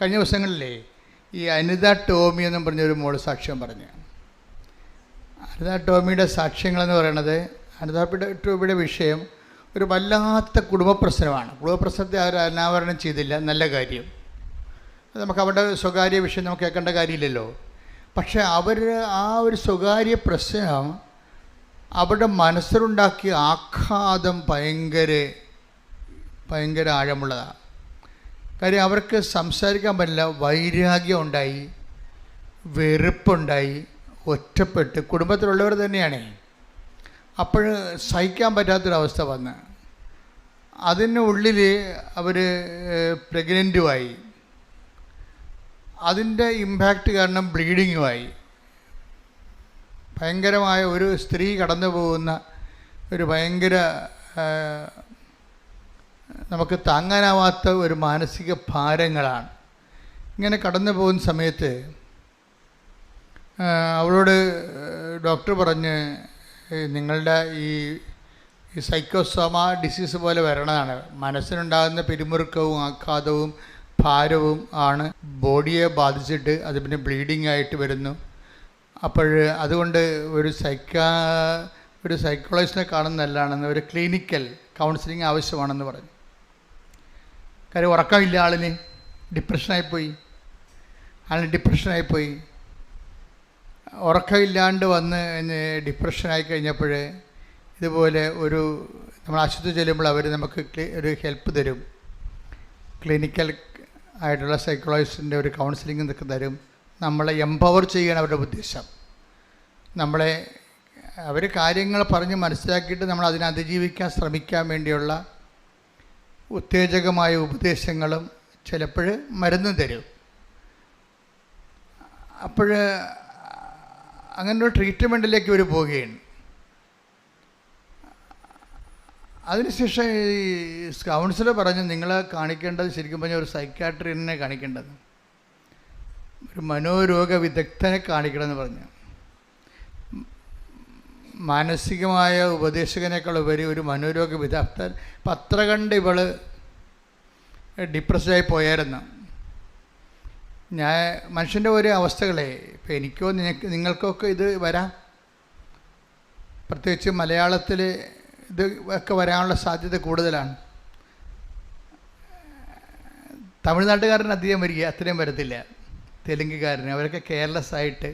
കഴിഞ്ഞ ദിവസങ്ങളിലേ ഈ അനിത ടോമി എന്നും പറഞ്ഞൊരു മോള് സാക്ഷ്യം പറഞ്ഞു. അനിത ടോമിയുടെ സാക്ഷ്യങ്ങളെന്ന് പറയുന്നത്, അനിത ടോമിയുടെ വിഷയം ഒരു വല്ലാത്ത കുടുംബ പ്രശ്നമാണ്. കുടുംബ പ്രശ്നത്തെ അവർ അനാവരണം ചെയ്തില്ല, നല്ല കാര്യം. നമുക്ക് അവരുടെ സ്വകാര്യ വിഷയം നമുക്ക് കേൾക്കേണ്ട കാര്യമില്ലല്ലോ. പക്ഷേ അവർ ആ ഒരു സ്വകാര്യ പ്രശ്നം അവരുടെ മനസ്സിലുണ്ടാക്കിയ ആഘാതം ഭയങ്കര ആഴമുള്ളതാണ്. കാര്യം അവർക്ക് സംസാരിക്കാൻ പറ്റില്ല, വൈരാഗ്യം ഉണ്ടായി, വെറുപ്പുണ്ടായി, ഒറ്റപ്പെട്ട്, കുടുംബത്തിലുള്ളവർ തന്നെയാണ്. അപ്പോൾ സഹിക്കാൻ പറ്റാത്തൊരവസ്ഥ വന്ന് അതിനുള്ളിൽ അവർ പ്രഗ്നൻറ്റുമായി. അതിൻ്റെ ഇമ്പാക്റ്റ് കാരണം ബ്ലീഡിങ്ങുമായി. ഭയങ്കരമായ ഒരു സ്ത്രീ കടന്നു പോകുന്ന ഒരു ഭയങ്കര നമുക്ക് താങ്ങാനാവാത്ത ഒരു മാനസിക ഭാരങ്ങളാണ്. ഇങ്ങനെ കടന്നു പോകുന്ന സമയത്ത് അവളോട് ഡോക്ടർ പറഞ്ഞ്, നിങ്ങളുടെ ഈ സൈക്കോസോമ ഡിസീസ് പോലെ വരണതാണ്, മനസ്സിനുണ്ടാകുന്ന പിരിമുറുക്കവും ആഘാതവും ഭാരവും ആണ് ബോഡിയെ ബാധിച്ചിട്ട് അത് പിന്നെ ബ്ലീഡിങ് ആയിട്ട് വരുന്നു. അപ്പോൾ അതുകൊണ്ട് ഒരു സൈക്കോളജിസ്റ്റിനെ കാണുന്നതല്ലാണെന്ന്, ഒരു ക്ലിനിക്കൽ കൗൺസിലിംഗ് ആവശ്യമാണെന്ന് പറഞ്ഞു. കാര്യം ഉറക്കമില്ല, ആളിന് ഡിപ്രഷനായിപ്പോയി. ഉറക്കമില്ലാണ്ട് വന്ന് ഡിപ്രഷനായി കഴിഞ്ഞപ്പോൾ ഇതുപോലെ നമ്മൾ ആശുപത്രി ചെല്ലുമ്പോൾ അവർ നമുക്ക് ഒരു ഹെൽപ്പ് തരും, ക്ലിനിക്കൽ ആയിട്ടുള്ള സൈക്കോളജിസ്റ്റിൻ്റെ ഒരു കൗൺസിലിംഗ് ഇതൊക്കെ തരും. നമ്മളെ എംപവർ ചെയ്യണം അവരുടെ ഉദ്ദേശം. അവർ കാര്യങ്ങൾ പറഞ്ഞ് മനസ്സിലാക്കിയിട്ട് നമ്മൾ അതിനെ അതിജീവിക്കാൻ ശ്രമിക്കാൻ വേണ്ടിയുള്ള ഉത്തേജകമായ ഉപദേശങ്ങളും ചിലപ്പോൾ മരുന്നും തരും. അപ്പോൾ അങ്ങനൊരു ട്രീറ്റ്മെൻറ്റിലേക്ക് ഇവർ പോവുകയാണ്. അതിനുശേഷം ഈ കൗൺസിലർ പറഞ്ഞു, നിങ്ങളെ കാണിക്കേണ്ടത് ശരിക്കും പറഞ്ഞാൽ ഒരു സൈക്യാട്രിനെ കാണിക്കേണ്ടത്, ഒരു മനോരോഗ വിദഗ്ധനെ കാണിക്കണമെന്ന് പറഞ്ഞു. മാനസികമായ ഉപദേശകനേക്കാൾ ഉപരി ഒരു മനോരോഗ വിദഗ്ധൻ. അപ്പം അത്ര കണ്ട് ഇവൾ ഡിപ്രസ്ഡായി പോയായിരുന്നു. മനുഷ്യൻ്റെ ഓരോ അവസ്ഥകളെ, ഇപ്പം എനിക്കോ നിങ്ങൾക്കൊക്കെ ഇത് വരാം. പ്രത്യേകിച്ച് മലയാളത്തിൽ ഇത് ഒക്കെ വരാനുള്ള സാധ്യത കൂടുതലാണ്. തമിഴ്നാട്ടുകാരന് അധികം വരിക, അത്രയും വരത്തില്ല. തെലുങ്കുകാരന് അവരൊക്കെ കെയർലെസ് ആയിട്ട്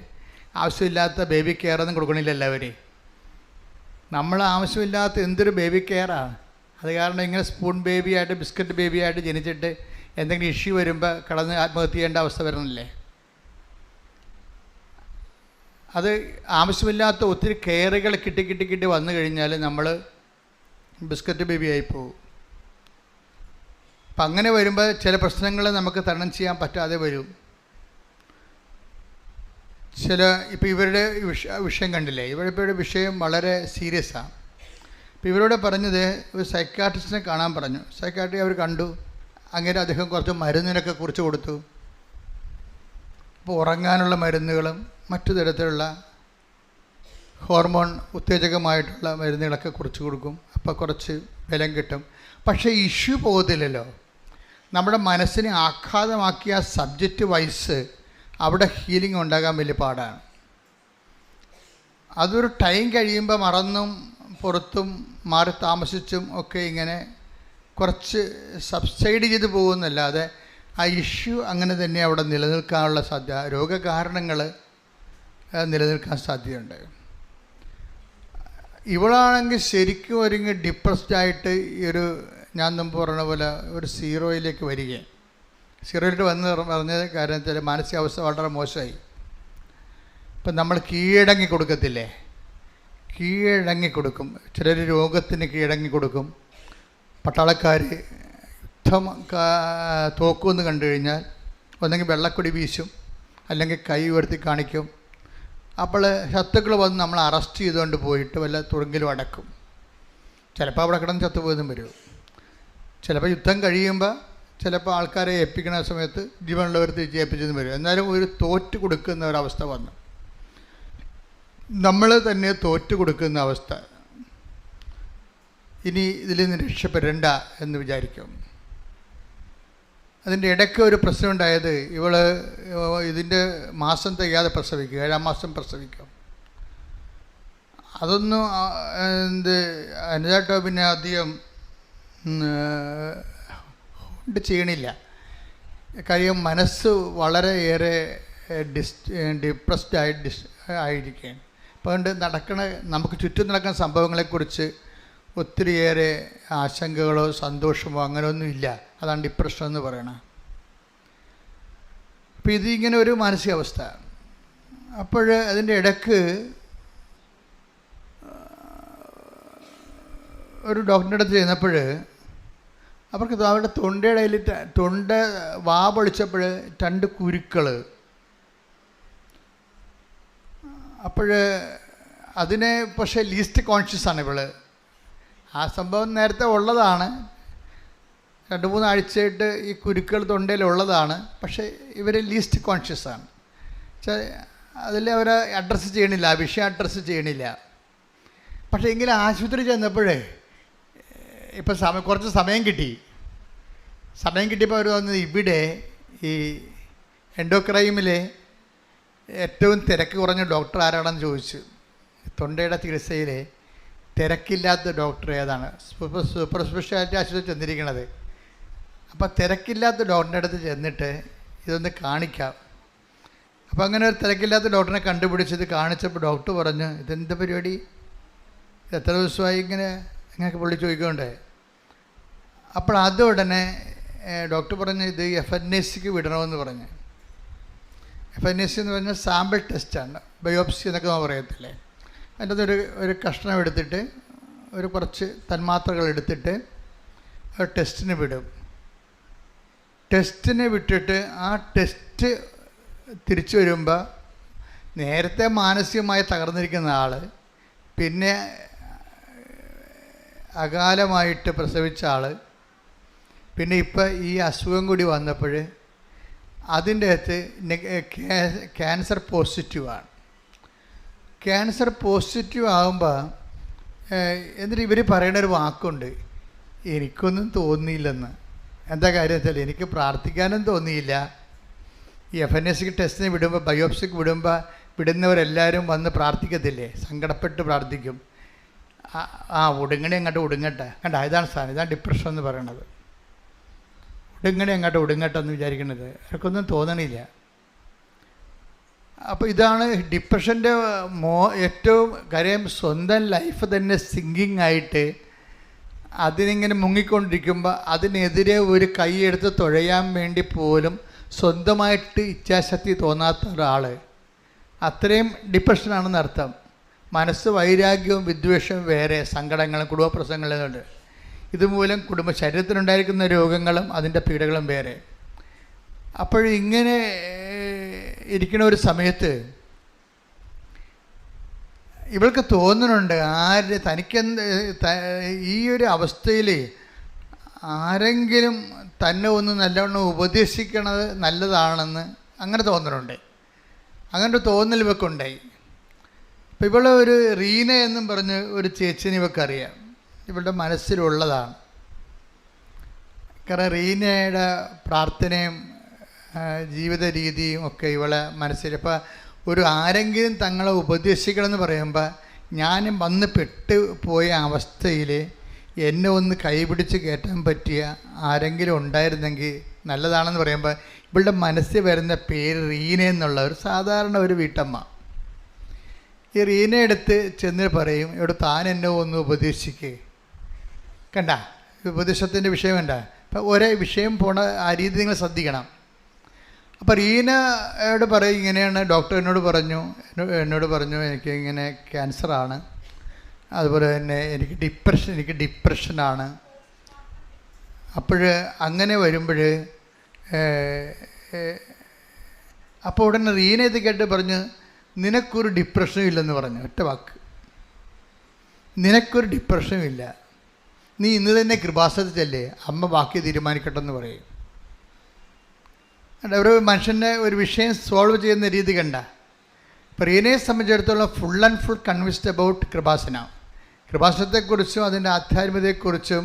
ആവശ്യമില്ലാത്ത ബേബി കെയറൊന്നും കൊടുക്കണില്ല എല്ലാവരെയും. നമ്മൾ ആവശ്യമില്ലാത്ത എന്തൊരു ബേബി കെയറാണ്. അത് കാരണം ഇങ്ങനെ സ്പൂൺ ബേബിയായിട്ട്, ബിസ്ക്കറ്റ് ബേബിയായിട്ട് ജനിച്ചിട്ട് എന്തെങ്കിലും ഇഷ്യൂ വരുമ്പോൾ കടന്ന് ആത്മഹത്യ ചെയ്യേണ്ട അവസ്ഥ വരണില്ലേ. അത് ആവശ്യമില്ലാത്ത ഒത്തിരി കെയറുകൾ കിട്ടി വന്നു കഴിഞ്ഞാൽ നമ്മൾ ബിസ്ക്കറ്റ് ബേബിയായി പോകും. അപ്പം അങ്ങനെ വരുമ്പോൾ ചില പ്രശ്നങ്ങൾ നമുക്ക് തരണം ചെയ്യാൻ പറ്റാതെ വരും. ഇപ്പോൾ ഇവരുടെ വിഷയം കണ്ടില്ലേ, ഇവരുടെ വിഷയം വളരെ സീരിയസാണ്. ഇപ്പോൾ ഇവരോട് പറഞ്ഞത് ഒരു സൈക്കാട്രിസ്റ്റിനെ കാണാൻ പറഞ്ഞു. സൈക്കാട്രി അവർ കണ്ടു. അങ്ങനെ അദ്ദേഹം കുറച്ച് മരുന്നിനൊക്കെ കുറിച്ച് കൊടുത്തു. അപ്പോൾ ഉറങ്ങാനുള്ള മരുന്നുകളും മറ്റു തരത്തിലുള്ള ഹോർമോൺ ഉത്തേജകമായിട്ടുള്ള മരുന്നുകളൊക്കെ കുറിച്ച് കൊടുക്കും. അപ്പോൾ കുറച്ച് ബലം കിട്ടും. പക്ഷേ ഇഷ്യൂ പോകത്തില്ലല്ലോ. നമ്മുടെ മനസ്സിനെ ആഘാതമാക്കിയ സബ്ജക്റ്റ് വൈസ് അവിടെ ഹീലിംഗ് ഉണ്ടാകാൻ വലിയ പാടാണ്. അതൊരു ടൈം കഴിയുമ്പോൾ മറന്നും പുറത്തും മാറി താമസിച്ചും ഒക്കെ ഇങ്ങനെ കുറച്ച് സബ്സൈഡ് ചെയ്ത് പോകുന്നല്ലാതെ ആ ഇഷ്യൂ അങ്ങനെ തന്നെ അവിടെ നിലനിൽക്കാനുള്ള സാധ്യത, രോഗകാരണങ്ങൾ നിലനിൽക്കാൻ സാധ്യതയുണ്ട്. ഇവളാണെങ്കിൽ ശരിക്കും ഒരുങ്ങി ഡിപ്രസ്ഡായിട്ട് ഞാൻ മുമ്പ് പറഞ്ഞ പോലെ ഒരു സീറോയിലേക്ക് വരികയും, സീറോയിലോട്ട് പറഞ്ഞത് കാര്യം വെച്ചാൽ മാനസികാവസ്ഥ വളരെ മോശമായി. ഇപ്പം നമ്മൾ കീഴടങ്ങി കൊടുക്കത്തില്ലേ, കീഴടങ്ങി കൊടുക്കും. ചിലർ രോഗത്തിന് കീഴടങ്ങി കൊടുക്കും. പട്ടാളക്കാർ യുദ്ധം തോക്കുമെന്ന് കണ്ടു കഴിഞ്ഞാൽ ഒന്നെങ്കിൽ വെള്ളക്കൊടി വീശും, അല്ലെങ്കിൽ കൈ ഉയർത്തി കാണിക്കും. അപ്പോൾ ശത്രുക്കൾ വന്ന് നമ്മൾ അറസ്റ്റ് ചെയ്തുകൊണ്ട് പോയിട്ട് വല്ല തുറങ്കിലും അടക്കും. ചിലപ്പോൾ അവിടെ കിടന്ന് ചത്തുപോയതും വരും. ചിലപ്പോൾ യുദ്ധം കഴിയുമ്പോൾ ചിലപ്പോൾ ആൾക്കാരെ ഏൽപ്പിക്കുന്ന സമയത്ത് ജീവനുള്ളവർ തിരിച്ച് ഏൽപ്പിച്ചെന്ന് വരും. എന്നാലും ഒരു തോറ്റ് കൊടുക്കുന്ന ഒരവസ്ഥ വന്നു. നമ്മൾ തന്നെ തോറ്റ് കൊടുക്കുന്ന അവസ്ഥ. ഇനി ഇതിൽ നിന്ന് രക്ഷപ്പെടേണ്ട എന്ന് വിചാരിക്കും. അതിൻ്റെ ഇടയ്ക്ക് ഒരു പ്രശ്നമുണ്ടായത്, ഇതിൻ്റെ മാസം തികയാതെ പ്രസവിക്കും, 7-ാം മാസം പ്രസവിക്കും. അതൊന്നും അനുജ ടോബിനെ അധികം ചെയ്യണില്ല. കാര്യം മനസ്സ് വളരെയേറെ ഡിപ്രസ്ഡ് ആയിരിക്കുകയാണ്. അപ്പോൾ അതുകൊണ്ട് നമുക്ക് ചുറ്റും നടക്കുന്ന സംഭവങ്ങളെക്കുറിച്ച് ഒത്തിരിയേറെ ആശങ്കകളോ സന്തോഷമോ അങ്ങനെയൊന്നും ഇല്ല. അതാണ് ഡിപ്രഷൻ എന്ന് പറയണത്. അപ്പോൾ ഇതിങ്ങനെ ഒരു മാനസികാവസ്ഥ. അപ്പോൾ അതിൻ്റെ ഇടയ്ക്ക് ഒരു ഡോക്ടറിൻ്റെ അടുത്ത് ചെന്നപ്പോൾ അവർക്ക് അവരുടെ തൊണ്ടയുടെ അതിൽ തൊണ്ട വാ പൊളിച്ചപ്പോൾ 2 കുരുക്കൾ. അപ്പോൾ അതിനെ പക്ഷേ ലീസ്റ്റ് കോൺഷ്യസ് ആണ് ഇവൾ. ആ സംഭവം നേരത്തെ ഉള്ളതാണ്, 2-3 ആഴ്ചയായിട്ട് ഈ കുരുക്കൾ തൊണ്ടയിലുള്ളതാണ്. പക്ഷേ ഇവർ ലീസ്റ്റ് കോൺഷ്യസ് ആണ്. അതിൽ അവർ അഡ്രസ്സ് ചെയ്യണില്ല, ആ വിഷയം അഡ്രസ്സ് ചെയ്യണില്ല. പക്ഷേ എങ്കിലും ആശുപത്രി ചെന്നപ്പോഴേ ഇപ്പം കുറച്ച് സമയം കിട്ടിയപ്പോൾ അവർ വന്നത് ഇവിടെ ഈ എൻഡോക്രൈമിലെ ഏറ്റവും തിരക്ക് കുറഞ്ഞ ഡോക്ടർ ആരാണെന്ന് ചോദിച്ചു. തൊണ്ടയുടെ ചികിത്സയിലെ തിരക്കില്ലാത്ത ഡോക്ടർ ഏതാണ്? സൂപ്പർ സ്പെഷ്യാലിറ്റി ആശുപത്രി ചെന്നിരിക്കണത്. അപ്പോൾ തിരക്കില്ലാത്ത ഡോക്ടറിൻ്റെ അടുത്ത് ചെന്നിട്ട് ഇതൊന്ന് കാണിക്കാം. അപ്പോൾ അങ്ങനെ ഒരു തിരക്കില്ലാത്ത ഡോക്ടറിനെ കണ്ടുപിടിച്ചത് കാണിച്ചപ്പോൾ ഡോക്ടർ പറഞ്ഞു, ഇതെന്ത് പരിപാടി, എത്ര ദിവസമായി ഇങ്ങനെയൊക്കെ പുള്ളി ചോദിക്കണ്ടേ. അപ്പോൾ അത് ഉടനെ ഡോക്ടർ പറഞ്ഞു, ഇത് FNACക്ക് വിടണമെന്ന് പറഞ്ഞു. FNAC എന്ന് പറഞ്ഞാൽ സാമ്പിൾ ടെസ്റ്റാണ്, ബയോപ്സി എന്നൊക്കെ നമ്മൾ പറയത്തില്ലേ. അതിൻ്റെ ഒരു കഷ്ണം എടുത്തിട്ട് കുറച്ച് തന്മാത്രകൾ എടുത്തിട്ട് ടെസ്റ്റിന് വിടും. ടെസ്റ്റിന് വിട്ടിട്ട് ആ ടെസ്റ്റ് തിരിച്ചു വരുമ്പോൾ നേരത്തെ മാനസികമായി തകർന്നിരിക്കുന്ന ആൾ പിന്നെ അകാലമായിട്ട് പ്രസവിച്ച ആൾ പിന്നെ ഇപ്പം ഈ അസുഖം കൂടി വന്നപ്പോൾ അതിൻ്റെ അകത്ത് ക്യാൻസർ പോസിറ്റീവാണ്. ക്യാൻസർ പോസിറ്റീവ് ആകുമ്പോൾ എന്നിട്ട് ഇവർ പറയുന്നൊരു വാക്കുണ്ട്, എനിക്കൊന്നും തോന്നിയില്ലെന്ന്. എന്താ കാര്യം വെച്ചാൽ എനിക്ക് പ്രാർത്ഥിക്കാനും തോന്നിയില്ല. ഈ FNACക്ക് ടെസ്റ്റിന് വിടുമ്പോൾ, ബയോപ്സിക്ക് വിടുന്നവരെല്ലാവരും വന്ന് പ്രാർത്ഥിക്കത്തില്ലേ, സങ്കടപ്പെട്ട് പ്രാർത്ഥിക്കും. അങ്ങോട്ട് ഒടുങ്ങട്ടെ. കണ്ട, ഇതാണ് സാധനം, ഇതാണ് ഡിപ്രഷൻ എന്ന് പറയണത്. അങ്ങോട്ട് ഒടുങ്ങട്ടെ എന്ന് വിചാരിക്കുന്നത് അവർക്കൊന്നും തോന്നണില്ല. അപ്പോൾ ഇതാണ് ഡിപ്രഷൻ്റെ ഏറ്റവും കാര്യം. സ്വന്തം ലൈഫ് തന്നെ സിങ്കിങ് ആയിട്ട് അതിനിങ്ങനെ മുങ്ങിക്കൊണ്ടിരിക്കുമ്പോൾ അതിനെതിരെ ഒരു കൈയെടുത്ത് തുഴയാൻ വേണ്ടി പോലും സ്വന്തമായിട്ട് ഇച്ഛാശക്തി തോന്നാത്ത ഒരാൾ, അത്രയും ഡിപ്രഷനാണെന്ന് അർത്ഥം. മനസ്സ് വൈരാഗ്യവും വിദ്വേഷവും വേറെ, സങ്കടങ്ങളും കുടുംബ പ്രശ്നങ്ങളുണ്ട്. ഇതുമൂലം ശരീരത്തിനുണ്ടായിരിക്കുന്ന രോഗങ്ങളും അതിൻ്റെ പീഡകളും വേറെ. അപ്പോഴിങ്ങനെ ഇരിക്കുന്ന ഒരു സമയത്ത് ഇവൾക്ക് തോന്നുന്നുണ്ട്, തനിക്കെന്ത് ഈ ഒരു അവസ്ഥയിൽ ആരെങ്കിലും തന്നെ ഒന്ന് നല്ലവണ്ണം ഉപദേശിക്കണത് നല്ലതാണെന്ന് അങ്ങനെ തോന്നുന്നുണ്ട്. അങ്ങനെ തോന്നൽ ഇവൾക്കുണ്ടായി. അപ്പോൾ ഇവളെ ഒരു റീന എന്നും പറഞ്ഞ് ഒരു ചേച്ചിനെ ഇവൾക്കറിയാം, ഇവളുടെ മനസ്സിലുള്ളതാണ്. കാരണം റീനയുടെ പ്രാർത്ഥനയും ജീവിത രീതിയും ഒക്കെ ഇവളെ മനസ്സിൽ. അപ്പോൾ ആരെങ്കിലും തങ്ങളെ ഉപദേശിക്കണമെന്ന് പറയുമ്പോൾ ഞാനും വന്ന് പെട്ടുപോയ അവസ്ഥയിൽ എന്നെ ഒന്ന് കൈപിടിച്ച് കയറ്റാൻ പറ്റിയ ആരെങ്കിലും ഉണ്ടായിരുന്നെങ്കിൽ നല്ലതാണെന്ന് പറയുമ്പോൾ ഇവളുടെ മനസ്സിൽ വരുന്ന പേര് റീന എന്നുള്ള ഒരു സാധാരണ ഒരു വീട്ടമ്മ. ഈ റീന എടുത്ത് ചെന്ന് പറയും, ഇവിടെ താൻ എന്നെ ഒന്ന് ഉപദേശിക്കേ. കണ്ട, ഉപദേശത്തിൻ്റെ വിഷയം വേണ്ട. അപ്പം ഒരേ വിഷയം പോണ ആ രീതി നിങ്ങൾ ശ്രദ്ധിക്കണം. അപ്പോൾ റീനയോട് പറയും, ഇങ്ങനെയാണ് ഡോക്ടർ എന്നോട് പറഞ്ഞു എനിക്ക് ഇങ്ങനെ ക്യാൻസറാണ്, അതുപോലെ തന്നെ എനിക്ക് ഡിപ്രഷനാണ്. അപ്പോൾ അങ്ങനെ വരുമ്പോൾ അപ്പോൾ ഉടനെ റീന ഇത് കേട്ട് പറഞ്ഞു, നിനക്കൊരു ഡിപ്രഷനും ഇല്ലെന്ന് പറഞ്ഞു. ഒറ്റ വാക്ക്, നിനക്കൊരു ഡിപ്രഷനും ഇല്ല, നീ ഇന്ന് തന്നെ കൃപാസനത്തിൽ ചെല്ലേ, അമ്മ ബാക്കി തീരുമാനിക്കട്ടെ എന്ന് പറയും. ഒരു മനുഷ്യൻ്റെ ഒരു വിഷയം സോൾവ് ചെയ്യുന്ന രീതി കണ്ട. ഇപ്പോൾ റീനയെ സംബന്ധിച്ചിടത്തോളം full and full convinced about കൃപാസനത്തെക്കുറിച്ചും അതിൻ്റെ ആധ്യാത്മികതയെക്കുറിച്ചും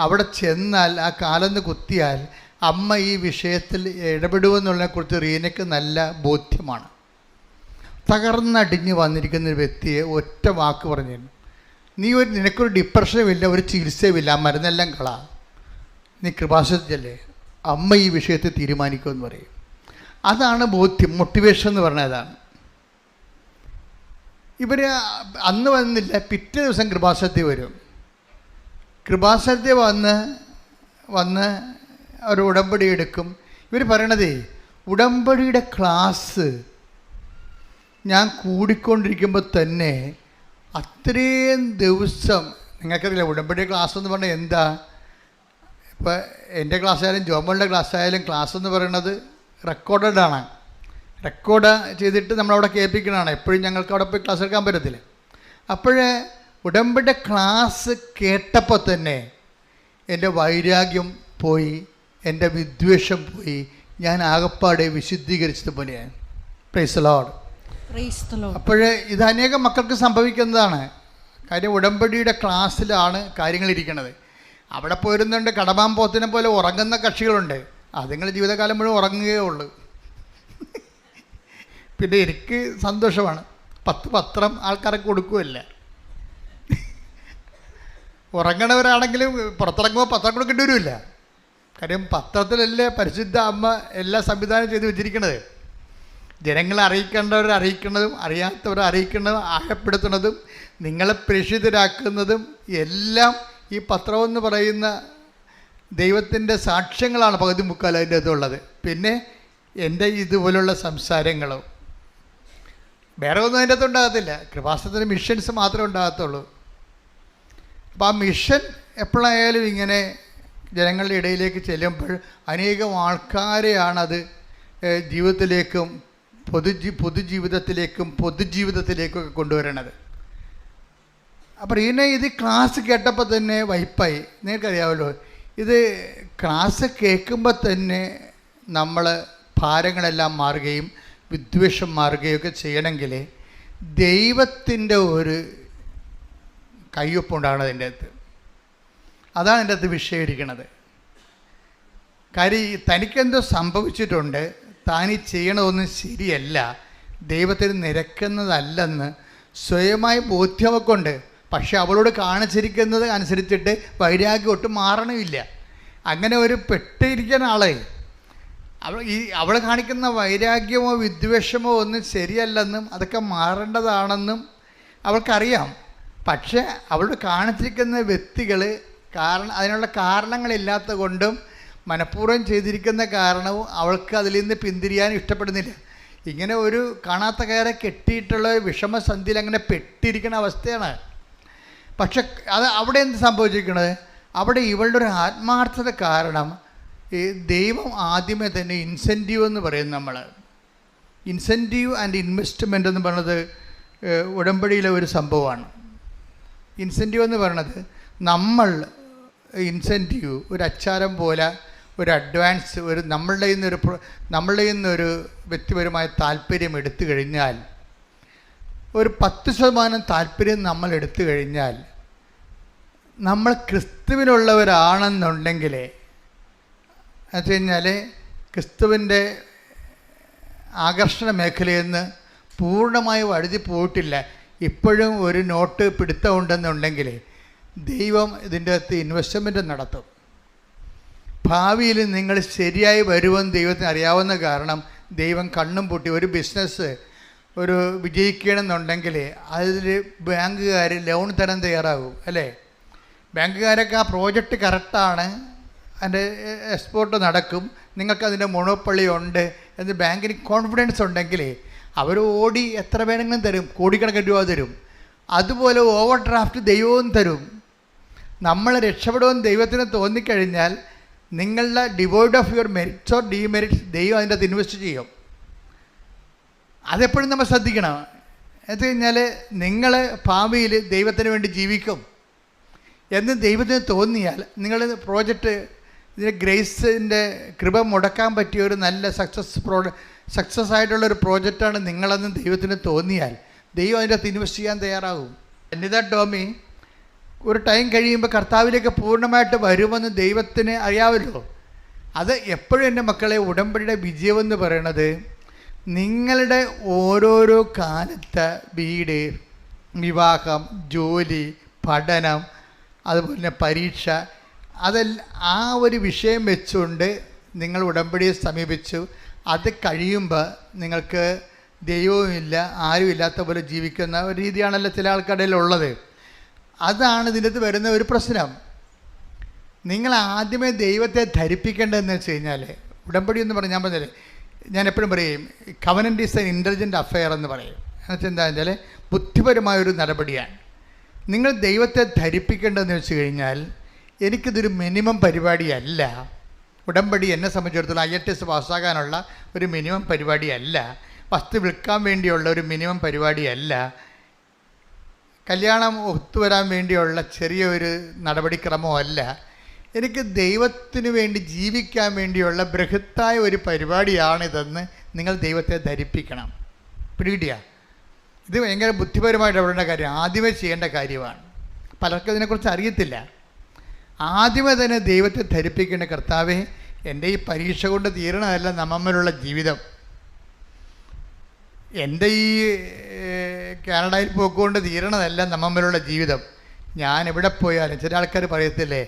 അവിടെ ചെന്നാൽ ആ കാലൊന്ന് കുത്തിയാൽ അമ്മ ഈ വിഷയത്തിൽ ഇടപെടുമെന്നുള്ളതിനെക്കുറിച്ച് റീനയ്ക്ക് നല്ല ബോധ്യമാണ്. തകർന്നടിഞ്ഞ് വന്നിരിക്കുന്ന ഒരു വ്യക്തിയെ ഒറ്റ വാക്ക് പറഞ്ഞു, നിനക്കൊരു ഡിപ്രഷനുമില്ല, ഒരു ചികിത്സയുമില്ല, ആ മരുന്നെല്ലാം കളാ, നീ കൃപാസനത്തിലല്ലേ, അമ്മ ഈ വിഷയത്തെ തീരുമാനിക്കുമെന്ന് പറയും. അതാണ് ബോധ്യം, മോട്ടിവേഷൻ എന്ന് പറഞ്ഞതാണ്. ഇവർ അന്ന് വന്നില്ല, പിറ്റേ ദിവസം കൃപാസനത്തിൽ വരും. കൃപാസനത്തിൽ വന്ന് ഒരു ഉടമ്പടി എടുക്കും. ഇവർ പറയണതേ, ഉടമ്പടിയുടെ ക്ലാസ് ഞാൻ കൂടിക്കൊണ്ടിരിക്കുമ്പോൾ തന്നെ അത്രയും ദിവസം, നിങ്ങൾക്കറിയില്ല ഉടമ്പടി ക്ലാസ് എന്ന് പറഞ്ഞാൽ എന്താ. ഇപ്പോൾ എൻ്റെ ക്ലാസ് ആയാലും ജോമോളുടെ ക്ലാസ് ആയാലും ക്ലാസ് എന്ന് പറയുന്നത് റെക്കോർഡാണ്. റെക്കോർഡ് ചെയ്തിട്ട് നമ്മളവിടെ കേൾപ്പിക്കണതാണ്. എപ്പോഴും ഞങ്ങൾക്ക് അവിടെ പോയി ക്ലാസ് എടുക്കാൻ പറ്റത്തില്ല. അപ്പോഴേ ഉടമ്പടി ക്ലാസ് കേട്ടപ്പോൾ തന്നെ എൻ്റെ വൈരാഗ്യം പോയി, എൻ്റെ വിദ്വേഷം പോയി, ഞാൻ ആകപ്പാടെ വിശുദ്ധീകരിച്ചത് പോലെയാണ്. Price the Lord. അപ്പോഴേ ഇത് അനേകം മക്കൾക്ക് സംഭവിക്കുന്നതാണ്. കാര്യം ഉടമ്പടിയുടെ ക്ലാസ്സിലാണ് കാര്യങ്ങളിരിക്കുന്നത്. അവിടെ പോയിരുന്നുണ്ട് കടമാമ്പോത്തിനെ പോലെ ഉറങ്ങുന്ന കക്ഷികളുണ്ട്. അതുങ്ങൾ ജീവിതകാലം മുഴുവൻ ഉറങ്ങുകയേ ഉള്ളൂ. പിന്നെ എനിക്ക് സന്തോഷമാണ്, 10 പത്രം ആൾക്കാരൊക്കെ കൊടുക്കുകയല്ല. ഉറങ്ങണവരാണെങ്കിലും പുറത്തിറങ്ങുമ്പോൾ പത്രം കൊടുക്കേണ്ടി വരുമില്ല. കാര്യം പത്രത്തിലല്ലേ പരിശുദ്ധ അമ്മ എല്ലാ സംവിധാനം ചെയ്ത് വെച്ചിരിക്കുന്നത്. ജനങ്ങളെ അറിയിക്കേണ്ടവരെ അറിയിക്കുന്നതും അറിയാത്തവരെ അറിയിക്കുന്നതും ആഴപ്പെടുത്തുന്നതും നിങ്ങളെ പ്രേക്ഷിതരാക്കുന്നതും എല്ലാം ഈ പത്രമെന്ന് പറയുന്ന ദൈവത്തിൻ്റെ സാക്ഷ്യങ്ങളാണ് പകുതി മുക്കാൽ അതിൻ്റെ അകത്തുള്ളത്. പിന്നെ എൻ്റെ ഇതുപോലുള്ള സംസാരങ്ങളും വേറെ ഒന്നും അതിൻ്റെ അകത്ത് ഉണ്ടാകത്തില്ല. കൃപാസനത്തിന് മിഷൻസ് മാത്രമേ ഉണ്ടാകത്തുള്ളൂ. അപ്പോൾ ആ മിഷൻ എപ്പോഴായാലും ഇങ്ങനെ ജനങ്ങളുടെ ഇടയിലേക്ക് ചെല്ലുമ്പോൾ അനേകം ആൾക്കാരെയാണത് ജീവിതത്തിലേക്കും പൊതുജീവിതത്തിലേക്കൊക്കെ കൊണ്ടുവരണത്. അപ്പോൾ ഇത് ക്ലാസ് കേട്ടപ്പോൾ തന്നെ വൈപ്പായി. നിങ്ങൾക്കറിയാമല്ലോ, ഇത് ക്ലാസ് കേൾക്കുമ്പോൾ തന്നെ നമ്മൾ ഭാരങ്ങളെല്ലാം മാറുകയും വിദ്വേഷം മാറുകയൊക്കെ ചെയ്യണമെങ്കിൽ ദൈവത്തിൻ്റെ ഒരു കയ്യൊപ്പുണ്ടാകണം അതിൻ്റെ അകത്ത്. അതാണ് എൻ്റെ അകത്ത് വിഷയം ഇരിക്കുന്നത്. കാര്യം തനിക്കെന്തോ സംഭവിച്ചിട്ടുണ്ട്, താനീ ചെയ്യണതൊന്നും ശരിയല്ല, ദൈവത്തിന് നിരക്കുന്നതല്ലെന്ന് സ്വയമായി ബോധ്യമൊക്കെ ഉണ്ട്. പക്ഷെ അവളോട് കാണിച്ചിരിക്കുന്നത് അനുസരിച്ചിട്ട് വൈരാഗ്യം ഒട്ടും മാറണമില്ല. അങ്ങനെ ഒരു പെട്ടിരിക്കുന്ന ആളെ അവൾ കാണിക്കുന്ന വൈരാഗ്യമോ വിദ്വേഷമോ ഒന്നും ശരിയല്ലെന്നും അതൊക്കെ മാറേണ്ടതാണെന്നും അവൾക്കറിയാം. പക്ഷേ അവളോട് കാണിച്ചിരിക്കുന്ന വ്യക്തികൾ അതിനുള്ള കാരണങ്ങളില്ലാത്ത കൊണ്ടും മനഃപൂർവ്വം ചെയ്തിരിക്കുന്ന കാരണവും അവൾക്ക് അതിൽ നിന്ന് പിന്തിരിയാൻ ഇഷ്ടപ്പെടുന്നില്ല. ഇങ്ങനെ ഒരു കാണാത്ത കയറെ കെട്ടിയിട്ടുള്ള വിഷമസന്ധിയിൽ അങ്ങനെ പെട്ടിരിക്കുന്ന അവസ്ഥയാണ്. പക്ഷെ അവിടെ എന്ത് സംഭവിച്ചിരിക്കുന്നത്, അവിടെ ഇവളുടെ ഒരു ആത്മാർത്ഥത കാരണം ഈ ദൈവം ആദ്യമേ തന്നെ ഇൻസെൻറ്റീവ് എന്ന് പറയും. നമ്മൾ ഇൻസെൻറ്റീവ് ആൻഡ് ഇൻവെസ്റ്റ്മെൻ്റ് എന്ന് പറയുന്നത് ഉടമ്പടിയിലെ ഒരു സംഭവമാണ്. ഇൻസെൻറ്റീവ് എന്ന് പറയുന്നത് നമ്മൾ ഇൻസെൻറ്റീവ് ഒരു അച്ചാരം പോലെ ഒരു അഡ്വാൻസ് നമ്മളുടെ നിന്നൊരു വ്യക്തിപരമായ താല്പര്യം എടുത്തു കഴിഞ്ഞാൽ, ഒരു 10% താല്പര്യം നമ്മൾ എടുത്തു കഴിഞ്ഞാൽ, നമ്മൾ ക്രിസ്തുവിനുള്ളവരാണെന്നുണ്ടെങ്കിൽ എന്നു കഴിഞ്ഞാൽ ക്രിസ്തുവിൻ്റെ ആകർഷണ മേഖലയിൽ നിന്ന് പൂർണ്ണമായി വഴുതി പോയിട്ടില്ല, ഇപ്പോഴും ഒരു നോട്ട് പിടുത്തമുണ്ടെന്നുണ്ടെങ്കിൽ ദൈവം ഇതിൻ്റെ അകത്ത് ഇൻവെസ്റ്റ്മെൻറ്റ് നടത്തും. ഭാവിയിൽ നിങ്ങൾ ശരിയായി വരുമെന്ന് ദൈവത്തിന് അറിയാവുന്ന കാരണം ദൈവം കണ്ണും പൂട്ടി ഒരു ബിസിനസ് വിജയിക്കണമെന്നുണ്ടെങ്കിൽ അതിൽ ബാങ്കുകാർ ലോൺ തരാൻ തയ്യാറാകും, അല്ലേ? ബാങ്കുകാരൊക്കെ ആ പ്രോജക്റ്റ് കറക്റ്റാണ്, അതിൻ്റെ എക്സ്പോർട്ട് നടക്കും, നിങ്ങൾക്കതിൻ്റെ മൊണോപ്പൊളി ഉണ്ട് എന്ന് ബാങ്കിന് കോൺഫിഡൻസ് ഉണ്ടെങ്കിൽ അവർ ഓടി എത്ര വേണമെങ്കിലും തരും, കോടിക്കണക്കിന് രൂപ തരും. അതുപോലെ ഓവർ ഡ്രാഫ്റ്റ് ദൈവവും തരും. നമ്മൾ രക്ഷപ്പെടുമെന്ന് ദൈവത്തിന് തോന്നിക്കഴിഞ്ഞാൽ നിങ്ങളുടെ devoid of your merits or demerits ദൈവം അതിൻ്റെ അകത്ത് ഇൻവെസ്റ്റ് ചെയ്യും. അതെപ്പോഴും നമ്മൾ ശ്രദ്ധിക്കണം. എന്ന് കഴിഞ്ഞാൽ നിങ്ങൾ ഭാവിയിൽ ദൈവത്തിന് വേണ്ടി ജീവിക്കും എന്ന് ദൈവത്തിന് തോന്നിയാൽ നിങ്ങൾ പ്രോജക്റ്റ് ഇതിന് ഗ്രേസിൻ്റെ കൃപ മുടക്കാൻ പറ്റിയ ഒരു നല്ല സക്സസ് ആയിട്ടുള്ളൊരു പ്രോജക്റ്റാണ് നിങ്ങളെന്ന് ദൈവത്തിന് തോന്നിയാൽ ദൈവം അതിൻ്റെ അകത്ത് ഇൻവെസ്റ്റ് ചെയ്യാൻ തയ്യാറാകും. എന്നിത ടോമി ഒരു ടൈം കഴിയുമ്പോൾ കർത്താവിലേക്ക് പൂർണ്ണമായിട്ട് വരുമെന്ന് ദൈവത്തിന് അറിയാമല്ലോ. അത് എപ്പോഴും എൻ്റെ മക്കളെ, ഉടമ്പടിയുടെ വിജയമെന്ന് പറയണത് നിങ്ങളുടെ ഓരോരോ കാലത്തെ വീട്, വിവാഹം, ജോലി, പഠനം, അതുപോലെ തന്നെ പരീക്ഷ, അതെല്ലാം ആ ഒരു വിഷയം വെച്ചുകൊണ്ട് നിങ്ങൾ ഉടമ്പടിയെ സമീപിച്ചു. അത് കഴിയുമ്പോൾ നിങ്ങൾക്ക് ദൈവവുമില്ല, ആരുമില്ലാത്ത പോലെ ജീവിക്കുന്ന ഒരു രീതിയാണല്ലോ ചില ആൾക്കാരുടെ ഉള്ളത്. അതാണ് ഇതിനകത്ത് വരുന്ന ഒരു പ്രശ്നം. നിങ്ങൾ ആദ്യമേ ദൈവത്തെ ധരിപ്പിക്കേണ്ടതെന്ന് വെച്ച് കഴിഞ്ഞാൽ, ഉടമ്പടി എന്ന് പറഞ്ഞാൽ ഞാൻ പറഞ്ഞാൽ, ഞാൻ എപ്പോഴും പറയും covenant is N intelligent affair എന്ന് പറയും. എന്നുവെച്ചാൽ എന്താ വെച്ചാൽ ബുദ്ധിപരമായൊരു നടപടിയാണ്. നിങ്ങൾ ദൈവത്തെ ധരിപ്പിക്കേണ്ടതെന്ന് വെച്ച് കഴിഞ്ഞാൽ, എനിക്കിതൊരു മിനിമം പരിപാടിയല്ല. ഉടമ്പടി എന്നെ സംബന്ധിച്ചിടത്തോളം IELTS പാസ്സാകാനുള്ള ഒരു മിനിമം പരിപാടിയല്ല, വസ്തു വിൽക്കാൻ വേണ്ടിയുള്ള ഒരു മിനിമം പരിപാടിയല്ല, കല്യാണം ഒത്തുവരാൻ വേണ്ടിയുള്ള ചെറിയൊരു നടപടിക്രമമല്ല. എനിക്ക് ദൈവത്തിന് വേണ്ടി ജീവിക്കാൻ വേണ്ടിയുള്ള ബൃഹത്തായ ഒരു പരിപാടിയാണിതെന്ന് നിങ്ങൾ ദൈവത്തെ ധരിപ്പിക്കണം. പിടികിട്ടിയ? ഇത് ഭയങ്കര ബുദ്ധിപരമായിട്ട് ഇടപെടേണ്ട കാര്യം, ആദ്യമേ ചെയ്യേണ്ട കാര്യമാണ്. പലർക്കും ഇതിനെക്കുറിച്ച് അറിയത്തില്ല. ആദ്യമേ തന്നെ ദൈവത്തെ ധരിപ്പിക്കേണ്ട, കർത്താവേ, എൻ്റെ ഈ പരീക്ഷ കൊണ്ട് തീരണമല്ല നമ്മമ്മലുള്ള ജീവിതം, എൻ്റെ ഈ കാനഡയിൽ പോക്കുകൊണ്ട് തീരണതല്ല നമ്മമ്മലുള്ള ജീവിതം. ഞാൻ എവിടെ പോയാലും, ചില ആൾക്കാർ പറയത്തില്ലേ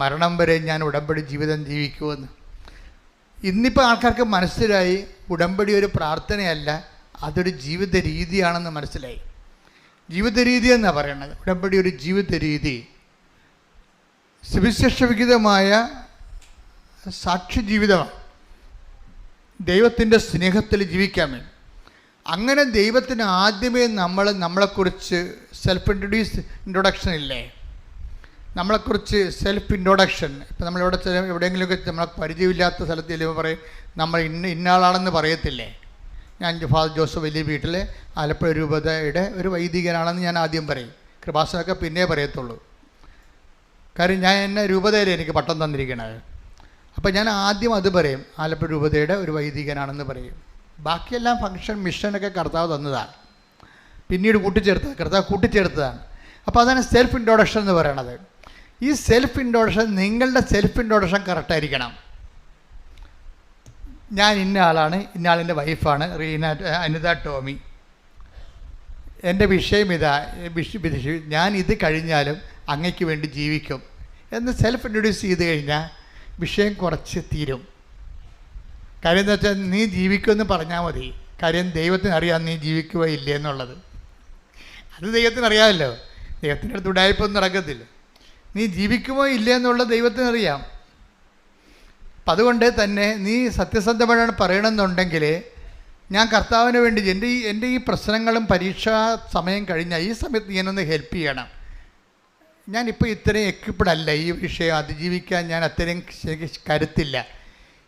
മരണം വരെ ഞാൻ ഉടമ്പടി ജീവിതം ജീവിക്കുമെന്ന്. ഇന്നിപ്പോൾ ആൾക്കാർക്ക് മനസ്സിലായി ഉടമ്പടി ഒരു പ്രാർത്ഥനയല്ല, അതൊരു ജീവിത രീതിയാണെന്ന് മനസ്സിലായി. ജീവിത രീതി എന്നാണ് പറയണത്. ഉടമ്പടി ഒരു ജീവിത രീതി, സുവിശേഷവിഹിതമായ സാക്ഷി ജീവിതമാണ്. ദൈവത്തിൻ്റെ സ്നേഹത്തിൽ ജീവിക്കാൻ വേണ്ടി. അങ്ങനെ ദൈവത്തിന് ആദ്യമേ നമ്മളെക്കുറിച്ച് സെൽഫ് ഇൻട്രൊഡക്ഷൻ ഇല്ലേ, നമ്മളെക്കുറിച്ച് സെൽഫ് ഇൻട്രൊഡക്ഷൻ. ഇപ്പം നമ്മളിവിടെ എവിടെയെങ്കിലുമൊക്കെ നമ്മളെ പരിചയമില്ലാത്ത സ്ഥലത്ത് ചെല്ലുമ്പോൾ പറയും നമ്മൾ ഇന്നയാളാണെന്ന് പറയത്തില്ലേ. ഞാൻ ഫാദർ ജോസഫ് വലിയ വീട്ടിലെ ആലപ്പുഴ രൂപതയുടെ ഒരു വൈദികനാണെന്ന് ഞാൻ ആദ്യം പറയും. കൃപാസനമൊക്കെ പിന്നെ പറയത്തുള്ളൂ. കാര്യം ഞാൻ എന്നെ രൂപതയിൽ എനിക്ക് പട്ടം തന്നിരിക്കണത്. അപ്പോൾ ഞാൻ ആദ്യം അത് പറയും, ആലപ്പുഴ രൂപതയുടെ ഒരു വൈദികനാണെന്ന് പറയും. ബാക്കിയെല്ലാം ഫംഗ്ഷൻ മിഷനൊക്കെ കർത്താവ് തന്നതാണ്, പിന്നീട് കർത്താവ് കൂട്ടിച്ചേർത്തതാണ്. അപ്പോൾ അതാണ് സെൽഫ് ഇൻട്രൊഡക്ഷൻ എന്ന് പറയണത്. ഈ സെൽഫ് ഇൻട്രൊഡക്ഷൻ, നിങ്ങളുടെ സെൽഫ് ഇൻട്രൊഡക്ഷൻ കറക്റ്റായിരിക്കണം. ഞാൻ ഇന്ന ആളാണ്, ഇന്ന ആളിൻ്റെ വൈഫാണ് അനിത ടോമി, എൻ്റെ വിഷയം ഇതാ, ഞാൻ ഇത് കഴിഞ്ഞാലും അങ്ങയ്ക്ക് വേണ്ടി ജീവിക്കും എന്ന് സെൽഫ് ഇൻട്രൊഡ്യൂസ് ചെയ്ത് കഴിഞ്ഞാൽ വിഷയം കുറച്ച് തീരും. കാര്യം എന്താ വെച്ചാൽ നീ ജീവിക്കുമെന്ന് പറഞ്ഞാൽ മതി. കാര്യം ദൈവത്തിന് അറിയാം നീ ജീവിക്കുക ഇല്ലേ എന്നുള്ളത്. അത് ദൈവത്തിന് അറിയാമല്ലോ. ദൈവത്തിൻ്റെ അടുത്ത് ഉടായ്പൊന്നും നടക്കത്തില്ല. നീ ജീവിക്കുമോ ഇല്ലേ എന്നുള്ളത് ദൈവത്തിനറിയാം. അപ്പം അതുകൊണ്ട് തന്നെ നീ സത്യസന്ധമായാണ് പറയണമെന്നുണ്ടെങ്കിൽ, ഞാൻ കർത്താവിന് വേണ്ടി എൻ്റെ ഈ പ്രശ്നങ്ങളും പരീക്ഷാ സമയം കഴിഞ്ഞാൽ ഈ സമയത്ത് ഞാനൊന്ന് ഹെൽപ്പ് ചെയ്യണം. ഞാനിപ്പോൾ ഇത്രയും എക്വിപ്ഡ് അല്ല, ഈ വിഷയം അതിജീവിക്കാൻ ഞാൻ അത്രയും കരുത്തില്ല.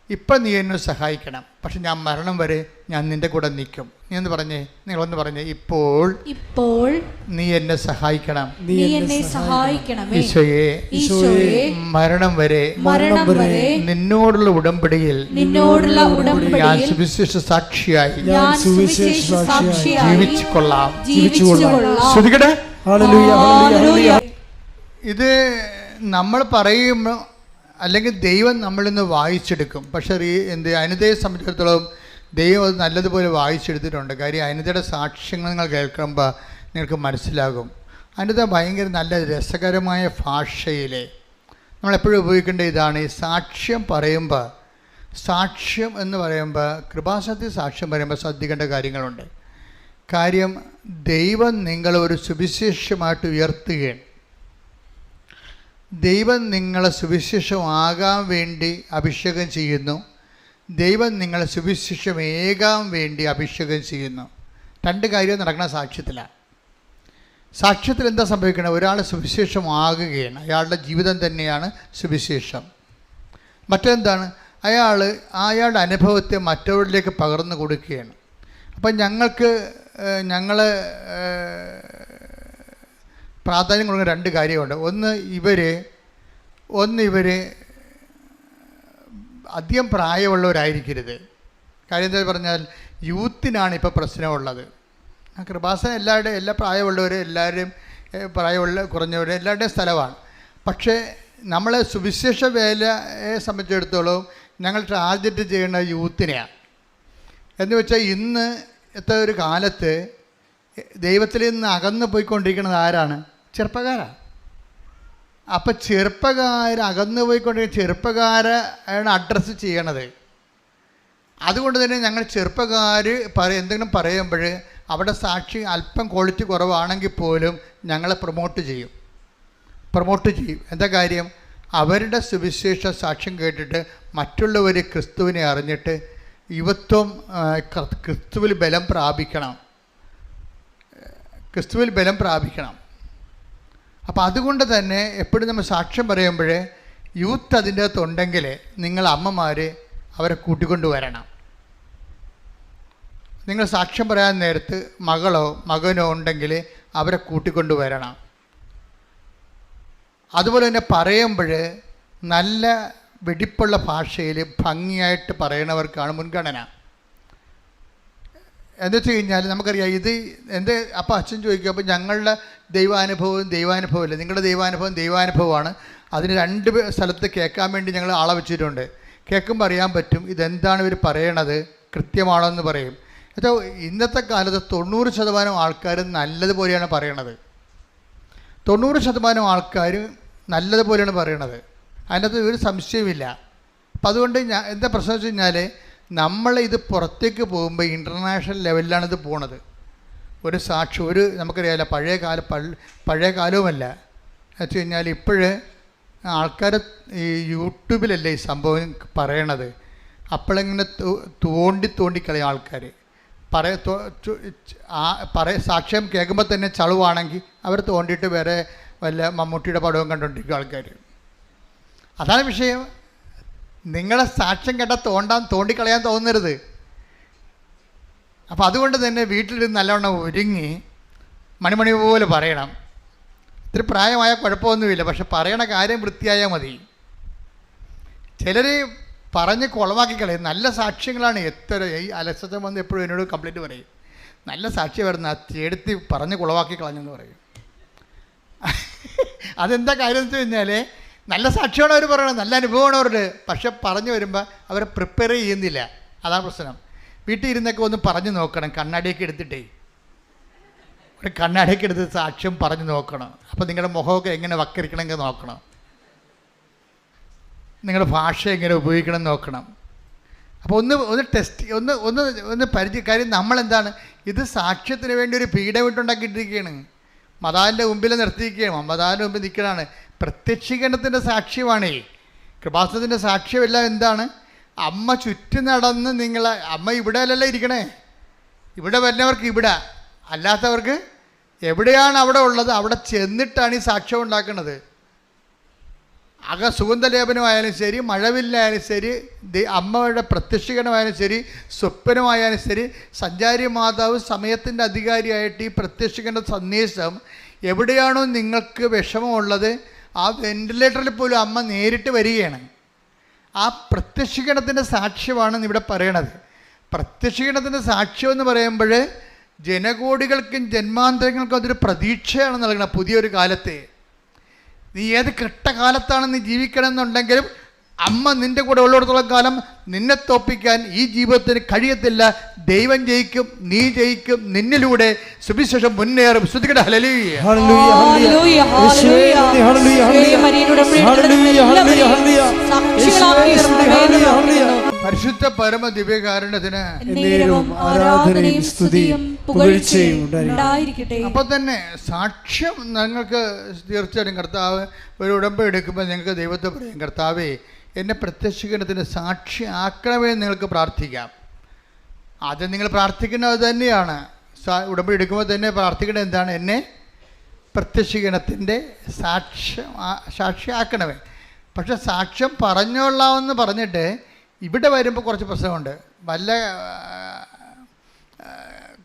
ഇപ്പം നീ എന്നെ സഹായിക്കണം, പക്ഷെ ഞാൻ മരണം വരെ ഞാൻ നിൻ്റെ കൂടെ നിൽക്കും. നിങ്ങളൊന്ന് പറഞ്ഞേ, ഇപ്പോൾ നീ എന്നെ സഹായിക്കണം. ഈശോയെ, മരണം വരെ നിന്നോടുള്ള ഉടമ്പടിയിൽ ഞാൻ സുവിശേഷ സാക്ഷിയായി ജീവിച്ചുകൊള്ളാം. ശ്രദ്ധിക്കട്ടെ. ഇത് നമ്മൾ പറയുമ്പോൾ അല്ലെങ്കിൽ ദൈവം നമ്മളിന്ന് വായിച്ചെടുക്കും. പക്ഷേ അനിതയെ സംബന്ധിച്ചിടത്തോളം ദൈവം അത് നല്ലതുപോലെ വായിച്ചെടുത്തിട്ടുണ്ട്. കാര്യം അനിതയുടെ സാക്ഷ്യങ്ങൾ നിങ്ങൾ കേൾക്കുമ്പോൾ നിങ്ങൾക്ക് മനസ്സിലാകും. അനിത ഭയങ്കര നല്ല രസകരമായ ഭാഷയിൽ നമ്മളെപ്പോഴും ഉപയോഗിക്കേണ്ട ഇതാണ്. ഈ സാക്ഷ്യം പറയുമ്പോൾ, സാക്ഷ്യം എന്ന് പറയുമ്പോൾ, കൃപാസനത്തിൽ സാക്ഷ്യം പറയുമ്പോൾ ശ്രദ്ധിക്കേണ്ട കാര്യങ്ങളുണ്ട്. കാര്യം ദൈവം നിങ്ങളൊരു സുവിശേഷമായിട്ട് ഉയർത്തുകയാണ്. ദൈവം നിങ്ങളെ സുവിശേഷമാകാൻ വേണ്ടി അഭിഷേകം ചെയ്യുന്നു. ദൈവം നിങ്ങളെ സുവിശേഷമേകാൻ വേണ്ടി അഭിഷേകം ചെയ്യുന്നു. രണ്ട് കാര്യം നടക്കുന്ന സാക്ഷ്യത്തിലാണ്. സാക്ഷ്യത്തിൽ എന്താ സംഭവിക്കുന്നത്? ഒരാൾ സുവിശേഷമാകുകയാണ്. അയാളുടെ ജീവിതം തന്നെയാണ് സുവിശേഷം. മറ്റെന്താണ്? അയാളുടെ അനുഭവത്തെ മറ്റവരിലേക്ക് പകർന്നു കൊടുക്കുകയാണ്. അപ്പം ഞങ്ങൾ പ്രാധാന്യം കൊടുക്കുന്ന രണ്ട് കാര്യമുണ്ട്. ഒന്ന് ഇവർ അധികം പ്രായമുള്ളവരായിരിക്കരുത്. കാര്യം എന്താ പറഞ്ഞാൽ യൂത്തിനാണ് ഇപ്പോൾ പ്രശ്നമുള്ളത്. കൃപാസനം എല്ലാ പ്രായമുള്ളവർ, എല്ലാവരും പ്രായമുള്ള കുറഞ്ഞവർ എല്ലാവരുടെയും സ്ഥലമാണ്. പക്ഷേ നമ്മളെ സുവിശേഷ വേലയെ സംബന്ധിച്ചിടത്തോളം ഞങ്ങൾ ടാർഗറ്റ് ചെയ്യുന്ന യൂത്തിനെയാണ്. എന്ന് വെച്ചാൽ ഇന്നത്തെ ഒരു കാലത്ത് ദൈവത്തിൽ നിന്ന് അകന്നു പോയിക്കൊണ്ടിരിക്കുന്നത് ആരാണ്? ചെറുപ്പക്കാരാണ്. അപ്പം അകന്നു പോയിക്കൊണ്ടിരിക്കുന്ന ചെറുപ്പക്കാരാണ് അഡ്രസ്സ് ചെയ്യണത്. അതുകൊണ്ട് തന്നെ ഞങ്ങൾ ചെറുപ്പക്കാർ എന്തെങ്കിലും പറയുമ്പോൾ അവിടെ സാക്ഷി അല്പം ക്വാളിറ്റി കുറവാണെങ്കിൽ പോലും ഞങ്ങളെ പ്രൊമോട്ട് ചെയ്യും. എന്താ കാര്യം? അവരുടെ സുവിശേഷ സാക്ഷ്യം കേട്ടിട്ട് മറ്റുള്ളവർ ക്രിസ്തുവിനെ അറിഞ്ഞിട്ട് യുവത്വം ക്രിസ്തുവിൽ ബലം പ്രാപിക്കണം. അപ്പോൾ അതുകൊണ്ട് തന്നെ എപ്പോഴും നമ്മൾ സാക്ഷ്യം പറയുമ്പോൾ യൂത്ത് അതിൻ്റെ അകത്തുണ്ടെങ്കിൽ നിങ്ങൾ അമ്മമാർ അവരെ കൂട്ടിക്കൊണ്ടുവരണം. നിങ്ങൾ സാക്ഷ്യം പറയാൻ നേരത്ത് മകനോ ഉണ്ടെങ്കിൽ അവരെ കൂട്ടിക്കൊണ്ടുവരണം. അതുപോലെ തന്നെ പറയുമ്പോൾ നല്ല വെടിപ്പുള്ള ഭാഷയിൽ ഭംഗിയായിട്ട് പറയണവർക്കാണ് മുൻഗണന. എന്ന് വെച്ച് കഴിഞ്ഞാൽ നമുക്കറിയാം ഇത് അപ്പോൾ അച്ഛൻ ചോദിക്കും, അപ്പോൾ ഞങ്ങളുടെ ദൈവാനുഭവമില്ല, നിങ്ങളുടെ ദൈവാനുഭവമാണ്. അതിന് 2 സ്ഥലത്ത് കേൾക്കാൻ വേണ്ടി ഞങ്ങൾ ആളെ വെച്ചിട്ടുണ്ട്. കേൾക്കുമ്പോൾ അറിയാൻ പറ്റും ഇതെന്താണ് ഇവർ പറയണത്, കൃത്യമാണോ എന്ന് പറയും. എന്നുവെച്ചാൽ ഇന്നത്തെ കാലത്ത് 90% ആൾക്കാർ നല്ലതുപോലെയാണ് പറയണത്. 90% ആൾക്കാർ നല്ലതുപോലെയാണ് പറയണത്. അതിനകത്ത് ഒരു സംശയമില്ല. അപ്പം അതുകൊണ്ട് എന്താ പ്രശ്നം വെച്ച് കഴിഞ്ഞാൽ ഇത് പുറത്തേക്ക് പോകുമ്പോൾ ഇൻ്റർനാഷണൽ ലെവലിലാണിത് പോണത്. നമുക്കറിയാമല്ലോ പഴയ കാലവുമല്ല. എന്ന് വെച്ച് കഴിഞ്ഞാൽ ഇപ്പോഴ് ആൾക്കാർ ഈ യൂട്യൂബിലല്ലേ ഈ സംഭവം പറയണത്. അപ്പോഴിങ്ങനെ തോണ്ടിക്കളയും ആൾക്കാർ. സാക്ഷ്യം കേൾക്കുമ്പോൾ തന്നെ ചളുവാണെങ്കിൽ അവർ തോണ്ടിയിട്ട് വേറെ വല്ല മമ്മൂട്ടിയുടെ പടവും കണ്ടുകൊണ്ടിരിക്കും ആൾക്കാർ. അതാണ് വിഷയം. നിങ്ങളെ സാക്ഷ്യം കേട്ടാൽ തോണ്ടിക്കളയാൻ തോന്നരുത്. അപ്പോൾ അതുകൊണ്ട് തന്നെ വീട്ടിലിരുന്ന് നല്ലവണ്ണം ഒരുങ്ങി മണിമണി പോലെ പറയണം. ഇത്തിരി പ്രായമായ കുഴപ്പമൊന്നുമില്ല, പക്ഷെ പറയണ കാര്യം വൃത്തിയായാൽ മതി. ചിലർ പറഞ്ഞ് കുളമാക്കി കളയും. നല്ല സാക്ഷ്യങ്ങളാണ്. ഈ അലസത വന്ന് എപ്പോഴും എന്നോട് കംപ്ലൈൻറ്റ് പറയും, നല്ല സാക്ഷ്യം വരുന്ന എടുത്ത് പറഞ്ഞ് കുളമാക്കി കളഞ്ഞെന്ന് പറയും. അതെന്താ കാര്യം എന്ന് വെച്ച് കഴിഞ്ഞാൽ നല്ല സാക്ഷ്യമാണ് അവർ പറയണത്, നല്ല അനുഭവമാണ് അവരുടെ. പക്ഷെ പറഞ്ഞു വരുമ്പോൾ അവരെ പ്രിപ്പയർ ചെയ്യുന്നില്ല. അതാണ് പ്രശ്നം. വീട്ടിൽ ഇരുന്നൊക്കെ ഒന്ന് പറഞ്ഞു നോക്കണം. കണ്ണാടിയൊക്കെ എടുത്തിട്ടേ ഒരു കണ്ണാടിയൊക്കെ എടുത്ത് സാക്ഷ്യം പറഞ്ഞു നോക്കണം. അപ്പോൾ നിങ്ങളുടെ മുഖമൊക്കെ എങ്ങനെ വക്കരിക്കണമെങ്കിൽ നോക്കണം, നിങ്ങളുടെ ഭാഷ എങ്ങനെ ഉപയോഗിക്കണം നോക്കണം. അപ്പോൾ ഒന്ന് ടെസ്റ്റ് ഒന്ന് കാര്യം നമ്മളെന്താണ് ഇത് സാക്ഷ്യത്തിന് വേണ്ടി ഒരു പീഠമിട്ടുണ്ടാക്കിയിട്ടിരിക്കുകയാണ്. മതാവിൻ്റെ മുമ്പിൽ നിർത്തിയിരിക്കുകയാണ്. മതാവിൻ്റെ മുമ്പിൽ നിൽക്കലാണ്. പ്രത്യക്ഷീകരണത്തിൻ്റെ സാക്ഷ്യമാണേ. കൃപാസനത്തിൻ്റെ സാക്ഷ്യമെല്ലാം എന്താണ്? അമ്മ ചുറ്റും നടന്ന് അമ്മ ഇവിടെ അല്ലല്ലോ ഇരിക്കണേ. ഇവിടെ വരുന്നവർക്ക് ഇവിടെ, അല്ലാത്തവർക്ക് എവിടെയാണ് അവിടെ ഉള്ളത് അവിടെ ചെന്നിട്ടാണ് ഈ സാക്ഷ്യം ഉണ്ടാക്കുന്നത്. സുഗന്ധലേപനമായാലും ശരി, മഴവില്ലായാലും ശരി, അമ്മയുടെ പ്രത്യക്ഷീകരണമായാലും ശരി, സ്വപ്നമായാലും ശരി, സഞ്ചാരി മാതാവ് സമയത്തിൻ്റെ അധികാരിയായിട്ട് ഈ പ്രത്യക്ഷീകരണ സന്ദേശം എവിടെയാണോ നിങ്ങൾക്ക് വിഷമമുള്ളത് ആ വെന്റിലേറ്ററിൽ പോലും അമ്മ നേരിട്ട് വരികയാണ്. ആ പ്രത്യക്ഷീകരണത്തിൻ്റെ സാക്ഷ്യമാണ് ഇവിടെ പറയണത്. പ്രത്യക്ഷീകരണത്തിൻ്റെ സാക്ഷ്യം എന്ന് പറയുമ്പോൾ ജനകോടികൾക്കും ജന്മാന്തരങ്ങൾക്കും അതൊരു പ്രതീക്ഷയാണ് നൽകണം. പുതിയൊരു കാലത്തെ നീ ഏത് കെട്ടകാലത്താണ് നീ ജീവിക്കണമെന്നുണ്ടെങ്കിലും അമ്മ നിൻ്റെ കൂടെ ഉള്ളിടത്തോളം കാലം നിന്നെ തോപ്പിക്കാൻ ഈ ജീവിതത്തിന് കഴിയത്തില്ല. ദൈവം ജയിക്കും, നീ ജയിക്കും, നിന്നിലൂടെ സുവിശേഷം മുന്നേറും. ശ്രുതികട ഹല്ലേലൂയ. പരിശുദ്ധ പരമ ദിവ്യകാരുണ്യത്തിന് ആരാധനയും സ്തുതിയും പുകഴ്ചയും ഉണ്ടായിരിക്കട്ടെ. അപ്പോൾ തന്നെ സാക്ഷ്യം നിങ്ങൾക്ക് തീർച്ചയായിട്ടും കർത്താവ് ഒരു ഉടമ്പടി എടുക്കുമ്പോൾ നിങ്ങൾക്ക് ദൈവത്തെ പറയും, കർത്താവേ എന്നെ പ്രത്യക്ഷീകരണത്തിന് സാക്ഷി ആക്കണമേ നിങ്ങൾക്ക് പ്രാർത്ഥിക്കാം. ആദ്യം നിങ്ങൾ പ്രാർത്ഥിക്കുന്നത് തന്നെയാണ്. ഉടമ്പടി എടുക്കുമ്പോൾ തന്നെ പ്രാർത്ഥിക്കേണ്ടത് എന്താണ്? എന്നെ പ്രത്യക്ഷീകരണത്തിൻ്റെ സാക്ഷിയാക്കണമേ. പക്ഷെ സാക്ഷ്യം പറഞ്ഞോളാമെന്ന് പറഞ്ഞിട്ട് ഇവിടെ വരുമ്പോൾ കുറച്ച് പ്രശ്നമുണ്ട്. വല്ല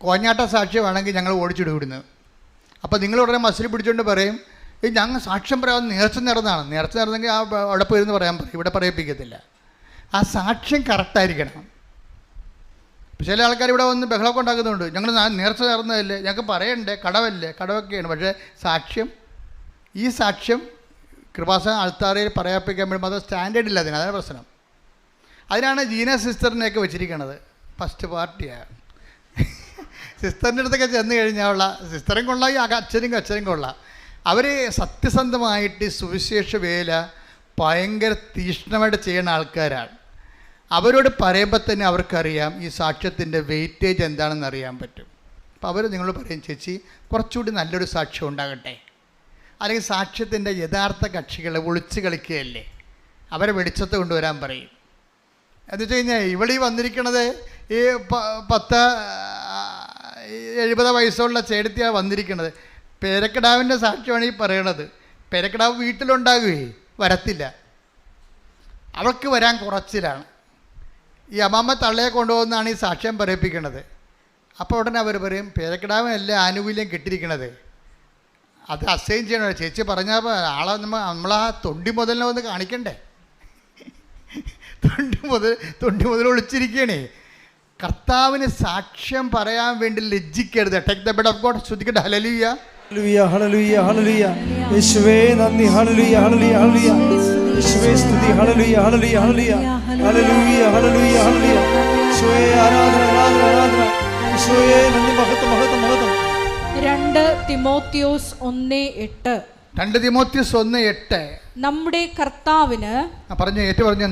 കോഞ്ഞാട്ട സാക്ഷ്യമാണെങ്കിൽ ഞങ്ങൾ ഓടിച്ചിടും ഇവിടുന്ന്. അപ്പോൾ നിങ്ങൾ ഉടനെ മസിൽ പിടിച്ചുകൊണ്ട് പറയും ഞങ്ങൾ സാക്ഷ്യം പറയാൻ നേർച്ച നേർന്നെങ്കിൽ അവിടെ പോയിരുന്ന് പറയാൻ പറയും, ഇവിടെ പറയിപ്പിക്കത്തില്ല. ആ സാക്ഷ്യം കറക്റ്റായിരിക്കണം. ചില ആൾക്കാർ ഇവിടെ വന്ന് ബഹളമൊക്കെ ഉണ്ടാക്കുന്നുണ്ട്, ഞങ്ങൾ നേർച്ച നേർന്നതല്ലേ, ഞങ്ങൾക്ക് പറയണ്ടേ, കടവൊക്കെയാണ്. പക്ഷേ ഈ സാക്ഷ്യം കൃപാസന ആൾത്താരയിൽ പറയിപ്പിക്കാൻ വേണ്ടി അത് സ്റ്റാൻഡേർഡ് ഇല്ല. അതാണ് പ്രശ്നം. അതിനാണ് ജീന സിസ്റ്ററിനെയൊക്കെ വെച്ചിരിക്കുന്നത്. ഫസ്റ്റ് പാർട്ടിയാണ്. സിസ്റ്ററിൻ്റെ അടുത്തൊക്കെ ചെന്ന് കഴിഞ്ഞാലുള്ള സിസ്റ്ററും കൊള്ളാം, ഈ അച്ഛനും കൊള്ളാം. അവർ സത്യസന്ധമായിട്ട് സുവിശേഷ വേല ഭയങ്കര തീക്ഷ്ണമായിട്ട് ചെയ്യുന്ന ആൾക്കാരാണ്. അവരോട് പറയുമ്പോൾ തന്നെ അവർക്കറിയാം ഈ സാക്ഷ്യത്തിൻ്റെ വെയിറ്റേജ് എന്താണെന്ന് അറിയാൻ പറ്റും. അപ്പോൾ അവർ നിങ്ങളോട് പറയും, ചേച്ചി കുറച്ചുകൂടി നല്ലൊരു സാക്ഷ്യം ഉണ്ടാകട്ടെ, അല്ലെങ്കിൽ സാക്ഷ്യത്തിൻ്റെ യഥാർത്ഥ കക്ഷികളെ ഒളിച്ച് കളിക്കുകയല്ലേ, അവരെ വെളിച്ചത്ത് കൊണ്ടുവരാൻ പറയും. എന്ന് വെച്ച് കഴിഞ്ഞാൽ ഇവിടെ വന്നിരിക്കണത് ഈ 70 വയസ്സുള്ള ചേട്ടത്തിയാണ് വന്നിരിക്കുന്നത്. പേരക്കിടാവിൻ്റെ സാക്ഷ്യമാണ് ഈ പറയണത്. പേരക്കിടാവ് വീട്ടിലുണ്ടാകുകയെ വരത്തില്ല, അവൾക്ക് വരാൻ കുറച്ചിലാണ്. ഈ അമ്മമ്മ തള്ളയെ കൊണ്ടുപോകുന്നതാണ് ഈ സാക്ഷ്യം പറയിപ്പിക്കുന്നത്. അപ്പോൾ ഉടനെ അവർ പറയും, പേരക്കിടാവിനല്ല ആനുകൂല്യം കിട്ടിയിരിക്കണത്, അത് അസൈൻ ചെയ്യണം. ചേച്ചി പറഞ്ഞാൽ ആളെ നമ്മളാ തൊണ്ടി മുതലിനെ ഒന്ന് കാണിക്കണ്ടേ, തൊണ്ടി മുതൽ ഒളിച്ചിരിക്കണേ. കർത്താവിന് സാക്ഷ്യം പറയാൻ വേണ്ടി ലജ്ജിക്കരുത്. Take the bed of God. ശ്രദ്ധിക്കട്ടെ. ഹല്ലേലൂയ, ഹല്ലേലൂയ, ഹല്ലേലൂയ, ഹല്ലേലൂയ. യേശുവേ നന്ദി. ഹല്ലേലൂയ, ഹല്ലേലൂയ, ഹല്ലേലൂയ. യേശുവേ സ്തുതി. ഹല്ലേലൂയ, ഹല്ലേലൂയ, ഹല്ലേലൂയ. ഹല്ലേലൂയ, ഹല്ലേലൂയ, ഹല്ലേലൂയ. യേശുവേ ആരാധന, ആരാധന, ആരാധന. യേശുവേ നന്ദി, മഹത്വം, മഹത്വം, മഹത്വം. 2 തിമോത്തിയോസ് 1:8. 2 തിമോത്തിയോസ് 1:8. നമ്മുടെ കർത്താവിന്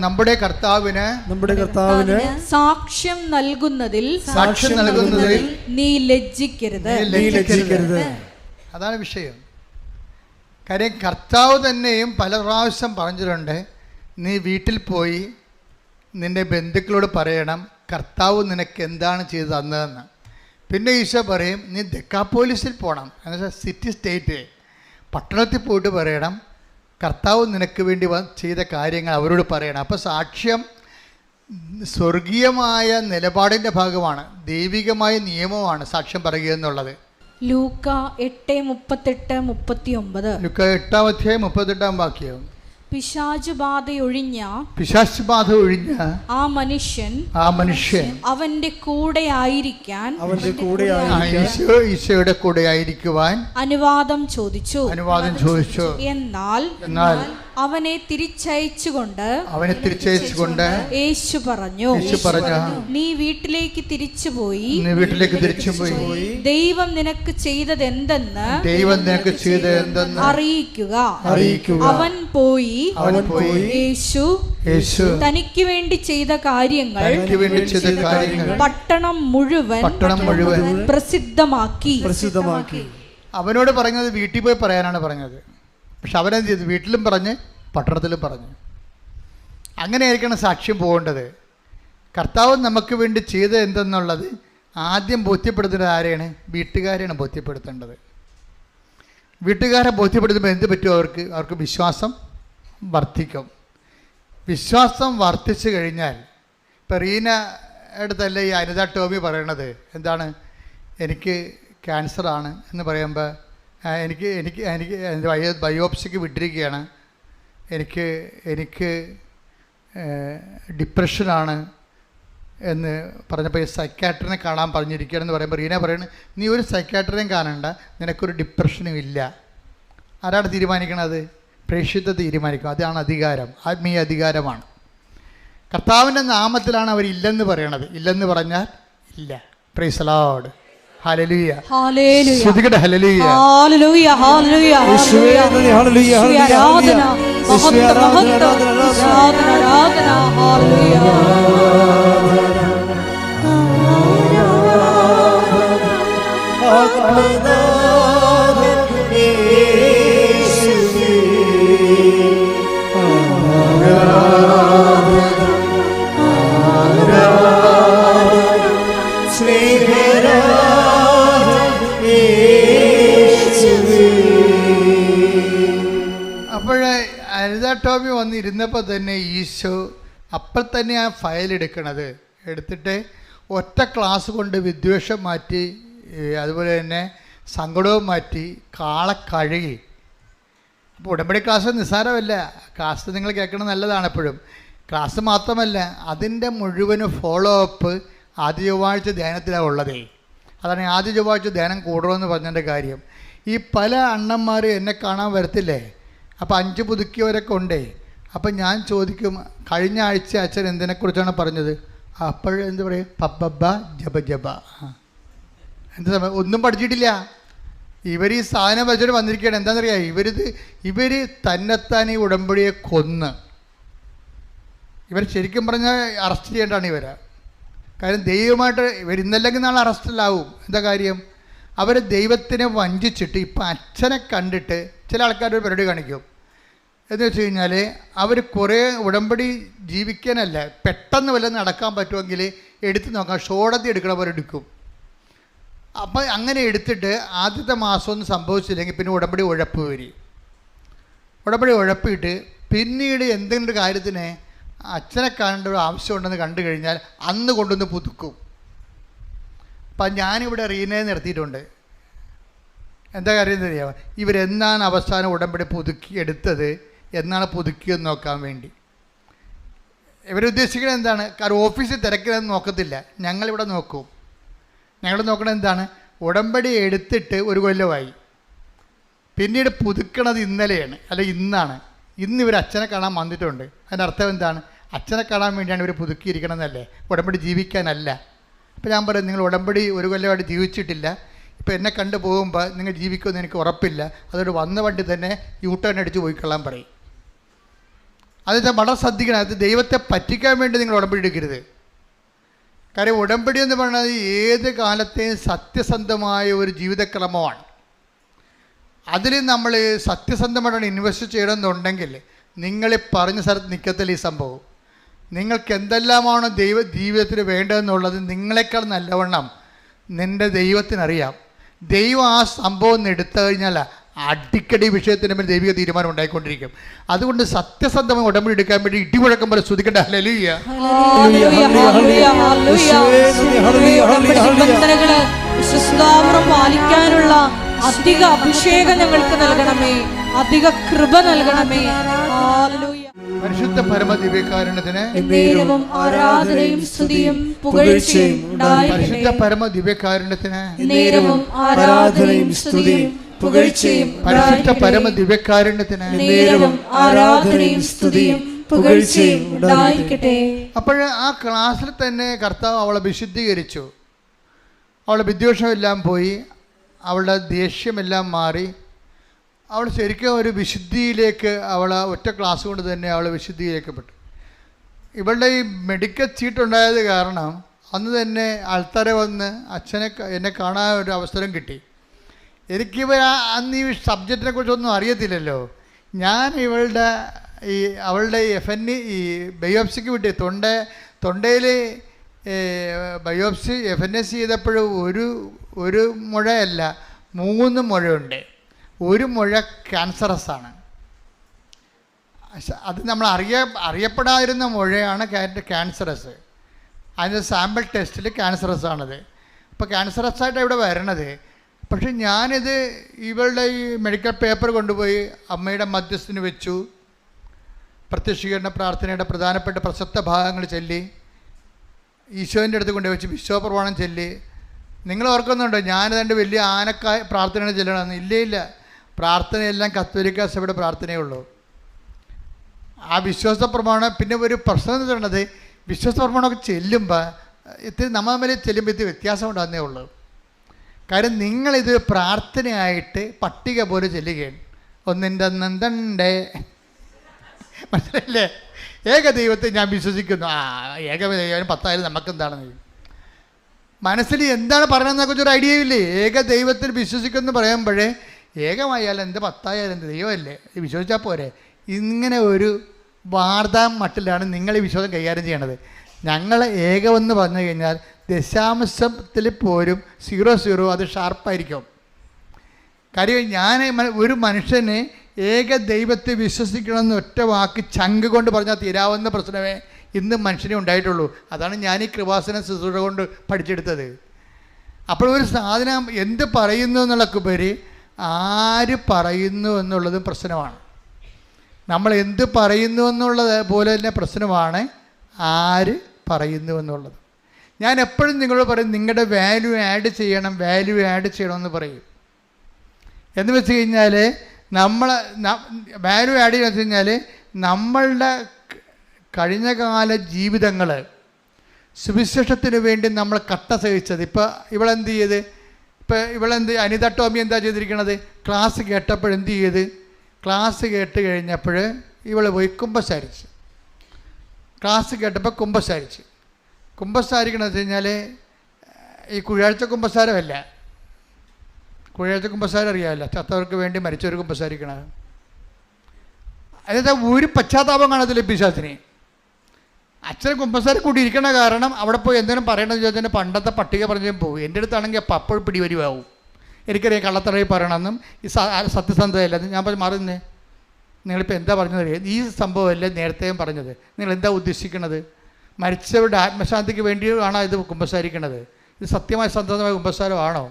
നമ്മുടെ കർത്താവിന് സാക്ഷ്യം നൽകുന്നതിൽ നീ ലജ്ജിക്കരുത്. അതാണ് വിഷയം. കാര്യം കർത്താവ് തന്നെയും പല പ്രാവശ്യം പറഞ്ഞിട്ടുണ്ട്, നീ വീട്ടിൽ പോയി നിന്റെ ബന്ധുക്കളോട് പറയണം കർത്താവ് നിനക്ക് എന്താണ് ചെയ്ത് തന്നതെന്ന്. പിന്നെ ഈശോ പറയും, നീ ദെക്കാപ്പോലിസിൽ പോകണം, എന്നുവെച്ചാൽ സിറ്റി സ്റ്റേറ്റ് പട്ടണത്തിൽ പോയിട്ട് പറയണം കർത്താവ് നിനക്ക് വേണ്ടി ചെയ്ത കാര്യങ്ങൾ അവരോട് പറയണം. അപ്പോൾ സാക്ഷ്യം സ്വർഗീയമായ നിലപാടിൻ്റെ ഭാഗമാണ്, ദൈവികമായ നിയമമാണ് സാക്ഷ്യം പറയുക എന്നുള്ളത്. ലൂക്ക 8:38-39. ലൂക്ക 8:38 വാക്യം. പിശാച് ബാധ ഒഴിഞ്ഞ ആ മനുഷ്യൻ അവന്റെ കൂടെ ആയിരിക്കാൻ ഈശോയുടെ കൂടെ ആയിരിക്കുവാൻ അനുവാദം ചോദിച്ചു. എന്നാൽ അവനെ തിരിച്ചയച്ചുകൊണ്ട് യേശു പറഞ്ഞു, നീ വീട്ടിലേക്ക് തിരിച്ചുപോയി ദൈവം നിനക്ക് ചെയ്തത് എന്തെന്ന് അറിയിക്കുക. അവൻ പോയി യേശു തനിക്ക് വേണ്ടി ചെയ്ത കാര്യങ്ങൾ പട്ടണം മുഴുവൻ പ്രസിദ്ധമാക്കി. അവനോട് പറഞ്ഞത് വീട്ടിൽ പോയി പറയാനാണ് പറഞ്ഞത്. പക്ഷെ അവനെന്ത് ചെയ്തു? വീട്ടിലും പറഞ്ഞ് പട്ടണത്തിലും പറഞ്ഞു. അങ്ങനെയായിരിക്കണം സാക്ഷ്യം പോകേണ്ടത്. കർത്താവ് നമുക്ക് വേണ്ടി ചെയ്തത് എന്തെന്നുള്ളത് ആദ്യം ബോധ്യപ്പെടുത്തുന്നത് ആരെയാണ്? വീട്ടുകാരെയാണ് ബോധ്യപ്പെടുത്തേണ്ടത്. വീട്ടുകാരെ ബോധ്യപ്പെടുത്തുമ്പോൾ എന്ത് പറ്റും? അവർക്ക് വിശ്വാസം വർദ്ധിക്കും. വിശ്വാസം വർദ്ധിച്ചു കഴിഞ്ഞാൽ, ഇപ്പം റീന അടുത്തല്ലേ ഈ അനിത ടോമി പറയണത് എന്താണ്? എനിക്ക് ക്യാൻസറാണ് എന്ന് പറയുമ്പോൾ എനിക്ക് ബയോപ്സിക്ക് വിട്ടിരിക്കുകയാണ്, എനിക്ക് ഡിപ്രഷനാണ് എന്ന് പറഞ്ഞപ്പോൾ ഈ സൈക്കാട്രിനെ കാണാൻ പറഞ്ഞിരിക്കുകയാണെന്ന് പറയുമ്പോൾ റീന പറയുന്നത്, നീ ഒരു സൈക്കാട്രിനെയും കാണണ്ട, നിനക്കൊരു ഡിപ്രഷനും ഇല്ല. ആരാണ് തീരുമാനിക്കണത്? പ്രേക്ഷിത തീരുമാനിക്കും. അതാണ് അധികാരം, ആത്മീയ അധികാരമാണ്. കർത്താവിൻ്റെ നാമത്തിലാണ് അവരില്ലെന്ന് പറയണത്. ഇല്ലെന്ന് പറഞ്ഞാൽ ഇല്ല. Praise the Lord. ഹല്ലേലൂയ, ഹല്ലേലൂയ, സ്തുതിക്കട്ടെ. ഹല്ലേലൂയ, ഹല്ലേലൂയ, ഹല്ലേലൂയ, യേശുവേ ഹല്ലേലൂയ, ഹല്ലേലൂയ, ആരാധന, മഹത്വം, ആരാധന, ആരാധന, ഹല്ലേലൂയ. അനിത ടോമി വന്നിരുന്നപ്പോൾ തന്നെ ഈശോ അപ്പോൾ തന്നെ ആ ഫയൽ എടുത്തിട്ട് ഒറ്റ ക്ലാസ് കൊണ്ട് വിദ്വേഷം മാറ്റി, അതുപോലെ തന്നെ സങ്കടവും മാറ്റി, കാളെ കഴുകി. അപ്പോൾ ഉടമ്പടി ക്ലാസ് നിസ്സാരമല്ല. ക്ലാസ് നിങ്ങൾ കേൾക്കണം, നല്ലതാണ് എപ്പോഴും. ക്ലാസ് മാത്രമല്ല, അതിൻ്റെ മുഴുവനും ഫോളോ അപ്പ് ആദ്യ ചൊവ്വാഴ്ച ധ്യാനത്തിലാണ് ഉള്ളതേ. അതാണ് ആദ്യ ചൊവ്വാഴ്ച ധ്യാനം കൂടണമെന്ന് പറഞ്ഞതിൻ്റെ കാര്യം. ഈ പല അണ്ണന്മാർ എന്നെ കാണാൻ വരത്തില്ലേ, അപ്പോൾ 5 പുതുക്കിയവരൊക്കെ ഉണ്ടേ. അപ്പം ഞാൻ ചോദിക്കും, കഴിഞ്ഞ ആഴ്ച അച്ഛൻ എന്തിനെക്കുറിച്ചാണ് പറഞ്ഞത്? അപ്പോഴെന്ത് പറയും? പബ്ബ ജബ ജബ. എന്താ സമയം? ഒന്നും പഠിച്ചിട്ടില്ല. ഇവർ ഈ സാധനം വെച്ചിട്ട് വന്നിരിക്കുകയാണ്. എന്താണെന്നറിയാം, ഇവർ തന്നെത്താൻ ഈ ഉടമ്പടിയെ കൊന്ന്, ഇവർ ശരിക്കും പറഞ്ഞാൽ അറസ്റ്റ് ചെയ്യേണ്ടതാണ് ഇവരെ. കാര്യം ദൈവമായിട്ട് ഇവർ ഇന്നല്ലെങ്കിൽ നാളെ അറസ്റ്റിലാവും. എന്താ കാര്യം? അവർ ദൈവത്തിനെ വഞ്ചിച്ചിട്ട് ഇപ്പം അച്ഛനെ കണ്ടിട്ട് ചില ആൾക്കാർ ഒരു പരിപാടി കാണിക്കും. എന്ന് വെച്ച് കഴിഞ്ഞാൽ അവർ കുറേ ഉടമ്പടി ജീവിക്കാനല്ല, പെട്ടെന്ന് വല്ലതും നടക്കാൻ പറ്റുമെങ്കിൽ എടുത്ത് നോക്കാം, ഷോടത്തി എടുക്കണ പോലെ എടുക്കും. അപ്പം അങ്ങനെ എടുത്തിട്ട് ആദ്യത്തെ മാസമൊന്നും സംഭവിച്ചില്ലെങ്കിൽ പിന്നെ ഉടമ്പടി ഉഴപ്പ് വരും. ഉടമ്പടി ഉഴപ്പിയിട്ട് പിന്നീട് എന്തെങ്കിലും ഒരു കാര്യത്തിന് അച്ഛനെ കാണേണ്ട ഒരു ആവശ്യമുണ്ടെന്ന് കണ്ടു കഴിഞ്ഞാൽ അന്ന് കൊണ്ടുവന്ന് പുതുക്കും. അപ്പം ഞാനിവിടെ റീനയെ നിർത്തിയിട്ടുണ്ട്. എന്താ കാര്യം അറിയാമോ? ഇവരെന്നാണ് അവസാനം ഉടമ്പടി പുതുക്കി എടുത്തത്, എന്നാണ് പുതുക്കിയെന്ന് നോക്കാൻ വേണ്ടി. ഇവരുദ്ദേശിക്കുന്നത് എന്താണ്? കാരണം ഓഫീസിൽ തിരക്കിലൊന്നും നോക്കത്തില്ല, ഞങ്ങളിവിടെ നോക്കും. ഞങ്ങൾ നോക്കണത് എന്താണ്? ഉടമ്പടി എടുത്തിട്ട് ഒരു കൊല്ലമായി, പിന്നീട് പുതുക്കണത് ഇന്നലെയാണ്, അല്ല ഇന്നാണ്. ഇന്ന് ഇവർ അച്ഛനെ കാണാൻ വന്നിട്ടുണ്ട്. അതിൻ്റെ അർത്ഥം എന്താണ്? അച്ഛനെ കാണാൻ വേണ്ടിയാണ് ഇവർ പുതുക്കിയിരിക്കണമെന്നല്ലേ, ഉടമ്പടി ജീവിക്കാനല്ല. അപ്പോൾ ഞാൻ പറയും, നിങ്ങൾ ഉടമ്പടി ഒരു കൊല്ലമായിട്ട് ജീവിച്ചിട്ടില്ല, ഇപ്പോൾ എന്നെ കണ്ടു പോകുമ്പോൾ നിങ്ങൾ ജീവിക്കുമെന്ന് എനിക്ക് ഉറപ്പില്ല, അതുകൊണ്ട് വന്ന വണ്ടി തന്നെ യൂട്ടേൺ അടിച്ച് പോയിക്കൊള്ളാൻ പറയും. അതെന്താ? വളരെ ശ്രദ്ധിക്കണം. അത് ദൈവത്തെ പറ്റിക്കാൻ വേണ്ടി നിങ്ങൾ ഉടമ്പടി എടുക്കരുത്. കാര്യം ഉടമ്പടി എന്ന് പറയുന്നത് ഏത് കാലത്തെയും സത്യസന്ധമായ ഒരു ജീവിതക്രമമാണ്. അതിൽ നമ്മൾ സത്യസന്ധമായിട്ടാണ് ഇൻവെസ്റ്റ് ചെയ്യണമെന്നുണ്ടെങ്കിൽ നിങ്ങൾ പറഞ്ഞ സ്ഥലത്ത് നിൽക്കത്തില്ല ഈ സംഭവം. നിങ്ങൾക്ക് എന്തെല്ലാമാണ് ജീവിതത്തിൽ വേണ്ടതെന്നുള്ളത് നിങ്ങളെക്കാൾ നല്ലവണ്ണം നിൻ്റെ ദൈവത്തിനറിയാം. ദൈവം ആ സംഭവം എടുത്തു കഴിഞ്ഞാൽ അടിക്കടി വിഷയത്തിന് മേൽ ദൈവിക തീരുമാനം ഉണ്ടായിക്കൊണ്ടിരിക്കും. അതുകൊണ്ട് സത്യസന്ധമായി ഉടമ്പടി എടുക്കാൻ വേണ്ടി ഇടിമുഴക്കം പോലെ സ്തുതിക്കട്ടെ. ഹല്ലേലൂയ. പാലിക്കാനുള്ള അധിക അഭിഷേകം ഞങ്ങൾക്ക് നൽകണമേ, അധിക കൃപ നൽകണമേ. പരിശുദ്ധ പരമദിവ്യകാരുണ്യത്തിന് ആരാധനയും സ്തുതിയും പുകഴ്ചയും ഉണ്ടായിരിക്കട്ടെ. പരിശുദ്ധ പരമദിവ്യകാരുണ്യത്തിന് ആരാധനയും സ്തുതിയും പുകഴ്ചയും പരിശുദ്ധ പരമദിവ്യകാരുണ്യത്തിന് ആരാധനയും സ്തുതിയും പുകഴ്ചയും ഉണ്ടായിരിക്കട്ടെ. അപ്പോൾ ആ ക്ലാസ്സിൽ തന്നെ കർത്താവ് അവളെ വിശുദ്ധീകരിച്ചു. അവളുടെ വിദ്വേഷമെല്ലാം പോയി, അവളുടെ ദേഷ്യമെല്ലാം മാറി. അവൾ ശരിക്കും ഒരു വിശുദ്ധിയിലേക്ക്, അവൾ ഒറ്റ ക്ലാസ് കൊണ്ട് തന്നെ അവൾ വിശുദ്ധീകരിക്കപ്പെട്ടു. ഇവളുടെ ഈ മെഡിക്കൽ ചീട്ടുണ്ടായത് കാരണം അന്ന് തന്നെ ആൾക്കാർ വന്ന് എന്നെ കാണാൻ ഒരു അവസരം കിട്ടി. അന്ന് ഈ സബ്ജക്റ്റിനെ കുറിച്ചൊന്നും അറിയത്തില്ലല്ലോ. ഞാൻ അവളുടെ FNE ഈ ബയോപ്സിക്ക് വിട്ടി തൊണ്ടയിൽ ബയോപ്സി FNS ചെയ്തപ്പോഴും ഒരു മുഴയല്ല 3 മുഴയുണ്ട്. ഒരു മുഴ ക്യാൻസറസ് ആണ്. അത് നമ്മൾ അറിയപ്പെടാതിരുന്ന മുഴയാണ് ക്യാൻസറസ്. അതിൻ്റെ സാമ്പിൾ ടെസ്റ്റിൽ ക്യാൻസറസ് ആണത്. അപ്പോൾ ക്യാൻസറസ് ആയിട്ട് ഇവിടെ വരണത്. പക്ഷെ ഞാനിത് ഇവളുടെ ഈ മെഡിക്കൽ പേപ്പർ കൊണ്ടുപോയി അമ്മയുടെ മധ്യസ്ഥന് വെച്ചു. പ്രത്യക്ഷീകരണ പ്രാർത്ഥനയുടെ പ്രധാനപ്പെട്ട പ്രസക്ത ഭാഗങ്ങൾ ചൊല്ലി ഈശോൻ്റെ അടുത്ത് കൊണ്ടുപോയി വെച്ച് വിശ്വപ്രമാണം ചൊല്ലി. നിങ്ങൾ ഓർക്കുന്നുണ്ടോ ഞാനതിൻ്റെ വലിയ ആനക്കായ പ്രാർത്ഥനയാണ് ചെല്ലണമെന്ന്? ഇല്ല, പ്രാർത്ഥനയെല്ലാം കത്തോലിക്ക സഭയുടെ പ്രാർത്ഥനയുള്ളൂ. ആ വിശ്വാസ പ്രമാണം. പിന്നെ ഒരു പ്രശ്നം എന്ന് പറയുന്നത് വിശ്വാസ പ്രമാണമൊക്കെ ചെല്ലുമ്പോൾ നമ്മൾ തമ്മിൽ ചെല്ലുമ്പോൾ ഇത് വ്യത്യാസം ഉണ്ടാകുന്നേ ഉള്ളൂ. കാര്യം നിങ്ങളിത് പ്രാർത്ഥനയായിട്ട് പട്ടിക പോലെ ചെല്ലുകയാണ്. ഒന്നിൻ്റെ നന്തണ്ടേ, മനസ്സിലല്ലേ? ഏക ദൈവത്തെ ഞാൻ വിശ്വസിക്കുന്നു. ഏക ദൈവം 10,000 നമുക്കെന്താണെന്ന് മനസ്സിൽ എന്താണ് പറയണമെന്നൊക്കെ കുറിച്ചൊരു ഐഡിയ ഇല്ലേ? ഏക ദൈവത്തിൽ വിശ്വസിക്കുമെന്ന് പറയുമ്പോഴേ ഏകമായാൽ എന്ത് 10,000 എന്ത് ദൈവമല്ലേ, വിശ്വസിച്ചാൽ പോരെ. ഇങ്ങനെ ഒരു വാർത്താ മട്ടിലാണ് നിങ്ങൾ ഈ വിശ്വാസം കൈകാര്യം ചെയ്യണത്. ഞങ്ങൾ ഏകമെന്ന് പറഞ്ഞു കഴിഞ്ഞാൽ ദശാംശത്തിൽ പോലും 0 അത് ഷാർപ്പായിരിക്കും. കാര്യം ഞാൻ ഒരു മനുഷ്യന് ഏക ദൈവത്തെ വിശ്വസിക്കണമെന്ന് ഒറ്റ വാക്ക് ചങ്ക് കൊണ്ട് പറഞ്ഞാൽ തീരാവുന്ന പ്രശ്നമേ ഇന്ന് മനുഷ്യനെ ഉണ്ടായിട്ടുള്ളൂ. അതാണ് ഞാൻ ഈ കൃപാസന ശുശ്രൂഷ കൊണ്ട് പഠിച്ചെടുത്തത്. അപ്പോൾ ഒരു സാധനം എന്ത് പറയുന്നു എന്നുള്ളക്കുപരി ആര് പറയുന്നു എന്നുള്ളതും പ്രശ്നമാണ്. നമ്മൾ എന്ത് പറയുന്നു എന്നുള്ളത് പോലെ തന്നെ പ്രശ്നമാണ് ആര് പറയുന്നു എന്നുള്ളത്. ഞാൻ എപ്പോഴും നിങ്ങളോട് പറയും, നിങ്ങളുടെ വാല്യൂ ആഡ് ചെയ്യണമെന്ന് പറയും. എന്ന് വെച്ച് കഴിഞ്ഞാൽ വാല്യൂ ആഡ് ചെയ്യുക വെച്ച് കഴിഞ്ഞാൽ നമ്മളുടെ കഴിഞ്ഞകാല ജീവിതങ്ങൾ സുവിശേഷത്തിന് വേണ്ടി നമ്മൾ കട്ട സഹിച്ചത്. ഇപ്പോൾ ഇവളെന്ത് ചെയ്ത്, അനിത ടോമി എന്താ ചെയ്തിരിക്കണത്? ക്ലാസ് കേട്ടപ്പോൾ എന്ത് ചെയ്ത്, ക്ലാസ് കേട്ട് കഴിഞ്ഞപ്പോൾ ഇവൾ പോയി കുമ്പസാരിച്ച്. ക്ലാസ് കേട്ടപ്പോൾ കുമ്പസാരിക്കണമെന്ന് വെച്ച് കഴിഞ്ഞാൽ ഈ കുഴാഴ്ച കുമ്പസാരമല്ല. കുഴാഴ്ച കുമ്പസാരം അറിയാമല്ലോ, ചത്തവർക്ക് വേണ്ടി മരിച്ചവർ കുമ്പസാരിക്കണത്. അതായത് ഒരു പശ്ചാത്താപം കാണത്തില്ല പിശാചിന്. അച്ഛൻ കുമ്പസാരം കൂട്ടിയിരിക്കണ കാരണം അവിടെ പോയി എന്തെങ്കിലും പറയണമെന്ന് ചോദിച്ചാൽ പണ്ടത്തെ പട്ടിക പറഞ്ഞാൽ പോകും. എൻ്റെ അടുത്താണെങ്കിൽ അപ്പം അപ്പോൾ പിടിവരുവാവും. എനിക്കറിയാം കള്ളത്തറയിൽ പറയണമെന്നും ഈ സത്യസന്ധതയല്ലെന്നും. ഞാൻ പറഞ്ഞു മാറുന്നേ, നിങ്ങളിപ്പോൾ എന്താ പറഞ്ഞത്? ഈ സംഭവമല്ലേ നേരത്തെയും പറഞ്ഞത്? നിങ്ങൾ എന്താ ഉദ്ദേശിക്കുന്നത്? മരിച്ചവരുടെ ആത്മശാന്തിക്ക് വേണ്ടിയാണോ ഇത് കുമ്പസാരിക്കണത്? ഇത് സത്യമായ സന്തതമായ കുമ്പസാരമാണോ?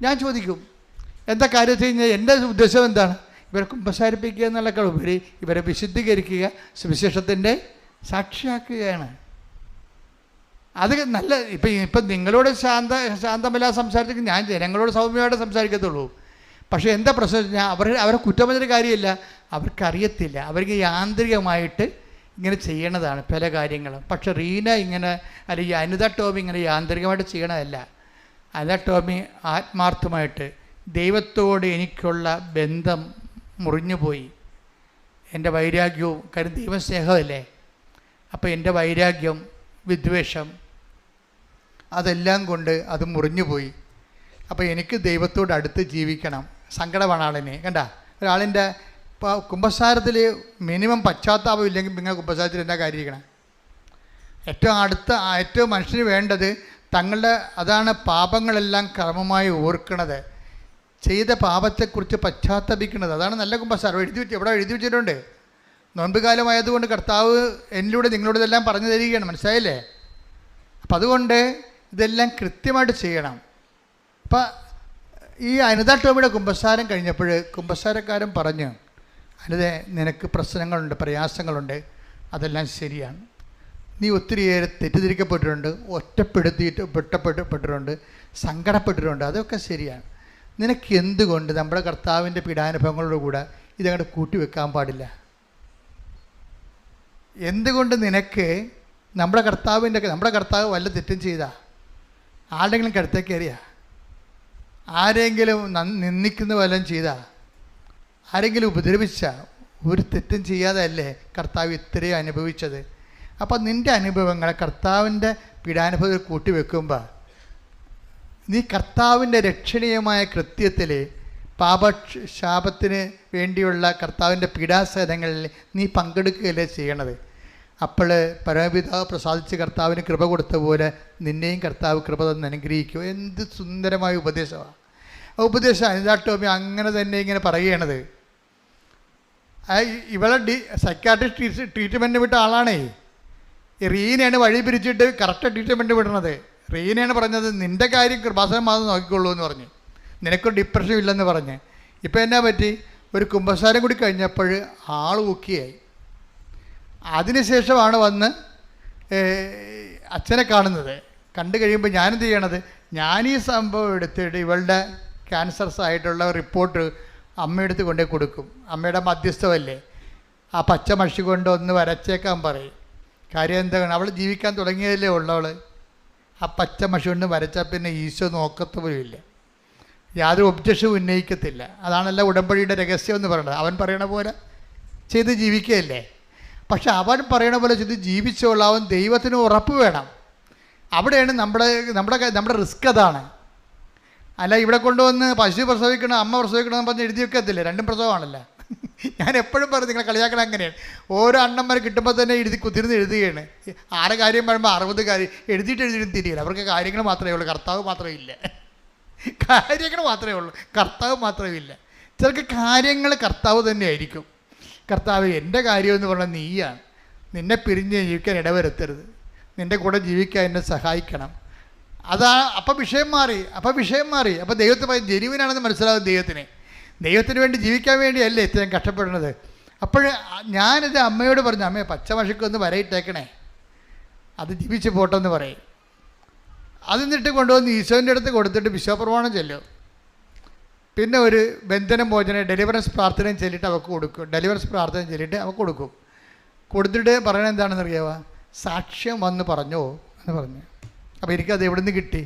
ഞാൻ ചോദിക്കും. എന്താ കാര്യം വെച്ച് കഴിഞ്ഞാൽ എൻ്റെ ഉദ്ദേശം എന്താണ്? ഇവരെ കുമ്പസാരിപ്പിക്കുക എന്നുള്ളതിനേക്കാൾ ഉപരി ഇവരെ വിശുദ്ധീകരിക്കുക, സുവിശേഷത്തിൻ്റെ സാക്ഷിയാക്കുകയാണ്. അത് നല്ല. ഇപ്പം നിങ്ങളോട് ശാന്തമില്ലാതെ സംസാരിച്ചെങ്കിൽ ഞാൻ ജനങ്ങളോട് സൗമ്യമായിട്ട് സംസാരിക്കത്തുള്ളൂ. പക്ഷേ എന്താ പ്രശ്നം വെച്ച് കഴിഞ്ഞാൽ അവരെ കുറ്റം പറഞ്ഞൊരു കാര്യമില്ല, അവർക്കറിയത്തില്ല. അവർക്ക് യാന്ത്രികമായിട്ട് ഇങ്ങനെ ചെയ്യണതാണ് പല കാര്യങ്ങളും. പക്ഷെ റീന ഇങ്ങനെ, അല്ലെങ്കിൽ അനിത ടോമി ഇങ്ങനെ യാന്ത്രികമായിട്ട് ചെയ്യണതല്ല. അനിത ടോമി ആത്മാർത്ഥമായിട്ട് ദൈവത്തോട് എനിക്കുള്ള ബന്ധം മുറിഞ്ഞുപോയി. എൻ്റെ വൈരാഗ്യവും, കാര്യം ദൈവം സ്നേഹമല്ലേ. അപ്പോൾ എൻ്റെ വൈരാഗ്യം, വിദ്വേഷം, അതെല്ലാം കൊണ്ട് അത് മുറിഞ്ഞുപോയി. അപ്പോൾ എനിക്ക് ദൈവത്തോട് അടുത്ത് ജീവിക്കണം. സങ്കടമാണ് ആളിനെ. കണ്ട, ഒരാളിൻ്റെ ഇപ്പോൾ കുമ്പസാരത്തിൽ മിനിമം പശ്ചാത്താപം ഇല്ലെങ്കിൽ നിങ്ങൾ കുമ്പസാരത്തിൽ എന്താ കാര്യമിരിക്കണം? ഏറ്റവും മനുഷ്യന് വേണ്ടത് അതാണ് പാപങ്ങളെല്ലാം ക്രമമായി ഓർക്കണത്, ചെയ്ത പാപത്തെക്കുറിച്ച് പശ്ചാത്തപിക്കുന്നത്. അതാണ് നല്ല കുമ്പസാരം. എവിടെ എഴുതി വെച്ചിട്ടുണ്ട്. നോമ്പ് കാലമായതുകൊണ്ട് കർത്താവ് എന്നിലൂടെ നിങ്ങളോട് ഇതെല്ലാം പറഞ്ഞു തരികയാണ്. മനസ്സിലായില്ലേ? അപ്പം അതുകൊണ്ട് ഇതെല്ലാം കൃത്യമായിട്ട് ചെയ്യണം. അപ്പം ഈ അനിത ടോമിയുടെ കുമ്പസാരം കഴിഞ്ഞപ്പോൾ കുമ്പസാരക്കാരൻ പറഞ്ഞു, അനിതേ, നിനക്ക് പ്രശ്നങ്ങളുണ്ട്, പ്രയാസങ്ങളുണ്ട്, അതെല്ലാം ശരിയാണ്. നീ ഒത്തിരിയേറെ തെറ്റിദ്ധരിക്കപ്പെട്ടിട്ടുണ്ട്, ഒറ്റപ്പെട്ടിട്ടുണ്ട്, സങ്കടപ്പെട്ടിട്ടുണ്ട്, അതൊക്കെ ശരിയാണ്. നിനക്ക് എന്തുകൊണ്ട് നമ്മുടെ കർത്താവിൻ്റെ പീഡാനുഭവങ്ങളോടുകൂടെ ഇതങ്ങോട്ട് കൂട്ടിവെക്കാൻ പാടില്ല? എന്തുകൊണ്ട് നിനക്ക് നമ്മുടെ കർത്താവ് വല്ല തെറ്റും ചെയ്താ? ആരുടെങ്കിലും കടുത്തേക്ക് കയറിയാ? ആരെങ്കിലും നിന്ദിക്കുന്ന വല്ലതും ചെയ്താ? ആരെങ്കിലും ഉപദ്രവിച്ച? ഒരു തെറ്റും ചെയ്യാതെ അല്ലേ കർത്താവ് ഇത്രയും അനുഭവിച്ചത്? അപ്പം നിൻ്റെ അനുഭവങ്ങളെ കർത്താവിൻ്റെ പീഡാനുഭവത്തിൽ കൂട്ടിവെക്കുമ്പോൾ നീ കർത്താവിൻ്റെ രക്ഷണീയമായ കൃത്യത്തിൽ പാപശാപത്തിന് വേണ്ടിയുള്ള കർത്താവിൻ്റെ പീഡാസഹനങ്ങളിൽ നീ പങ്കെടുക്കുകയല്ലേ ചെയ്യണത്. അപ്പോൾ പരമപിതാവ് പ്രസാദിച്ച് കർത്താവിന് കൃപ കൊടുത്ത പോലെ നിന്നെയും കർത്താവ് കൃപ തന്ന് അനുഗ്രഹിക്കുക. എന്ത് സുന്ദരമായ ഉപദേശമാണ് ആ ഉപദേശം. അനിത ടോമി അങ്ങനെ തന്നെ ഇങ്ങനെ പറയുകയാണത്. ഇവളെ സൈക്കാട്രിസ്റ്റ് ട്രീറ്റ്മെൻറ്റ് വിട്ട ആളാണേ. റീനയാണ് വഴി പിരിച്ചിട്ട് കറക്റ്റ് ട്രീറ്റ്മെൻറ്റ് വിടണത്. റീനയാണ് പറഞ്ഞത് നിൻ്റെ കാര്യം കൃപാസനം മാത്രം നോക്കിക്കൊള്ളൂ എന്ന് പറഞ്ഞ്, നിനക്കൊരു ഡിപ്രഷൻ ഇല്ലെന്ന് പറഞ്ഞ്. ഇപ്പം എന്നാ പറ്റി? ഒരു കുമ്പസാരം കൂടി കഴിഞ്ഞപ്പോൾ ആൾ ഊക്കിയായി. അതിനുശേഷമാണ് വന്ന് അച്ഛനെ കാണുന്നത്. കണ്ടു കഴിയുമ്പോൾ ഞാനെന്ത് ചെയ്യണത്, ഞാൻ ഈ സംഭവം എടുത്തിട്ട് ഇവളുടെ ക്യാൻസർസ് ആയിട്ടുള്ള റിപ്പോർട്ട് അമ്മയെടുത്ത് കൊണ്ടേ കൊടുക്കും. അമ്മയുടെ മധ്യസ്ഥമല്ലേ, ആ പച്ച മഷി കൊണ്ട് ഒന്ന് വരച്ചേക്കാൻ പറയും. കാര്യം എന്താണ്, അവൾ ജീവിക്കാൻ തുടങ്ങിയതല്ലേ ഉള്ളവൾ. ആ പച്ച മഷി കൊണ്ട് വരച്ചാൽ പിന്നെ ഈശോ നോക്കത്തുമില്ല, യാതൊരു ഒബ്ജക്ഷനും ഉന്നയിക്കത്തില്ല. അതാണല്ലോ ഉടമ്പടിയുടെ രഹസ്യം എന്ന് പറയുന്നത്. അവൻ പറയണ പോലെ ചെയ്ത് ജീവിക്കുകയല്ലേ. പക്ഷെ അവൻ പറയണ പോലെ ചെയ്ത് ജീവിച്ചോളാം. അവൻ ദൈവത്തിന് ഉറപ്പ് വേണം. അവിടെയാണ് നമ്മുടെ റിസ്ക്. അതാണ്. അല്ല ഇവിടെ കൊണ്ടുവന്ന് പശു പ്രസവിക്കണം, അമ്മ പ്രസവിക്കണമെന്ന് പറഞ്ഞ് എഴുതി വെക്കത്തില്ലേ? രണ്ടും പ്രസവമാണല്ലോ. ഞാൻ എപ്പോഴും പറയും, നിങ്ങളെ കളിയാക്കണം അങ്ങനെയാണ്. ഓരോ അണ്ണന്മാർ കിട്ടുമ്പോൾ തന്നെ കുത്തിരുന്ന് എഴുതുകയാണ്. 6 കാര്യം പറയുമ്പോൾ 60 കാര്യം എഴുതിയിട്ട് തിരിയില്ല. അവർക്ക് കാര്യങ്ങൾ മാത്രമേ ഉള്ളൂ, കർത്താവ് മാത്രമേ ഇല്ല. കാര്യങ്ങൾ മാത്രമേ ഉള്ളൂ, കർത്താവ് മാത്രമേ ഇല്ല. ചിലർക്ക് കാര്യങ്ങൾ കർത്താവ് തന്നെ ആയിരിക്കും. കർത്താവ്, എൻ്റെ കാര്യമെന്ന് പറഞ്ഞാൽ നീയാണ്. നിന്നെ പിരിഞ്ഞ് ജീവിക്കാൻ ഇടവരുത്തരുത്, നിൻ്റെ കൂടെ ജീവിക്കാൻ എന്നെ സഹായിക്കണം. അപ്പം വിഷയം മാറി. അപ്പം ദൈവത്തെ ജെനുവിനാണെന്ന് മനസ്സിലാവും. ദൈവത്തിന് വേണ്ടി ജീവിക്കാൻ വേണ്ടിയല്ലേ ഇത്രയും കഷ്ടപ്പെടുന്നത്. അപ്പോൾ ഞാനിത് അമ്മയോട് പറഞ്ഞു, അമ്മയെ പച്ചമഷിക്കൊന്ന് വരയിട്ടേക്കണേ, അത് ജീവിച്ച് പോട്ടെന്ന് പറയും. അത് എന്നിട്ട് കൊണ്ടുവന്ന് ഈശോൻ്റെ അടുത്ത് കൊടുത്തിട്ട് വിശ്വപ്രമാണം ചെല്ലും. പിന്നെ ഒരു ബന്ധനം മോചനം ഡെലിവറൻസ് പ്രാർത്ഥനയും ചൊല്ലിയിട്ട് അവർക്ക് കൊടുക്കും. ഡെലിവറൻസ് പ്രാർത്ഥന ചൊല്ലിയിട്ട് അവർക്ക് കൊടുക്കും. കൊടുത്തിട്ട് പറയണത് എന്താണെന്ന് അറിയാവുക? സാക്ഷ്യം വന്ന് പറഞ്ഞോ എന്ന് പറഞ്ഞു. അപ്പോൾ എനിക്കത് എവിടെ നിന്ന് കിട്ടി?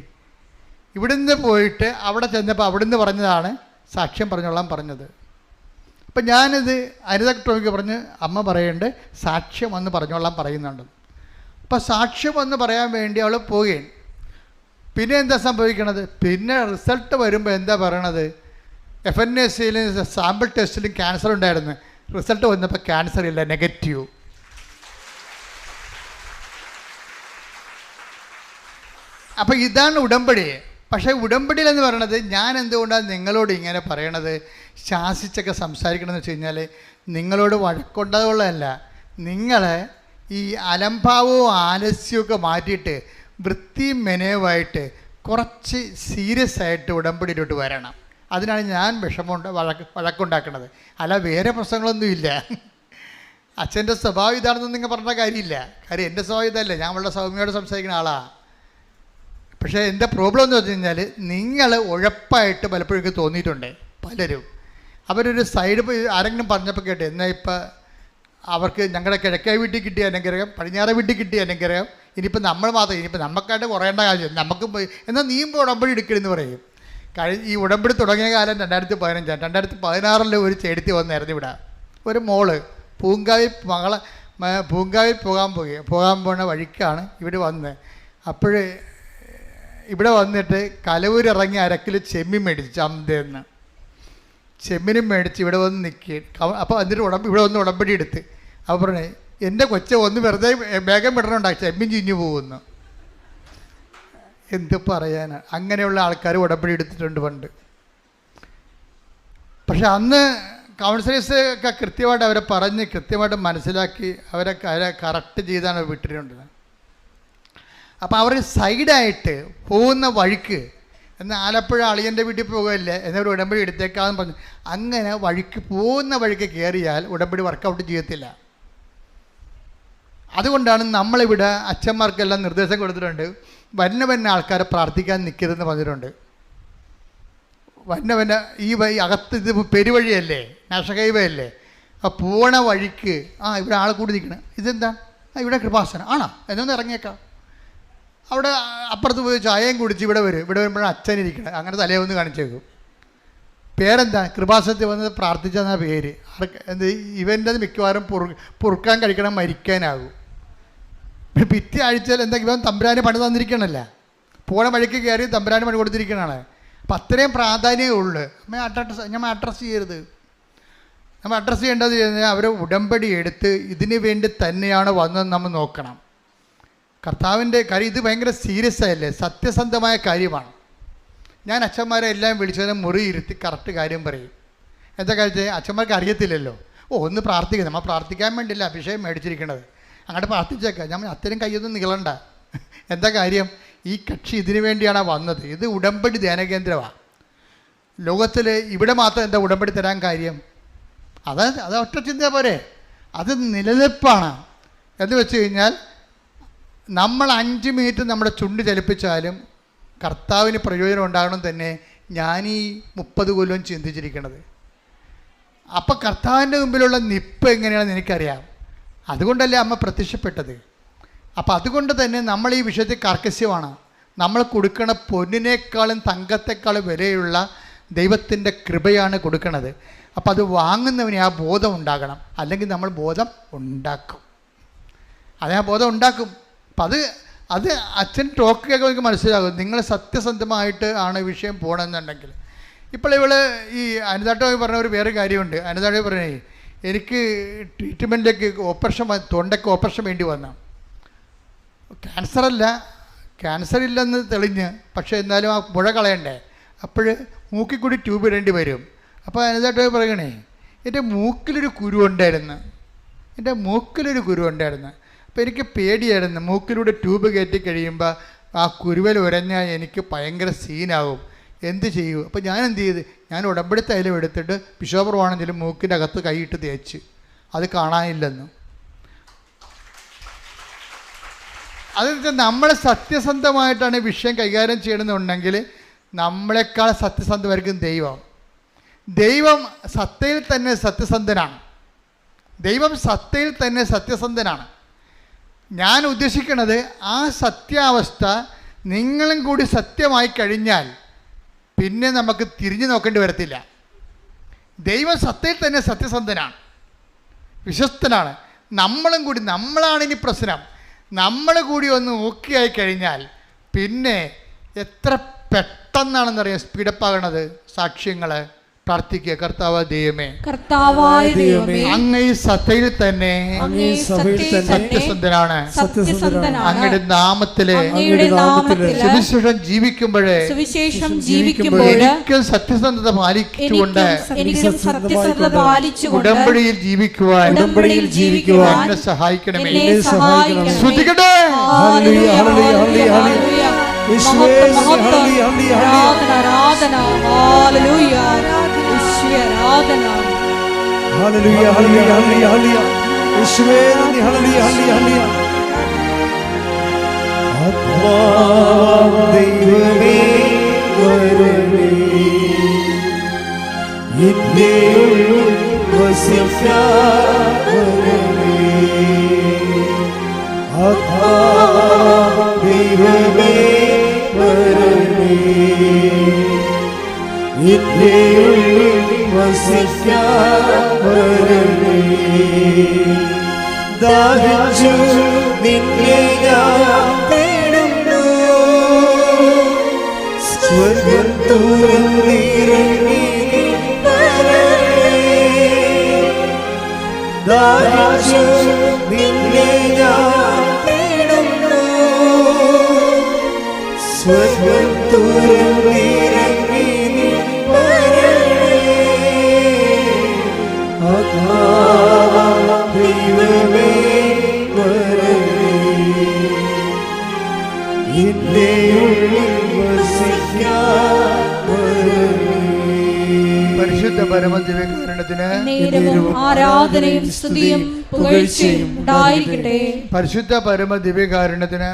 ഇവിടുന്ന് പോയിട്ട് അവിടെ ചെന്നപ്പോൾ അവിടുന്ന് പറഞ്ഞതാണ് സാക്ഷ്യം പറഞ്ഞോളാൻ പറഞ്ഞത്. അപ്പം ഞാനിത് അനിത ടോമിക്ക് പറഞ്ഞ് അമ്മ പറയേണ്ടത് സാക്ഷ്യം വന്ന് പറഞ്ഞോളാൻ പറയുന്നുണ്ട്. അപ്പോൾ സാക്ഷ്യം വന്ന് പറയാൻ വേണ്ടി അവൾ പോവുകയാണ്. പിന്നെ എന്താ സംഭവിക്കണത്? പിന്നെ റിസൾട്ട് വരുമ്പോൾ എന്താ പറയണത്? FNACയിൽ സാമ്പിൾ ടെസ്റ്റിലും ക്യാൻസർ ഉണ്ടായിരുന്നു. റിസൾട്ട് വന്നപ്പോൾ ക്യാൻസർ ഇല്ല, നെഗറ്റീവ്. അപ്പോൾ ഇതാണ് ഉടമ്പടി. പക്ഷേ ഉടമ്പടിയിലെന്ന് പറയണത് ഞാൻ എന്തുകൊണ്ടാണ് നിങ്ങളോട് ഇങ്ങനെ പറയണത്, ശാസിച്ചൊക്കെ സംസാരിക്കണമെന്ന് വെച്ച് കഴിഞ്ഞാൽ നിങ്ങളോട് വഴക്കുണ്ടാവുള്ളതല്ല, നിങ്ങളെ ഈ അലംഭാവവും ആലസ്യവും മാറ്റിയിട്ട് വൃത്തിയും മെനയുമായിട്ട് കുറച്ച് സീരിയസ് ആയിട്ട് ഉടമ്പടിയിലോട്ട് വരണം. അതിനാണ് ഞാൻ വഴക്കുണ്ടാക്കുന്നത്. അല്ല വേറെ പ്രശ്നങ്ങളൊന്നുമില്ല. അച്ഛൻ്റെ സ്വഭാവം ഇതാണെന്ന് നിങ്ങൾ പറഞ്ഞ കാര്യമില്ല. കാര്യം എൻ്റെ സ്വഭാവം ഇതല്ല, ഞാൻ വളരെ സൗമ്യയോട് സംസാരിക്കുന്ന ആളാണ്. പക്ഷേ എൻ്റെ പ്രോബ്ലം എന്ന് വെച്ച് കഴിഞ്ഞാൽ നിങ്ങൾ ഉഴപ്പായിട്ട് പലപ്പോഴും തോന്നിയിട്ടുണ്ട് പലരും. അവരൊരു സൈഡ് ആരെങ്കിലും പറഞ്ഞപ്പോൾ കേട്ട് എന്നാൽ ഇപ്പം അവർക്ക് ഞങ്ങളുടെ കിഴക്കേ വീട്ടിൽ കിട്ടിയ അനുഗ്രഹം, പടിഞ്ഞാറേ വീട്ടിൽ കിട്ടിയ അനുഗ്രഹം, ഇനിയിപ്പോൾ നമ്മൾ മാത്രം, ഇനിയിപ്പോൾ നമുക്കായിട്ട് കുറയേണ്ട കാര്യം നമുക്കും പോയി എന്നാൽ നീയും ഉടമ്പടി എടുക്കണമെന്ന് പറയും. ഈ ഉടമ്പടി തുടങ്ങിയ കാലം 2015. 2016 ഒരു ചേടത്തി വന്നായിരുന്നു ഇവിടെ. ഒരു മോള് പൂങ്കാവിൽ പോകാൻ പോണ വഴിക്കാണ് ഇവിടെ വന്ന്. അപ്പോൾ ഇവിടെ വന്നിട്ട് കലവൂർ ഇറങ്ങി അരക്കിൽ ചെമ്മീൻ മേടിച്ചു, ചന്തയെന്ന് ചെമ്മീനും മേടിച്ച് ഇവിടെ വന്ന് നിൽക്കുക. അപ്പോൾ എന്നിട്ട് ഇവിടെ വന്ന് ഉടമ്പടി എടുത്ത്. അപ്പോൾ പറഞ്ഞേ എൻ്റെ കൊച്ചെ ഒന്ന് വെറുതെ വേഗം വിടണുണ്ടാക്കി ചെമ്മീൻ ചീഞ്ഞു പോകുന്നു. എന്ത് പറയാനാണ്? അങ്ങനെയുള്ള ആൾക്കാർ ഉടമ്പടി എടുത്തിട്ടുണ്ട് പണ്ട്. പക്ഷെ അന്ന് കൗൺസിലേഴ്സ് ഒക്കെ കൃത്യമായിട്ട് അവരെ പറഞ്ഞ് കൃത്യമായിട്ട് മനസ്സിലാക്കി അവരെ കറക്റ്റ് ചെയ്താണ് വിട്ടിട്ടുണ്ടത്. അപ്പോൾ അവർ സൈഡായിട്ട് പോകുന്ന വഴിക്ക് എന്നാൽ ആലപ്പുഴ അളിയൻ്റെ വീട്ടിൽ പോകുകയല്ലേ എന്നൊരു ഉടമ്പടി എടുത്തേക്കാന്ന് പറഞ്ഞു. അങ്ങനെ വഴിക്ക് പോകുന്ന വഴിക്ക് കയറിയാൽ ഉടമ്പടി വർക്കൗട്ട് ചെയ്യത്തില്ല. അതുകൊണ്ടാണ് നമ്മളിവിടെ അച്ഛന്മാർക്കെല്ലാം നിർദ്ദേശം കൊടുത്തിട്ടുണ്ട്, വന്ന ആൾക്കാരെ പ്രാർത്ഥിക്കാൻ നിൽക്കരുതെന്ന് പറഞ്ഞിട്ടുണ്ട്. ഈ അകത്ത് ഇത് പെരുവഴിയല്ലേ, നാഷണൽ ഹൈവേ അല്ലേ, ആ പോണ വഴിക്ക് ഇവിടെ ആൾ കൂടി നിൽക്കണം. ഇതെന്താ ഇവിടെ കൃപാസനം ആണോ എന്നൊന്ന് ഇറങ്ങിയേക്കാം. അവിടെ അപ്പുറത്ത് പോയി ചായയും കുടിച്ച് ഇവിടെ വരുമ്പോഴാണ് അച്ഛനിരിക്കണം. അങ്ങനെ തലേന്ന് കാണിച്ചേക്കും. പേരെന്താ? കൃപാസനത്തിൽ വന്നത് പ്രാർത്ഥിച്ചെന്ന പേര്. എന്ത് ഇവൻ്റെ മിക്കവാറും പൊറുക്കാൻ കഴിക്കണം, മരിക്കാനാകും. പിറ്റേ ആഴ്ചയിൽ എന്തെങ്കിലും ഇവൻ തമ്പുരാന് പണി തന്നിരിക്കണമല്ല, പോണ വഴിക്ക് കയറി തമ്പുരാന് പണി കൊടുത്തിരിക്കണതാണ്. അപ്പം അത്രയും പ്രാധാന്യമേ ഉള്ളൂ. നമ്മൾ അഡ്രസ്സ് ചെയ്യരുത്. നമ്മൾ അഡ്രസ്സ് ചെയ്യേണ്ടത് കഴിഞ്ഞാൽ അവർ ഉടമ്പടി എടുത്ത് ഇതിന് വേണ്ടി തന്നെയാണ് വന്നതെന്ന് നമ്മൾ നോക്കണം. കർത്താവിൻ്റെ കാര്യം ഇത് ഭയങ്കര സീരിയസ് ആയല്ലേ, സത്യസന്ധമായ കാര്യമാണ്. ഞാൻ അച്ഛന്മാരെ എല്ലാം വിളിച്ചതിനെ മുറി ഇരുത്തി കറക്റ്റ് കാര്യം പറയും. എന്താ കാര്യം? അച്ഛന്മാർക്ക് അറിയത്തില്ലല്ലോ. ഒന്ന് പ്രാർത്ഥിക്കുക, നമ്മൾ പ്രാർത്ഥിക്കാൻ വേണ്ടിയില്ല അഭിഷേകം മേടിച്ചിരിക്കണത്, അങ്ങോട്ട് പ്രാർത്ഥിച്ചേക്കാം. ഞാൻ അത്രയും കയ്യൊന്നും നീളണ്ട. എന്താ കാര്യം? ഈ കക്ഷി ഇതിനു വേണ്ടിയാണ് വന്നത്. ഇത് ഉടമ്പടി ധ്യാനകേന്ദ്രമാണ്. ലോകത്തിൽ ഇവിടെ മാത്രം എന്താ ഉടമ്പടി തരാൻ കാര്യം? അത് ഒറ്റ ചിന്ത പോരെ, അത് നിലനിൽപ്പാണ്. എന്ന് വെച്ച് കഴിഞ്ഞാൽ നമ്മൾ 5 മിനിറ്റ് നമ്മുടെ ചുണ്ട് ചലിപ്പിച്ചാലും കർത്താവിന് പ്രയോജനം ഉണ്ടാകണം തന്നെ ഞാൻ ഈ 30 കൊല്ലം ചിന്തിച്ചിരിക്കണത്. അപ്പം കർത്താവിൻ്റെ മുമ്പിലുള്ള നിപ്പ് എങ്ങനെയാണെന്ന് എനിക്കറിയാം. അതുകൊണ്ടല്ലേ അമ്മ പ്രത്യക്ഷപ്പെട്ടത്. അപ്പം അതുകൊണ്ട് തന്നെ നമ്മൾ ഈ വിഷയത്തിൽ കർക്കശ്യമാണ്. നമ്മൾ കൊടുക്കണ പൊന്നിനേക്കാളും തങ്കത്തെക്കാളും വിലയുള്ള ദൈവത്തിൻ്റെ കൃപയാണ് കൊടുക്കണത്. അപ്പം അത് വാങ്ങുന്നവന് ആ ബോധം ഉണ്ടാകണം, അല്ലെങ്കിൽ നമ്മൾ ബോധം ഉണ്ടാക്കും. അത് ആ ബോധം ഉണ്ടാക്കും. അപ്പം അത് അച്ഛൻ ടോക്ക് കേൾക്കുമ്പോൾ എനിക്ക് മനസ്സിലാകും നിങ്ങൾ സത്യസന്ധമായിട്ട് ആണ് വിഷയം പോകണമെന്നുണ്ടെങ്കിൽ. ഇപ്പോൾ ഈ അനിതാട്ടോയി പറഞ്ഞ ഒരു വേറെ കാര്യമുണ്ട്. അനിതാട്ടോയി പറഞ്ഞേ എനിക്ക് ട്രീറ്റ്മെൻറ്റിലേക്ക് തൊണ്ടയ്ക്ക് ഓപ്പറേഷൻ വേണ്ടി വന്ന ക്യാൻസർ ഇല്ലെന്ന് തെളിഞ്ഞ്, പക്ഷേ എന്നാലും ആ മുഴ കളയണ്ടേ, അപ്പോൾ മൂക്കിൽ കൂടി ട്യൂബ് ഇടേണ്ടി വരും. അപ്പോൾ അനിതാട്ടോയി പറയണേ എൻ്റെ മൂക്കിലൊരു കുരു ഉണ്ടായിരുന്നു. അപ്പോൾ എനിക്ക് പേടിയായിരുന്നു, മൂക്കിലൂടെ ട്യൂബ് കയറ്റി കഴിയുമ്പോൾ ആ കുരുവൽ ഉരഞ്ഞാൽ എനിക്ക് ഭയങ്കര സീനാവും, എന്ത് ചെയ്യൂ? അപ്പോൾ ഞാൻ എന്ത് ചെയ്ത്, ഞാൻ ഉടമ്പടി തൈലം എടുത്തിട്ട് ബിഷോപ്രവാണെങ്കിലും മൂക്കിൻ്റെ അകത്ത് കൈയിട്ട് തേച്ച്, അത് കാണാനില്ലെന്ന്. അതെന്ന് വെച്ചാൽ നമ്മൾ സത്യസന്ധമായിട്ടാണ് വിഷയം കൈകാര്യം ചെയ്യണമെന്നുണ്ടെങ്കിൽ നമ്മളെക്കാൾ സത്യസന്ധമായിരിക്കും ദൈവം. ദൈവം സത്തയിൽ തന്നെ സത്യസന്ധനാണ്. ദൈവം സത്തയിൽ തന്നെ സത്യസന്ധനാണ്. ഞാൻ ഉദ്ദേശിക്കുന്നത് ആ സത്യാവസ്ഥ നിങ്ങളും കൂടി സത്യമായി കഴിഞ്ഞാൽ പിന്നെ നമുക്ക് തിരിഞ്ഞു നോക്കേണ്ടി വരത്തില്ല. ദൈവം സത്തയിൽ തന്നെ സത്യസന്ധനാണ്, വിശ്വസ്തനാണ്. നമ്മളും കൂടി, നമ്മളാണ് ഇനി പ്രശ്നം. നമ്മൾ കൂടി ഒന്ന് ഓക്കെ ആയി കഴിഞ്ഞാൽ പിന്നെ എത്ര പെട്ടെന്നാണെന്നറിയാം സ്പീഡപ്പാകണത്. സാക്ഷ്യങ്ങൾ പ്രാർത്ഥിക്കുക. കർത്താവായ ദൈവമേ, കർത്താവായ ദൈവമേ, അങ്ങ് ഈ സത്തയിൽ തന്നെ സത്യസന്ധനാണ്. അങ്ങയുടെ നാമത്തിലെ സുവിശേഷം ജീവിക്കുമ്പോഴേ എനിക്കും സത്യസന്ധത പാലിച്ചുകൊണ്ട് ഉടമ്പടിയിൽ ജീവിക്കുവാൻ എന്നെ സഹായിക്കണമേ. ശ്രദ്ധിക്കട്ടെ. ദൈവമേ വരണേ, എന്റെ ഉള്ളിൽ വസിക്കാൻ വരണേ. ദൈവമേ വരണേ, എന്റെ ഉള്ളിൽ വസിക്കാൻ വരണേ. ദാഹിച്ചു നിന്നെ ഞാൻ തേടുന്നു, സ്വർഗ്ഗം തുറന്നിറങ്ങി വരണേ. ദാഹിച്ചു നിന്നെ ഞാൻ തേടുന്നു, സ്വർഗ്ഗം തുറന്നിറങ്ങി ദൈവമേ വരണേ, എന്റെ ഉള്ളിൽ വസിക്കാൻ വരണേ. പരിശുദ്ധ പരമദിവ്യകാരുണ്യത്തിന് ആരാധനയും സ്തുതിയും പുകഴ്ചയും ഉണ്ടായിരിക്കട്ടെ. പരിശുദ്ധ പരമദിവ്യകാരുണ്യത്തിന്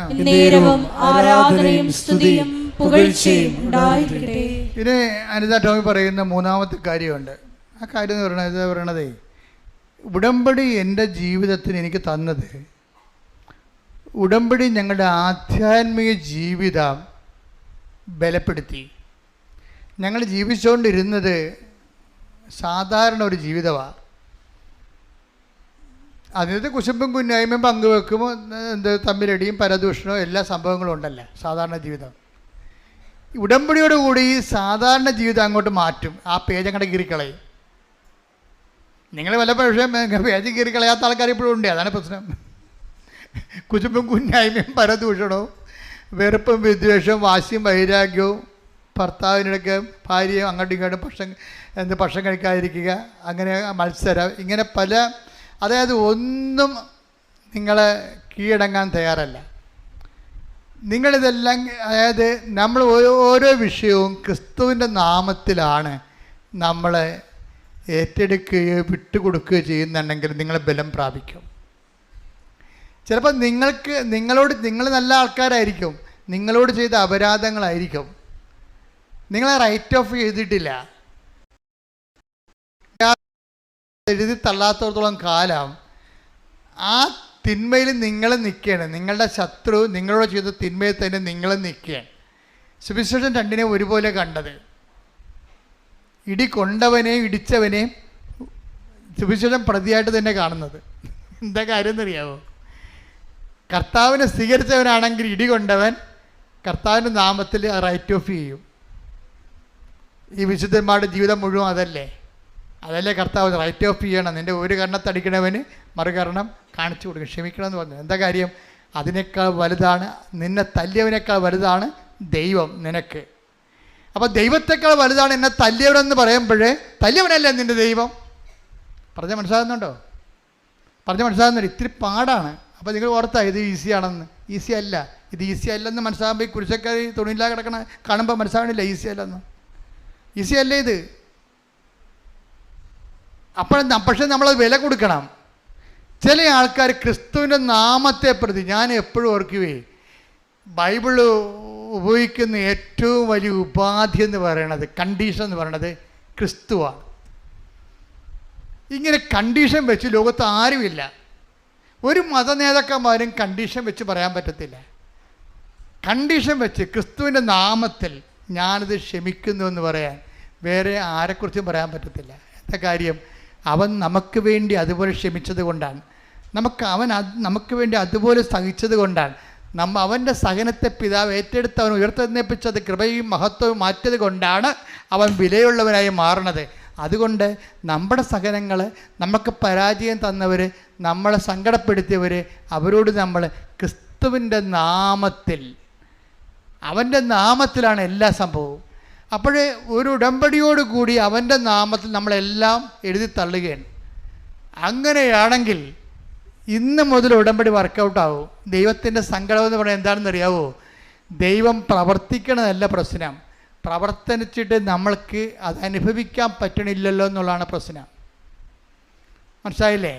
ആരാധനയും സ്തുതിയും പുകഴ്ചയും ഉണ്ടായിരിക്കട്ടെ. ഇനി അനിത ടോമി പറയുന്ന മൂന്നാമത്തെ കാര്യമുണ്ട്. ആ കാര്യം എന്ന് പറയണതേ, ഉടമ്പടി എൻ്റെ ജീവിതത്തിന് എനിക്ക് തന്നത്, ഉടമ്പടി ഞങ്ങളുടെ ആധ്യാത്മിക ജീവിതം ബലപ്പെടുത്തി. ഞങ്ങൾ ജീവിച്ചുകൊണ്ടിരുന്നത് സാധാരണ ഒരു ജീവിതമാണ്. അതിനകത്ത് കുശുമ്പും കുന്നായ്മയും പങ്കുവെക്കുമ്പോൾ തമ്മിലടിയും പരദൂഷണവും എല്ലാ സംഭവങ്ങളും ഉണ്ടല്ലോ സാധാരണ ജീവിതം. ഉടമ്പടിയോടുകൂടി സാധാരണ ജീവിതം അങ്ങോട്ട് മാറ്റും. ആ പേജ് അങ്ങോട്ട് കീറിക്കളയും. നിങ്ങൾ പലപ്പോഴും പേജ് കീറിക്കളയാത്ത ആൾക്കാർ ഇപ്പോഴും ഉണ്ട്. അതാണ് പ്രശ്നം. കുശുമ്പും കുന്നായ്മയും പരദൂഷണവും വെറുപ്പും വിദ്വേഷവും വാശിയും വൈരാഗ്യവും ഭർത്താവിനിടയ്ക്ക് ഭാര്യയും അങ്ങോട്ടും ഇങ്ങോട്ടും ഭക്ഷണം കഴിക്കാതിരിക്കുക, അങ്ങനെ മത്സരം, ഇങ്ങനെ പല, അതായത് ഒന്നും നിങ്ങളെ കീഴടങ്ങാൻ തയ്യാറല്ല. നിങ്ങളിതെല്ലാം, അതായത് നമ്മൾ ഓരോ വിഷയവും ക്രിസ്തുവിൻ്റെ നാമത്തിലാണ് നമ്മളെ ഏറ്റെടുക്കുകയോ വിട്ടുകൊടുക്കുകയോ ചെയ്യുന്നുണ്ടെങ്കിൽ നിങ്ങൾ ബലം പ്രാപിക്കും. ചിലപ്പോൾ നിങ്ങൾ നല്ല ആൾക്കാരായിരിക്കും, നിങ്ങളോട് ചെയ്ത അപരാധങ്ങളായിരിക്കും, നിങ്ങളെ റൈറ്റ് ഓഫ് ചെയ്തിട്ടില്ല. എഴുതി തള്ളാത്തോടത്തോളം കാലം ആ തിന്മയിൽ നിങ്ങൾ നിൽക്കുകയാണ്. നിങ്ങളുടെ ശത്രു നിങ്ങളോട് ചെയ്ത തിന്മയിൽ തന്നെ നിങ്ങൾ നിൽക്കുകയാണ്. സുവിശേഷം രണ്ടിനെയും ഒരുപോലെ കണ്ടത്. ഇടി കൊണ്ടവനെയും ഇടിച്ചവനെയും സുവിശേഷം പ്രതിയായിട്ട് തന്നെ കാണുന്നത്. എന്താ കാര്യം എന്നറിയാമോ? കർത്താവിനെ സ്വീകരിച്ചവനാണെങ്കിൽ ഇടി കൊണ്ടവൻ കർത്താവിൻ്റെ നാമത്തിൽ റൈറ്റ് ഓഫ് ചെയ്യും. ഈ വിശുദ്ധന്മാരുടെ ജീവിതം മുഴുവൻ അതല്ലേ കർത്താവ് റൈറ്റ് ഓഫ് ചെയ്യണം. നിൻ്റെ ഒരു കർണത്തടിക്കണവന് മറുകരണം കാണിച്ചു കൊടുക്കും, ക്ഷമിക്കണമെന്ന് പറഞ്ഞു. എന്താ കാര്യം? അതിനേക്കാൾ വലുതാണ്, നിന്നെ തല്ലിയവനേക്കാൾ വലുതാണ് ദൈവം നിനക്ക്. അപ്പോൾ ദൈവത്തെക്കാൾ വലുതാണ് എന്നെ തല്ലിയവനെന്ന് പറയുമ്പോഴേ തല്ലിയവനല്ലേ നിൻ്റെ ദൈവം. പറഞ്ഞാൽ മനസ്സിലാകുന്നുണ്ടോ? ഇത്തിരി പാടാണ്. അപ്പോൾ നിങ്ങൾ ഓർത്താ ഇത് ഈസിയാണെന്ന്. ഈസി അല്ല, ഇത് ഈസി അല്ലെന്ന് മനസ്സിലാകുമ്പോൾ ഈ കുരിശക്കാർ തുണിയില്ലാതെ കിടക്കണ കാണുമ്പോൾ മനസ്സിലാവണില്ല ഈസി അല്ലെന്ന്. ഈസി അല്ലേ ഇത്? പക്ഷേ നമ്മളത് വില കൊടുക്കണം. ചില ആൾക്കാർ ക്രിസ്തുവിൻ്റെ നാമത്തെ പ്രതി, ഞാൻ എപ്പോഴും ഓർക്കുകയെ, ബൈബിള് ഉപയോഗിക്കുന്ന ഏറ്റവും വലിയ ഉപാധി എന്ന് പറയണത്, കണ്ടീഷൻ എന്ന് പറയണത് ക്രിസ്തുവാണ്. ഇങ്ങനെ കണ്ടീഷൻ വെച്ച് ലോകത്ത് ആരുമില്ല. ഒരു മതനേതാക്കന്മാരും കണ്ടീഷൻ വെച്ച് പറയാൻ പറ്റത്തില്ല. കണ്ടീഷൻ വെച്ച് ക്രിസ്തുവിൻ്റെ നാമത്തിൽ ഞാനിത് ക്ഷമിക്കുന്നു എന്ന് പറയാൻ വേറെ ആരെക്കുറിച്ചും പറയാൻ പറ്റത്തില്ല. എന്താ കാര്യം? അവൻ നമുക്ക് വേണ്ടി അതുപോലെ ക്ഷമിച്ചത് കൊണ്ടാണ്, നമുക്ക് വേണ്ടി അതുപോലെ സഹിച്ചത് കൊണ്ടാണ്, അവൻ്റെ സഹനത്തെ പിതാവ് ഏറ്റെടുത്ത് അവൻ ഉയർത്തെഴുന്നേൽപ്പിച്ചത് കൃപയും മഹത്വവും മാറ്റിയത് കൊണ്ടാണ് അവൻ വിലയുള്ളവനായി മാറണത്. അതുകൊണ്ട് നമ്മുടെ സഹനങ്ങൾ, നമുക്ക് പരാജയം തന്നവർ, നമ്മളെ സങ്കടപ്പെടുത്തിയവർ, അവരോട് നമ്മൾ ക്രിസ്തുവിൻ്റെ നാമത്തിൽ, അവൻ്റെ നാമത്തിലാണ് എല്ലാ സംഭവവും. അപ്പോഴേ ഒരു ഉടമ്പടിയോടുകൂടി അവൻ്റെ നാമത്തിൽ നമ്മളെല്ലാം എഴുതി തള്ളുകയാണ്. അങ്ങനെയാണെങ്കിൽ ഇന്ന് മുതൽ ഉടമ്പടി വർക്കൗട്ടാവും. ദൈവത്തിൻ്റെ സങ്കടം എന്ന് പറയുന്നത് എന്താണെന്ന് അറിയാവോ? ദൈവം പ്രവർത്തിക്കണതല്ല പ്രശ്നം, പ്രവർത്തിച്ചിട്ട് നമ്മൾക്ക് അത് അനുഭവിക്കാൻ പറ്റണില്ലല്ലോ എന്നുള്ളതാണ് പ്രശ്നം. മനസ്സിലായില്ലേ?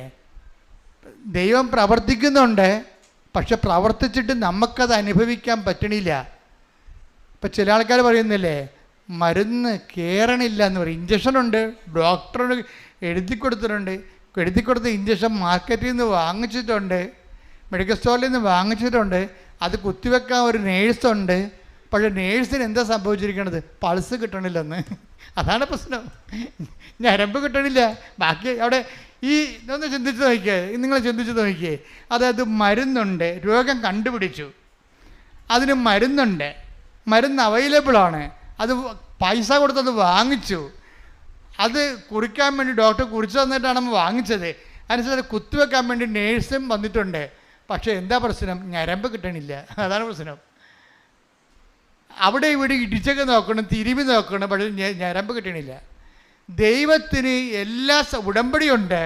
ദൈവം പ്രവർത്തിക്കുന്നുണ്ട്, പക്ഷെ പ്രവർത്തിച്ചിട്ട് നമുക്കത് അനുഭവിക്കാൻ പറ്റണില്ല. ഇപ്പം ചില ആൾക്കാർ പറയുന്നില്ലേ, മരുന്ന് കയറണില്ല എന്ന് പറയും. ഇഞ്ചക്ഷനുണ്ട്, ഡോക്ടർ എഴുതി കൊടുത്ത ഇഞ്ചക്ഷൻ മാർക്കറ്റിൽ നിന്ന് വാങ്ങിച്ചിട്ടുണ്ട്, മെഡിക്കൽ സ്റ്റോറിൽ നിന്ന് വാങ്ങിച്ചിട്ടുണ്ട്, അത് കുത്തിവെക്കാൻ ഒരു നേഴ്സുണ്ട്. പക്ഷേ നേഴ്സിന് എന്താ സംഭവിച്ചിരിക്കണത്? പൾസ് കിട്ടണില്ലെന്ന്. അതാണ് പ്രശ്നം. ഞരമ്പ് കിട്ടണില്ല. ബാക്കി അവിടെ ഇതൊന്ന് ചിന്തിച്ച് നോക്കിയേ, നിങ്ങൾ ചിന്തിച്ച് നോക്കിയേ. അതായത് മരുന്നുണ്ട്, രോഗം കണ്ടുപിടിച്ചു, അതിന് മരുന്നുണ്ട്, മരുന്ന് അവൈലബിളാണ്, അത് പൈസ കൊടുത്തത് വാങ്ങിച്ചു, അത് കുറിക്കാൻ വേണ്ടി ഡോക്ടർ കുറിച്ച് തന്നിട്ടാണ് നമ്മൾ വാങ്ങിച്ചത്, അതിനനുസരിച്ച് കുത്തിവെക്കാൻ വേണ്ടി നേഴ്സും വന്നിട്ടുണ്ട്. പക്ഷേ എന്താ പ്രശ്നം? ഞരമ്പ് കിട്ടണില്ല. അതാണ് പ്രശ്നം. അവിടെ ഇവിടെ ഇടിച്ചൊക്കെ നോക്കണം, തിരുമ്പി നോക്കണം, പക്ഷേ ഞരമ്പ് കിട്ടണില്ല. ദൈവത്തിന് എല്ലാ ഉടമ്പടിയുണ്ട്,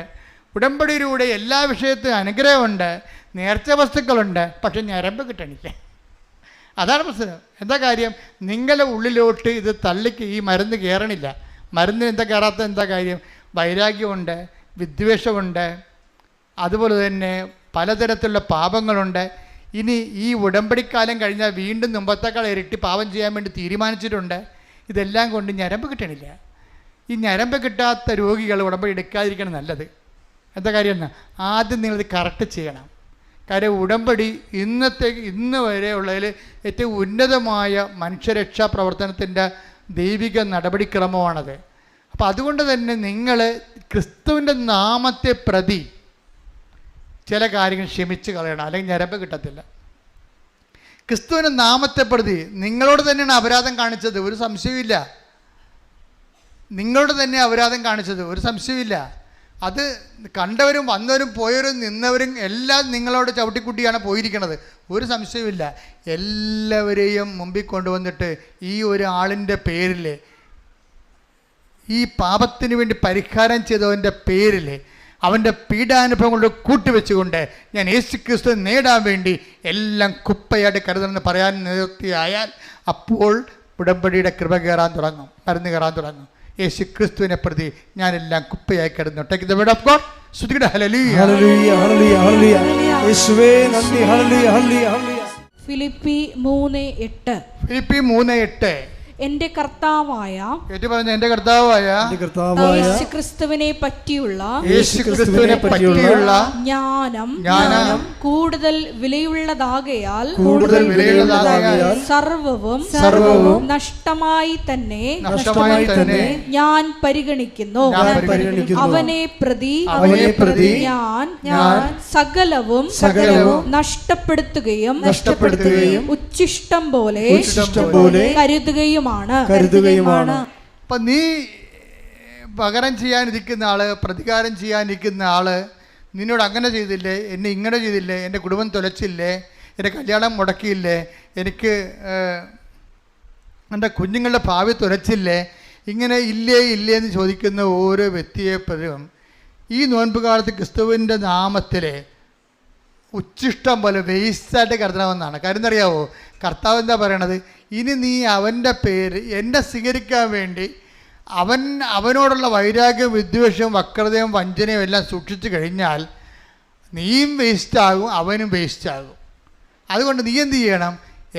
ഉടമ്പടിയിലൂടെ എല്ലാ വിഷയത്തിലും അനുഗ്രഹമുണ്ട്, നേർച്ച വസ്തുക്കളുണ്ട്, പക്ഷെ ഞരമ്പ് കിട്ടണില്ല. അതാണ് പ്രശ്നം. എന്താ കാര്യം? നിങ്ങളുടെ ഉള്ളിലോട്ട് ഇത് തള്ളിക്ക് ഈ മരുന്ന് കയറണില്ല. മരുന്ന് എന്താ കയറാത്ത എന്താ കാര്യം? വൈരാഗ്യമുണ്ട്, വിദ്വേഷമുണ്ട്, അതുപോലെ തന്നെ പലതരത്തിലുള്ള പാപങ്ങളുണ്ട്. ഇനി ഈ ഉടമ്പടിക്കാലം കഴിഞ്ഞാൽ വീണ്ടും മുമ്പത്തേക്കാൾ ഇരട്ടി പാപം ചെയ്യാൻ വേണ്ടി തീരുമാനിച്ചിട്ടുണ്ട്. ഇതെല്ലാം കൊണ്ട് ഞരമ്പ് കിട്ടണില്ല. ഈ ഞരമ്പ് കിട്ടാത്ത രോഗികൾ ഉടമ്പടി എടുക്കാതിരിക്കണം നല്ലത്. എന്താ കാര്യം? ആദ്യം നിങ്ങളിത് കറക്റ്റ് ചെയ്യണം. കാര്യം ഉടമ്പടി ഇന്ന് വരെ ഉള്ളതിൽ ഏറ്റവും ഉന്നതമായ മനുഷ്യരക്ഷാ പ്രവർത്തനത്തിൻ്റെ ദൈവിക നടപടിക്രമമാണത്. അപ്പോൾ അതുകൊണ്ട് തന്നെ നിങ്ങൾ ക്രിസ്തുവിൻ്റെ നാമത്തെ പ്രതി ചില കാര്യങ്ങൾ ക്ഷമിച്ച് കളയണം, അല്ലെങ്കിൽ ഞരമ്പ് കിട്ടത്തില്ല. ക്രിസ്തുവിൻ്റെ നാമത്തെ പ്രതി നിങ്ങളോട് തന്നെയാണ് അപരാധം കാണിച്ചത്, ഒരു സംശയമില്ല. നിങ്ങളോട് തന്നെ അപരാധം കാണിച്ചത്, ഒരു സംശയമില്ല. അത് കണ്ടവരും വന്നവരും പോയവരും നിന്നവരും എല്ലാം നിങ്ങളോട് ചവിട്ടിക്കുട്ടിയാണ് പോയിരിക്കണത്, ഒരു സംശയമില്ല. എല്ലാവരെയും മുമ്പിൽ കൊണ്ടുവന്നിട്ട് ഈ ഒരാളിൻ്റെ പേരിൽ, ഈ പാപത്തിന് വേണ്ടി പരിഹാരം ചെയ്തവൻ്റെ പേരിൽ, അവൻ്റെ പീഡാനുഭവങ്ങളോട് കൂട്ടിവെച്ചുകൊണ്ട് ഞാൻ യേശു ക്രിസ്തു നേടാൻ വേണ്ടി എല്ലാം കുപ്പയായിട്ട് കരുതണമെന്ന് പറയാൻ നിർത്തിയായാൽ അപ്പോൾ ഉടമ്പടിയുടെ കൃപ കയറാൻ തുടങ്ങും, മരുന്ന് കയറാൻ തുടങ്ങും. യേശു ക്രിസ്തുവിനെ പ്രതി ഞാനെല്ലാം കുപ്പയായി കിടന്നു. Take the word of God. സ്തുതിക്കട്ടെ. ഹല്ലേലൂയ, ഹല്ലേലൂയ, ഹല്ലേലൂയ, ഹല്ലേലൂയ. യേശുവേ നന്ദി. ഹല്ലേലൂയ, ഹല്ലേലൂയ, ഹല്ലേലൂയ. ഫിലിപ്പി 3:8. ഫിലിപ്പി 3:8. എന്റെ കർത്താവായ യേശുക്രിസ്തുവിനെ പറ്റിയുള്ള ജ്ഞാനം കൂടുതൽ വിലയുള്ളതാകയാൽ സർവവും നഷ്ടമായി തന്നെ ഞാൻ പരിഗണിക്കുന്നു. അവനെ പ്രതി ഞാൻ സകലവും നഷ്ടപ്പെടുത്തുകയും ഉച്ഛിഷ്ടം പോലെ കരുതുകയും. അപ്പം നീ പകരം ചെയ്യാനിരിക്കുന്ന ആള്, പ്രതികാരം ചെയ്യാനിരിക്കുന്ന ആള് നിന്നോട് അങ്ങനെ ചെയ്തില്ലേ, എന്നെ ഇങ്ങനെ ചെയ്തില്ലേ, എൻ്റെ കുടുംബം തുലച്ചില്ലേ, എൻ്റെ കല്യാണം മുടക്കിയില്ലേ, എനിക്ക് എൻ്റെ കുഞ്ഞുങ്ങളുടെ ഭാവി തുലച്ചില്ലേ, ഇങ്ങനെ ഇല്ലേ എന്ന് ചോദിക്കുന്ന ഓരോ വ്യക്തിയെപ്പോഴും ഈ നോൻപ് കാലത്ത് ക്രിസ്തുവിൻ്റെ നാമത്തിൽ ഉച്ഛിഷ്ടം പോലെ വേസ്റ്റായിട്ട് കരുതണമെന്നാണ്. കാര്യം എന്നറിയാവോ? കർത്താവ് എന്താ പറയണത്? ഇനി നീ അവൻ്റെ പേര് എന്നെ സ്വീകരിക്കാൻ വേണ്ടി അവനോടുള്ള വൈരാഗ്യവും വിദ്വേഷവും വക്രതയും വഞ്ചനയും എല്ലാം സൂക്ഷിച്ചു കഴിഞ്ഞാൽ നീയും വേസ്റ്റാകും, അവനും വേസ്റ്റാകും. അതുകൊണ്ട് നീ എന്ത് ചെയ്യണം?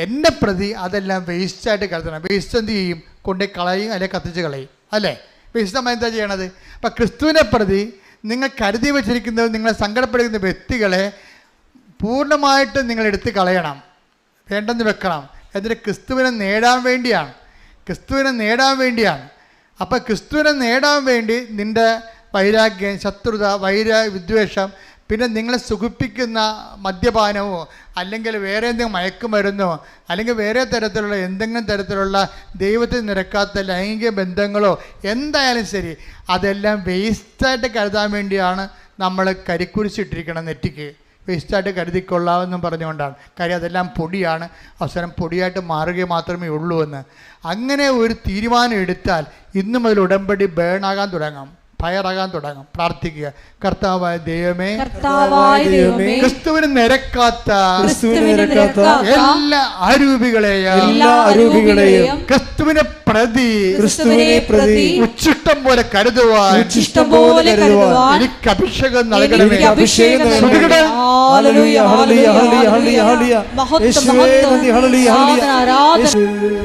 എന്നെ പ്രതി അതെല്ലാം വേസ്റ്റായിട്ട് കരുതണം. വേസ്റ്റ് എന്ത് ചെയ്യും? കൊണ്ടേ കളയും, അല്ലെ കത്തിച്ച് കളയും, അല്ലേ? വിശുദ്ധമായി എന്താ ചെയ്യണത്? അപ്പം ക്രിസ്തുവിനെ പ്രതി നിങ്ങൾ കരുതി വച്ചിരിക്കുന്നത്, നിങ്ങളെ സങ്കടപ്പെടുന്ന വ്യക്തികളെ പൂർണ്ണമായിട്ട് നിങ്ങൾ എടുത്ത് കളയണം, വേണ്ടെന്ന് വെക്കണം. എന്നിട്ട് ക്രിസ്തുവിനെ നേടാൻ വേണ്ടിയാണ്, ക്രിസ്തുവിനെ നേടാൻ വേണ്ടിയാണ്. അപ്പം ക്രിസ്തുവിനെ നേടാൻ വേണ്ടി നിൻ്റെ വൈരാഗ്യം, ശത്രുത, വിദ്വേഷം, പിന്നെ നിങ്ങളെ സുഖിപ്പിക്കുന്ന മദ്യപാനമോ അല്ലെങ്കിൽ വേറെ എന്തെങ്കിലും മയക്കുമരുന്നോ അല്ലെങ്കിൽ വേറെ തരത്തിലുള്ള എന്തെങ്കിലും തരത്തിലുള്ള ദൈവത്തിൽ നിരക്കാത്ത ലൈംഗിക ബന്ധങ്ങളോ എന്തായാലും ശരി, അതെല്ലാം വേസ്റ്റായിട്ട് കരുതാൻ വേണ്ടിയാണ് നമ്മൾ കരിക്കുരിശിട്ടിരിക്കണം നെറ്റിക്ക്. വേസ്റ്റായിട്ട് കരുതിക്കൊള്ളാമെന്നും പറഞ്ഞുകൊണ്ടാണ്. കാര്യം അതെല്ലാം പൊടിയാണ്, അവസരം പൊടിയായിട്ട് മാറുക മാത്രമേ ഉള്ളൂ എന്ന്. അങ്ങനെ ഒരു തീരുമാനം എടുത്താൽ ഇന്നു മുതൽ ഉടമ്പടി ബേണാകാൻ തുടങ്ങാം, ഫയറാകാൻ തുടങ്ങും. പ്രാർത്ഥിക്കുക. കർത്താവായ ദൈവമേ, ക്രിസ്തുവിന് നിരക്കാത്ത എല്ലാ അരൂപികളെയും ക്രിസ്തുവിനെ പ്രതി ഉച്ചിഷ്ടം പോലെ കരുതുവാൻ എനിക്ക് അഭിഷേകം നൽകണമേ.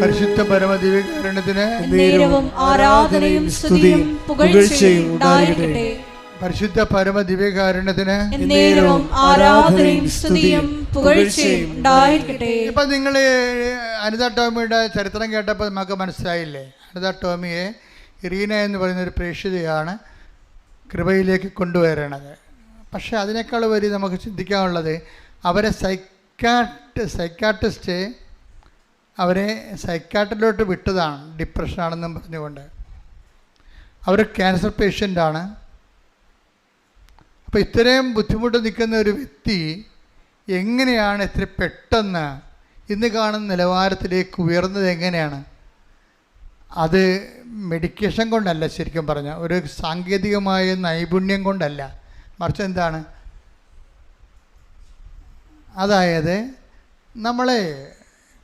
പരിശുദ്ധ പരമദിവ്യകാരുണ്യത്തിന് ആരാധനയും സ്തുതിയും പുകഴ്ചയും ഉണ്ടായിരിക്കട്ടെ. പരിശുദ്ധ പരമദിവ്യകാരുണ്യത്തിന് ആരാധനയും സ്തുതിയും പുകഴ്ചയും ഉണ്ടായിരിക്കട്ടെ. ഇപ്പം നിങ്ങൾ അനിത ടോമിയുടെ ചരിത്രം കേട്ടപ്പോൾ നമുക്ക് മനസ്സിലായില്ലേ? അനിത ടോമിയെ ഇറീന എന്ന് പറയുന്നൊരു പ്രേക്ഷിതയാണ് കൃപയിലേക്ക് കൊണ്ടുവരണത്. പക്ഷേ അതിനേക്കാൾ വരി നമുക്ക് ചിന്തിക്കാനുള്ളത്, അവരെ സൈക്കാട്രിസ്റ്റ് അവരെ സൈക്കാട്രിലോട്ട് വിട്ടതാണ്, ഡിപ്രഷനാണെന്നും പറഞ്ഞുകൊണ്ട്. അവർ ക്യാൻസർ പേഷ്യൻ്റാണ്. അപ്പോൾ ഇത്രയും ബുദ്ധിമുട്ട് നിൽക്കുന്ന ഒരു വ്യക്തി എങ്ങനെയാണ് ഇത്ര പെട്ടെന്ന് ഇന്ന് കാണുന്ന നിലവാരത്തിലേക്ക് ഉയർന്നത്? എങ്ങനെയാണ്? അത് മെഡിക്കേഷൻ കൊണ്ടല്ല, ശരിക്കും പറഞ്ഞാൽ ഒരു സാങ്കേതികമായ നൈപുണ്യം കൊണ്ടല്ല, മറിച്ച് എന്താണ്? അതായത് നമ്മളെ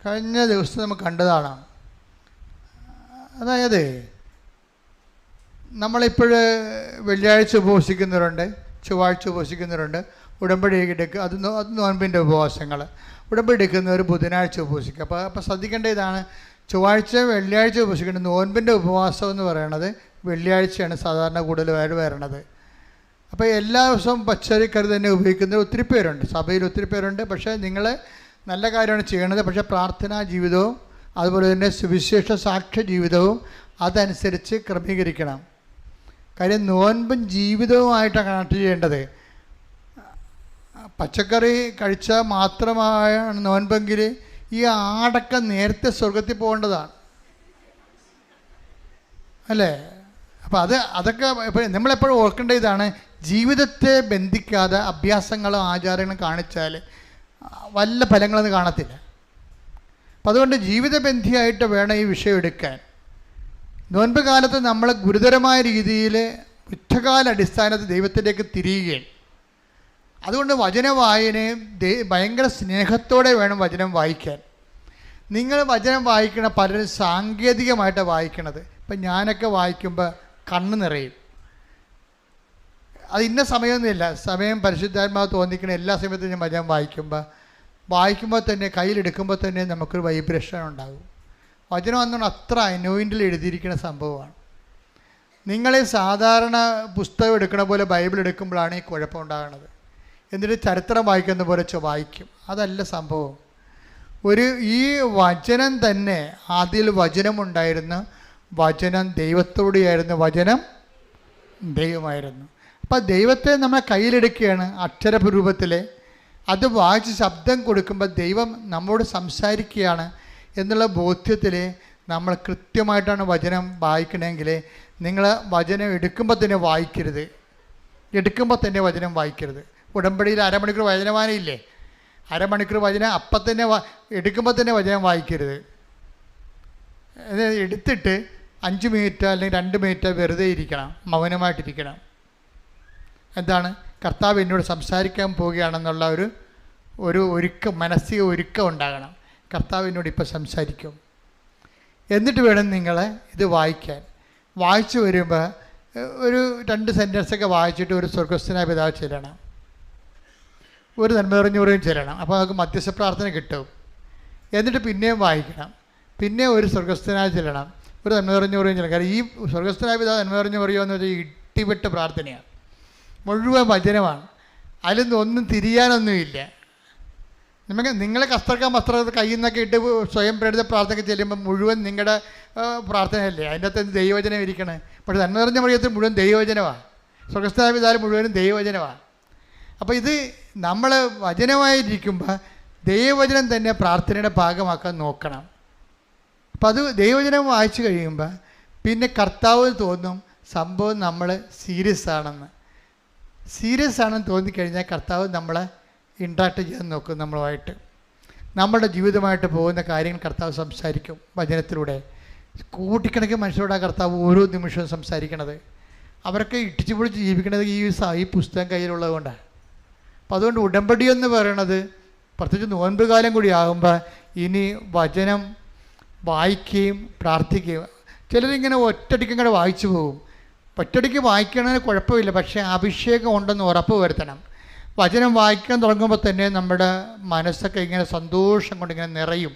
കഴിഞ്ഞ ദിവസം നമുക്ക് കണ്ടതാണ്. അതായത് നമ്മളിപ്പോൾ വെള്ളിയാഴ്ച ഉപവസിക്കുന്നവരുണ്ട്, ചൊവ്വാഴ്ച ഉപവസിക്കുന്നവരുണ്ട്, ഉടമ്പടി എടുക്കുക, അത് നോൻപിൻ്റെ ഉപവാസങ്ങൾ. ഉടമ്പടി എടുക്കുന്നവർ ബുധനാഴ്ച ഉപവസിക്കുക. അപ്പോൾ ശ്രദ്ധിക്കേണ്ട ഇതാണ്, ചൊവ്വാഴ്ച വെള്ളിയാഴ്ച ഉപവസിക്കേണ്ടത്. നോൻപിൻ്റെ ഉപവാസം എന്ന് പറയുന്നത് വെള്ളിയാഴ്ചയാണ് സാധാരണ കൂടുതലായിട്ട് വരണത്. അപ്പോൾ എല്ലാ ദിവസവും പച്ചരിക്കറി തന്നെ ഉപയോഗിക്കുന്നത് ഒത്തിരി പേരുണ്ട്, സഭയിൽ ഒത്തിരി പേരുണ്ട്. പക്ഷേ നിങ്ങൾ നല്ല കാര്യമാണ് ചെയ്യണത്. പക്ഷേ പ്രാർത്ഥനാ ജീവിതവും അതുപോലെ തന്നെ സുവിശേഷ സാക്ഷ്യ ജീവിതവും അതനുസരിച്ച് ക്രമീകരിക്കണം. കാര്യം നോൻപും ജീവിതവുമായിട്ടാണ് കണക്ട് ചെയ്യേണ്ടത്. പച്ചക്കറി കഴിച്ചാൽ മാത്രമാണ് നോൻപെങ്കിൽ ഈ ആടൊക്കെ നേരത്തെ സ്വർഗത്തിൽ പോകേണ്ടതാണ്, അല്ലേ? അപ്പോൾ അതൊക്കെ നമ്മളെപ്പോഴും ഓർക്കേണ്ട ഇതാണ്, ജീവിതത്തെ ബന്ധിക്കാതെ അഭ്യാസങ്ങളും ആചാരങ്ങളും കാണിച്ചാൽ വല്ല ഫലങ്ങളൊന്നും കാണത്തില്ല. അപ്പം അതുകൊണ്ട് ജീവിതബന്ധിയായിട്ട് വേണം ഈ വിഷയം എടുക്കാൻ. നോൻപ് കാലത്ത് നമ്മൾ ഗുരുതരമായ രീതിയിൽ യുദ്ധകാല അടിസ്ഥാനത്തിൽ ദൈവത്തിലേക്ക് തിരിയുകയാണ്. അതുകൊണ്ട് വചന വായനയും ഭയങ്കര സ്നേഹത്തോടെ വേണം വചനം വായിക്കാൻ. നിങ്ങൾ വചനം വായിക്കണ പലരും സാങ്കേതികമായിട്ടാണ് വായിക്കണത്. ഇപ്പം ഞാനൊക്കെ വായിക്കുമ്പോൾ കണ്ണ് നിറയും. അത് ഇന്ന സമയമൊന്നുമില്ല, സമയം പരിശുദ്ധാത്മാവ് തോന്നിക്കണ എല്ലാ സമയത്തും ഞാൻ വചനം വായിക്കുമ്പോൾ തന്നെ കയ്യിലെടുക്കുമ്പോൾ തന്നെ നമുക്കൊരു വൈബ്രേഷൻ ഉണ്ടാകും. വചനം എന്നുകൊണ്ട് അത്ര അനോയിൻറ്റിൽ എഴുതിയിരിക്കുന്ന സംഭവമാണ്. നിങ്ങൾ സാധാരണ പുസ്തകം എടുക്കണ പോലെ ബൈബിൾ എടുക്കുമ്പോഴാണ് ഈ കുഴപ്പമുണ്ടാകുന്നത്. എന്നിട്ട് ചരിത്രം വായിക്കുന്ന പോലെ വായിക്കും. അതല്ല സംഭവം. ഈ വചനം തന്നെ ആദ്യം വചനമുണ്ടായിരുന്നു, വചനം ദൈവത്തോടെയായിരുന്നു, വചനം ദൈവമായിരുന്നു. അപ്പം ദൈവത്തെ നമ്മൾ കയ്യിലെടുക്കുകയാണ് അക്ഷരരൂപത്തിൽ. അത് വായിച്ച് ശബ്ദം കൊടുക്കുമ്പോൾ ദൈവം നമ്മോട് സംസാരിക്കുകയാണ് എന്നുള്ള ബോധ്യത്തിൽ നമ്മൾ കൃത്യമായിട്ടാണ് വചനം വായിക്കണമെങ്കിൽ നിങ്ങൾ വചനം എടുക്കുമ്പോൾ തന്നെ വായിക്കരുത്. വചനം വായിക്കരുത്. ഉടമ്പടിയിൽ അരമണിക്കൂർ വചനവാനയില്ലേ, അരമണിക്കൂർ വചനം അപ്പം തന്നെ എടുക്കുമ്പോൾ തന്നെ വചനം വായിക്കരുത്. എടുത്തിട്ട് 5 മിനിറ്റ് അല്ലെങ്കിൽ 2 മിനിറ്റ് വെറുതെ ഇരിക്കണം, മൗനമായിട്ടിരിക്കണം. എന്താണ്? കർത്താവ് എന്നോട് സംസാരിക്കാൻ പോവുകയാണെന്നുള്ള ഒരു ഒരുക്കം, മാനസിക ഒരുക്കം ഉണ്ടാകണം. കർത്താവ് എന്നോട് ഇപ്പോൾ സംസാരിക്കും. എന്നിട്ട് വേണം നിങ്ങൾ ഇത് വായിക്കാൻ. വായിച്ചു വരുമ്പോൾ ഒരു 2 സെൻറ്റൻസൊക്കെ വായിച്ചിട്ട് ഒരു സ്വർഗസ്ഥനായ പിതാവ് ചെല്ലണം, ഒരു നന്മ നിറഞ്ഞവരെയും ചെല്ലണം. അപ്പോൾ നമുക്ക് മധ്യസ്ഥ പ്രാർത്ഥന കിട്ടും. എന്നിട്ട് പിന്നെയും വായിക്കണം. പിന്നെ ഒരു സ്വർഗസ്ഥനായി ചെല്ലണം, ഒരു നന്മ നിറഞ്ഞു പറയുകയും ചെല്ലണം. കാരണം ഈ സ്വർഗസ്ഥനായ പിതാവ് നന്മ നിറഞ്ഞു പറയുക എന്ന് വെച്ചാൽ ഇട്ടിപ്പെട്ട് പ്രാർത്ഥനയാണ്, മുഴുവൻ വചനമാണ്, അതിലൊന്നും ഒന്നും തിരിയാനൊന്നുമില്ല. നിങ്ങളെ കസ്തർക്കാൻ വസ്ത്രം കയ്യിൽ നിന്നൊക്കെ ഇട്ട് സ്വയം പ്രേരിത പ്രാർത്ഥന ചെല്ലുമ്പോൾ മുഴുവൻ നിങ്ങളുടെ പ്രാർത്ഥനയല്ലേ, അതിൻ്റെ അകത്ത് ദൈവവചനം ഇരിക്കണേ. പക്ഷേ നന്മ നിറഞ്ഞ മറിയത്തിൽ മുഴുവൻ ദൈവവചനമാണ്, സ്വർഗസ്ഥനായ പിതാവ് മുഴുവനും ദൈവവചനമാണ്. അപ്പോൾ ഇത് നമ്മൾ വചനമായിരിക്കുമ്പോൾ ദൈവവചനം തന്നെ പ്രാർത്ഥനയുടെ ഭാഗമാക്കാൻ നോക്കണം. അപ്പോൾ അത് ദൈവവചനം വായിച്ചു കഴിയുമ്പോൾ പിന്നെ കർത്താവ് തോന്നും സംഭവം നമ്മൾ സീരിയസ് ആണെന്ന് തോന്നിക്കഴിഞ്ഞാൽ കർത്താവ് നമ്മളെ ഇൻട്രാക്ട് ചെയ്യാൻ നോക്കും. നമ്മളുമായിട്ട് നമ്മുടെ ജീവിതമായിട്ട് പോകുന്ന കാര്യങ്ങൾ കർത്താവ് സംസാരിക്കും വചനത്തിലൂടെ. കൂട്ടിക്കണക്കിന് മനുഷ്യരോടാണ് കർത്താവ് ഓരോ നിമിഷവും സംസാരിക്കണത്. അവരൊക്കെ ഇട്ടിച്ചു പൊളിച്ച് ജീവിക്കണത് ഈ പുസ്തകം കയ്യിലുള്ളത് കൊണ്ടാണ്. അപ്പോൾ അതുകൊണ്ട് ഉടമ്പടി എന്ന് പറയണത്, പ്രത്യേകിച്ച് നോൻപ് കാലം കൂടി ആകുമ്പോൾ ഇനി വചനം വായിക്കുകയും പ്രാർത്ഥിക്കുകയും. ചിലരിങ്ങനെ ഒറ്റയടിക്ക് ഇങ്ങനെ വായിച്ചു പോകും. ഒറ്റയടിക്ക് വായിക്കണതിന് കുഴപ്പമില്ല, പക്ഷേ അഭിഷേകം ഉണ്ടെന്ന് ഉറപ്പ് വരുത്തണം. വചനം വായിക്കാൻ തുടങ്ങുമ്പോൾ തന്നെ നമ്മുടെ മനസ്സൊക്കെ ഇങ്ങനെ സന്തോഷം കൊണ്ട് ഇങ്ങനെ നിറയും,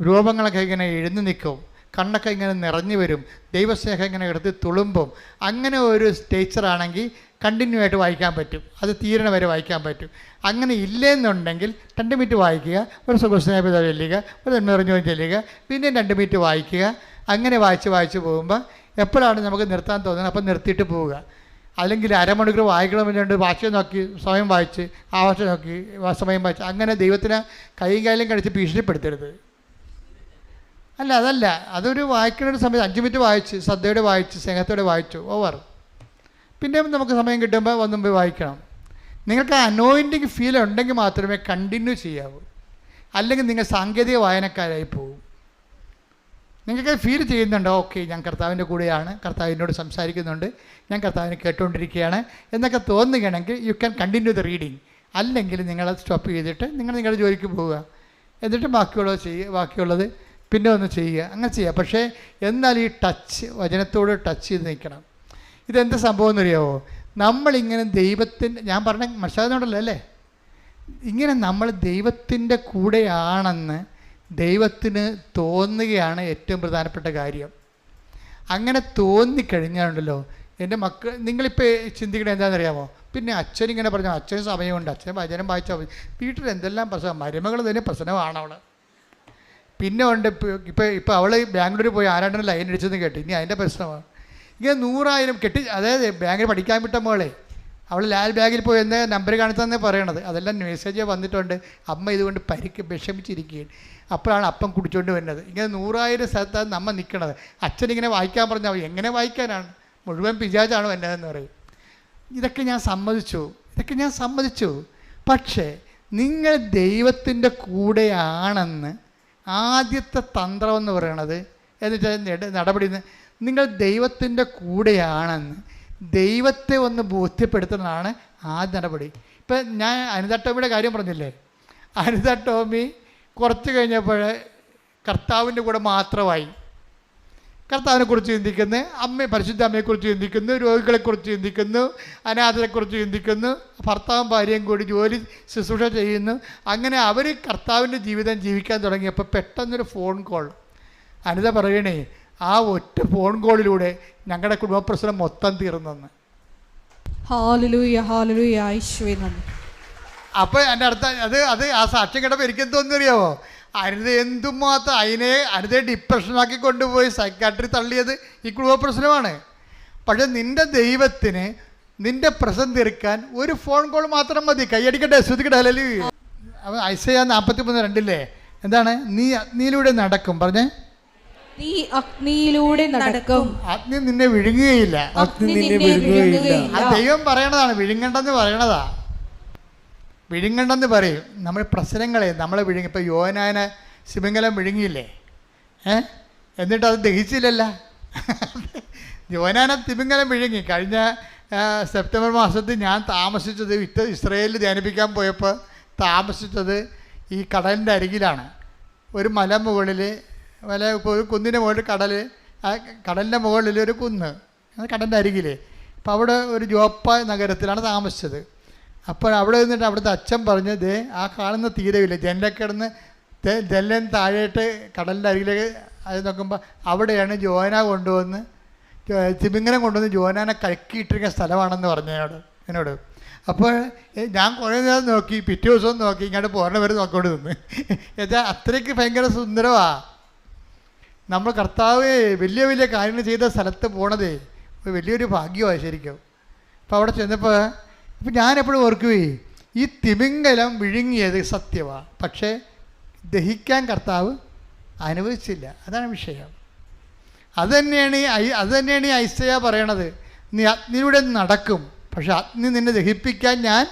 രൂപങ്ങളൊക്കെ ഇങ്ങനെ എഴുന്നു നിൽക്കും, കണ്ണൊക്കെ ഇങ്ങനെ നിറഞ്ഞു വരും, ദൈവസ്നേഹം ഇങ്ങനെ എടുത്ത് തുളുമ്പും. അങ്ങനെ ഒരു ടീച്ചറാണെങ്കിൽ കണ്ടിന്യൂ ആയിട്ട് വായിക്കാൻ പറ്റും, അത് തീരണ വരെ വായിക്കാൻ പറ്റും. അങ്ങനെ ഇല്ലെന്നുണ്ടെങ്കിൽ 2 മിനിറ്റ് വായിക്കുക, ഒരു സ്വർഗസ്ഥനായ പിതാവ് ചെല്ലുക, ഒരു നന്മ നിറഞ്ഞു ചെല്ലുക, പിന്നെയും 2 മിനിറ്റ് വായിക്കുക. അങ്ങനെ വായിച്ച് പോകുമ്പോൾ എപ്പോഴാണ് നമുക്ക് നിർത്താൻ തോന്നുന്നത് അപ്പം നിർത്തിയിട്ട് പോവുക. അല്ലെങ്കിൽ അരമണിക്കൂർ വായിക്കണമെന്നുണ്ട്, ഭാഷ നോക്കി സമയം വായിച്ച്, ഭാഷ നോക്കി സമയം വായിച്ച്, അങ്ങനെ ദൈവത്തിന് കൈയും കാലും കടിച്ച് ഭീഷണിപ്പെടുത്തരുത്. അതല്ല, അതൊരു വായിക്കുന്ന സമയത്ത് 5 മിനിറ്റ് വായിച്ച്, ശ്രദ്ധയോടെ വായിച്ച്, സ്നേഹത്തോടെ വായിച്ചു, ഓവർ. പിന്നെ നമുക്ക് സമയം കിട്ടുമ്പോൾ ഒന്നും പോയി വായിക്കണം. നിങ്ങൾക്ക് അനോയിൻറ്റിങ് ഫീൽ ഉണ്ടെങ്കിൽ മാത്രമേ കണ്ടിന്യൂ ചെയ്യാവൂ, അല്ലെങ്കിൽ നിങ്ങൾ സാങ്കേതിക വായനക്കാരായി പോകും. നിങ്ങൾക്ക് ഫീൽ ചെയ്യുന്നുണ്ടോ, ഓക്കെ ഞാൻ കർത്താവിൻ്റെ കൂടെയാണ്, കർത്താവ് എന്നോട് സംസാരിക്കുന്നുണ്ട്, ഞാൻ കർത്താവിനെ കേട്ടുകൊണ്ടിരിക്കുകയാണ് എന്നൊക്കെ തോന്നുകയാണെങ്കിൽ you can continue the reading. അല്ലെങ്കിൽ നിങ്ങളത് സ്റ്റോപ്പ് ചെയ്തിട്ട് നിങ്ങളുടെ ജോലിക്ക് പോവുക, എന്നിട്ട് ബാക്കിയുള്ളത് പിന്നെ ഒന്ന് ചെയ്യുക, അങ്ങനെ ചെയ്യുക. പക്ഷേ എന്നാൽ ഈ വചനത്തോട് ടച്ച് ചെയ്ത് നിൽക്കണം. ഇതെന്ത് സംഭവം എന്നറിയാമോ? നമ്മളിങ്ങനെ ഞാൻ പറഞ്ഞ മനസ്സിലാകുന്നുണ്ടല്ലോ അല്ലേ, ഇങ്ങനെ നമ്മൾ ദൈവത്തിൻ്റെ കൂടെയാണെന്ന് ദൈവത്തിന് തോന്നുകയാണ് ഏറ്റവും പ്രധാനപ്പെട്ട കാര്യം. അങ്ങനെ തോന്നിക്കഴിഞ്ഞാലുണ്ടല്ലോ എൻ്റെ മക്കൾ, നിങ്ങളിപ്പോൾ ചിന്തിക്കണത് എന്താണെന്നറിയാമോ? പിന്നെ അച്ഛനിങ്ങനെ പറഞ്ഞു, അച്ഛന് സമയമുണ്ട്, അച്ഛൻ വചനം വായിച്ചാൽ മതി, വീട്ടിൽ എന്തെല്ലാം പ്രശ്നം, മരുമകൾ തന്നെ പ്രശ്നമാണ് അവൾ. പിന്നെ ഉണ്ട് ഇപ്പോൾ അവൾ ബാംഗ്ലൂർ പോയി ആരാണ്ടൊരു ലൈൻ അടിച്ചെന്ന് കേട്ടു, ഇനി അതിൻ്റെ പ്രശ്നമാണ്. ഇങ്ങനെ 100,000 അതായത് ബാങ്കിൽ പഠിക്കാൻ വിട്ട മോളെ അവൾ ലാൽ ബാഗിൽ പോയി എന്താ നമ്പർ കാണിച്ചതെന്നേ പറയണത്. അതെല്ലാം മെസ്സേജ് വന്നിട്ടുണ്ട്, അമ്മ ഇതുകൊണ്ട് വിഷമിച്ചിരിക്കുകയാണ്. അപ്പോഴാണ് അപ്പം കുടിച്ചുകൊണ്ട് വരുന്നത്. ഇങ്ങനെ 100,000 സ്ഥലത്താണ് നമ്മൾ നിൽക്കണത്. അച്ഛനിങ്ങനെ വായിക്കാൻ പറഞ്ഞാൽ എങ്ങനെ വായിക്കാനാണ്, മുഴുവൻ പിജാജാണ് എന്നതെന്ന് പറയും. ഇതൊക്കെ ഞാൻ സമ്മതിച്ചു. പക്ഷേ നിങ്ങൾ ദൈവത്തിൻ്റെ കൂടെയാണെന്ന് ആദ്യത്തെ തന്ത്രം എന്ന് പറയണത് എന്നിട്ട് നടപടി, നിങ്ങൾ ദൈവത്തിൻ്റെ കൂടെയാണെന്ന് ദൈവത്തെ ഒന്ന് ബോധ്യപ്പെടുത്തുന്നതാണ് ആദ്യ നടപടി. ഇപ്പം ഞാൻ അനിത ടോമിയുടെ കാര്യം പറഞ്ഞില്ലേ, അനിത ടോമി കുറച്ച് കഴിഞ്ഞപ്പോൾ കർത്താവിൻ്റെ കൂടെ മാത്രമായി. കർത്താവിനെക്കുറിച്ച് ചിന്തിക്കുന്നു, പരിശുദ്ധ അമ്മയെക്കുറിച്ച് ചിന്തിക്കുന്നു, രോഗികളെക്കുറിച്ച് ചിന്തിക്കുന്നു, അനാഥരെക്കുറിച്ച് ചിന്തിക്കുന്നു, ഭർത്താവും ഭാര്യയും കൂടി ജോലി ശുശ്രൂഷ ചെയ്യുന്നു. അങ്ങനെ അവർ കർത്താവിൻ്റെ ജീവിതം ജീവിക്കാൻ തുടങ്ങിയപ്പോൾ പെട്ടെന്നൊരു ഫോൺ കോൾ. അനിത പറയണേ, ആ ഒറ്റ ഫോൺ കോളിലൂടെ ഞങ്ങളുടെ കുടുംബ പ്രശ്നം മൊത്തം തീർന്നെന്ന്. അപ്പോൾ എൻ്റെ അടുത്ത അത് ആ സാക്ഷ്യം കേട്ടപ്പോൾ എനിക്കെന്തോന്നും അറിയാമോ, അനിത എന്തുമാത്രം അനിതയെ ഡിപ്രഷനാക്കി കൊണ്ടുപോയി സൈക്കാട്രി തള്ളിയത് ഈ കുടുംബ പ്രശ്നമാണ്. പക്ഷെ നിൻ്റെ ദൈവത്തിന് നിൻ്റെ പ്രശ്നം തീർക്കാൻ ഒരു ഫോൺ കോൾ മാത്രം മതി. കൈയടിക്കട്ടെ, ശ്രുതിക്കട്ടെ. അല്ലെങ്കിൽ ഐസയ്യാ 43:2 എന്താണ്? നീ അഗ്നിയിലൂടെ നടക്കും, പറഞ്ഞേ, നീ അഗ്നിയിലൂടെ നടക്കും, അഗ്നി നിന്നെ വിഴുങ്ങുകയില്ല. ആ ദൈവം പറയണതാണ്, വിഴുങ്ങണ്ടെന്ന് പറയും. നമ്മൾ പ്രശ്നങ്ങളെ നമ്മളെ വിഴുങ്ങി. ഇപ്പോൾ യോനാനെ സിമംഗലം വിഴുങ്ങിയില്ലേ, എന്നിട്ട് അത് ദഹിച്ചില്ലല്ല. യോനാനെ തിമിംഗലം വിഴുങ്ങി. കഴിഞ്ഞ സെപ്റ്റംബർ മാസത്തിൽ ഞാൻ താമസിച്ചത് ഇസ്രയേലിൽ ധ്യാനിപ്പിക്കാൻ പോയപ്പോൾ താമസിച്ചത് ഈ കടലിൻ്റെ അരികിലാണ്. ഒരു മല മുകളിൽ ഒരു കുന്നിൻ്റെ മുകളിൽ കടലിൻ്റെ മുകളിൽ ഒരു കുന്ന്, കടലിൻ്റെ അരികിൽ. അപ്പോൾ അവിടെ ഒരു ജോപ്പ നഗരത്തിലാണ് താമസിച്ചത്. അപ്പോൾ അവിടെ നിന്നിട്ട് അവിടുത്തെ അച്ഛൻ പറഞ്ഞ്, ദേ ആ കാണുന്ന തീരമില്ല, ജനലൊക്കെ കിടന്ന് ജനലും താഴെയിട്ട് കടലിൻ്റെ അരികിലേക്ക് അത് നോക്കുമ്പോൾ അവിടെയാണ് ജോന കൊണ്ടുവന്ന് തിമിംഗലം കൊണ്ടുവന്ന് ജോനാനെ കലക്കിയിട്ടിരിക്കുന്ന സ്ഥലമാണെന്ന് പറഞ്ഞു എന്നോട്. അപ്പോൾ ഞാൻ കുറേ നേരം നോക്കി, പിറ്റേ ദിവസവും നോക്കി, ഇങ്ങോട്ട് പോരണ വരെ നോക്കിക്കൊണ്ട് നിന്ന്. എന്നുവെച്ചാൽ അത്രയ്ക്ക് ഭയങ്കര സുന്ദരമാണ്. നമ്മൾ കർത്താവ് വലിയ വലിയ കാര്യങ്ങൾ ചെയ്ത സ്ഥലത്ത് പോണതേ വലിയൊരു ഭാഗ്യമാണ് ശരിക്കും. അപ്പോൾ അവിടെ ചെന്നപ്പോൾ ഇപ്പം ഞാനെപ്പോഴും ഓർക്കുകയെ ഈ തിമിംഗലം വിഴുങ്ങിയത് സത്യമാണ്, പക്ഷേ ദഹിക്കാൻ കർത്താവ് അനുവദിച്ചില്ല. അതാണ് വിഷയം. അത് തന്നെയാണ് ഈ ഐസയ പറയണത്. നീ അഗ്നിയിലൂടെ നടക്കും, പക്ഷെ അഗ്നി നിന്നെ ദഹിപ്പിക്കാൻ ഞാൻ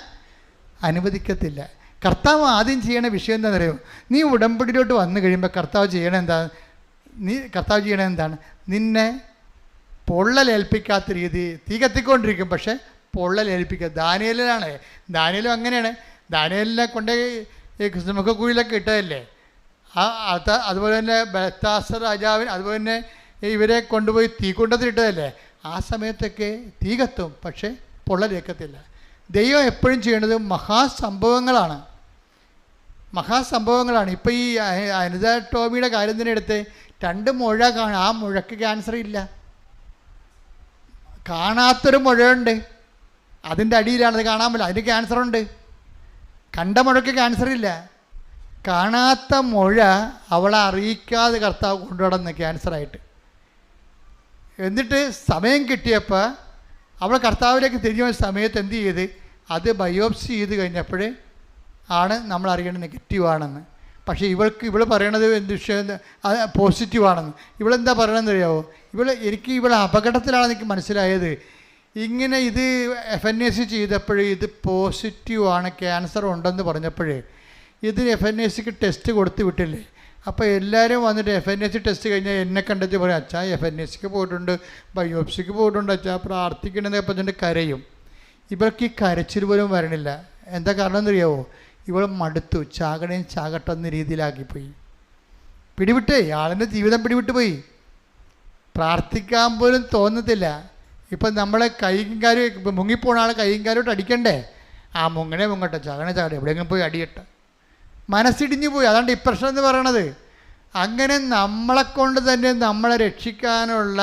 അനുവദിക്കത്തില്ല. കർത്താവ് ആദ്യം ചെയ്യണ വിഷയം എന്താണെന്ന് അറിയുമോ? നീ ഉടമ്പടിയിലോട്ട് വന്നു കഴിയുമ്പോൾ കർത്താവ് ചെയ്യണത് എന്താണ്? നിന്നെ പൊള്ളലേൽപ്പിക്കാത്ത രീതി, തീ കത്തിക്കൊണ്ടിരിക്കും പക്ഷെ പൊള്ളലേൽപ്പിക്കുക. ദാനിയേലും അങ്ങനെയാണ്. ദാനിയേലിനെ കൊണ്ട് ഈ ക്രിസ്തുമുഖക്കുഴിയിലൊക്കെ ഇട്ടതല്ലേ. അതുപോലെ തന്നെ ബെൽത്താസർ രാജാവിന്, അതുപോലെ തന്നെ ഇവരെ കൊണ്ടുപോയി തീക്കുണ്ടത്തിലിട്ടതല്ലേ. ആ സമയത്തൊക്കെ തീ കത്തും പക്ഷേ പൊള്ളലേക്കത്തില്ല. ദൈവം എപ്പോഴും ചെയ്യേണ്ടത് മഹാസംഭവങ്ങളാണ്. ഇപ്പോൾ ഈ അനിത ടോമിയുടെ കാര്യം തന്നെ എടുത്ത് 2 മുഴ കാണും, ആ മുഴക്ക് ക്യാൻസർ ഇല്ല. കാണാത്തൊരു മുഴയുണ്ട്, അതിൻ്റെ അടിയിലാണത്, കാണാൻ പറ്റില്ല, അതിന് ക്യാൻസറുണ്ട്. കണ്ട മുഴക്ക് ക്യാൻസർ ഇല്ല. കാണാത്ത മുഴ അവളെ അറിയിക്കാതെ കർത്താവ് കൊണ്ടുനടന്ന് ക്യാൻസറായിട്ട്. എന്നിട്ട് സമയം കിട്ടിയപ്പോൾ അവൾ കർത്താവിലേക്ക് തിരിഞ്ഞു വന്ന സമയത്ത് എന്ത് ചെയ്ത്, അത് ബയോപ്സി ചെയ്ത് കഴിഞ്ഞപ്പോൾ ആണ് നമ്മൾ അറിയേണ്ടത് നെഗറ്റീവാണെന്ന്. പക്ഷേ ഇവൾ പറയണത് എന്ത് വിഷയം, അത് പോസിറ്റീവാണെന്ന്. ഇവളെന്താ പറയണമെന്ന് അറിയാമോ? ഇവൾ അപകടത്തിലാണെന്ന് എനിക്ക് മനസ്സിലായത്. ഇങ്ങനെ ഇത് FNAC ചെയ്തപ്പോഴേ ഇത് പോസിറ്റീവാണ്, ക്യാൻസർ ഉണ്ടെന്ന് പറഞ്ഞപ്പോഴേ ഇത് FNACക്ക് ടെസ്റ്റ് കൊടുത്ത് വിട്ടില്ലേ. അപ്പോൾ എല്ലാവരും വന്നിട്ട് FNAC ടെസ്റ്റ് കഴിഞ്ഞാൽ എന്നെ കണ്ടെത്തി പറയും, അച്ഛാ FNACക്ക് പോയിട്ടുണ്ട്, ബയോപ്സിക്ക് പോയിട്ടുണ്ട്, അച്ഛാ പ്രാർത്ഥിക്കണമെന്നൊക്കെ പറഞ്ഞിട്ട് കരയും. ഇവർക്ക് ഈ കരച്ചിൽ പോലും വരണില്ല. എന്താ കാരണം എന്നറിയാമോ? ഇവൾ മടുത്തു, ചാകട്ടെ എന്ന രീതിയിലാക്കിപ്പോയി. പിടിവിട്ടേ, ആളിൻ്റെ ജീവിതം പിടിവിട്ട് പോയി. പ്രാർത്ഥിക്കാൻ പോലും തോന്നത്തില്ല. ഇപ്പം നമ്മളെ കൈയും കാലും മുങ്ങിപ്പോണ ആൾ കൈയും കാലോട്ട് അടിക്കണ്ടേ? ആ മുങ്ങട്ടെ, ചാകട്ടെ, എവിടെയെങ്കിലും പോയി അടിയട്ടെ. മനസ്സിടിഞ്ഞു പോയി. അതാണ് ഡിപ്രഷൻ എന്ന് പറയണത്. അങ്ങനെ നമ്മളെക്കൊണ്ട് തന്നെ നമ്മളെ രക്ഷിക്കാനുള്ള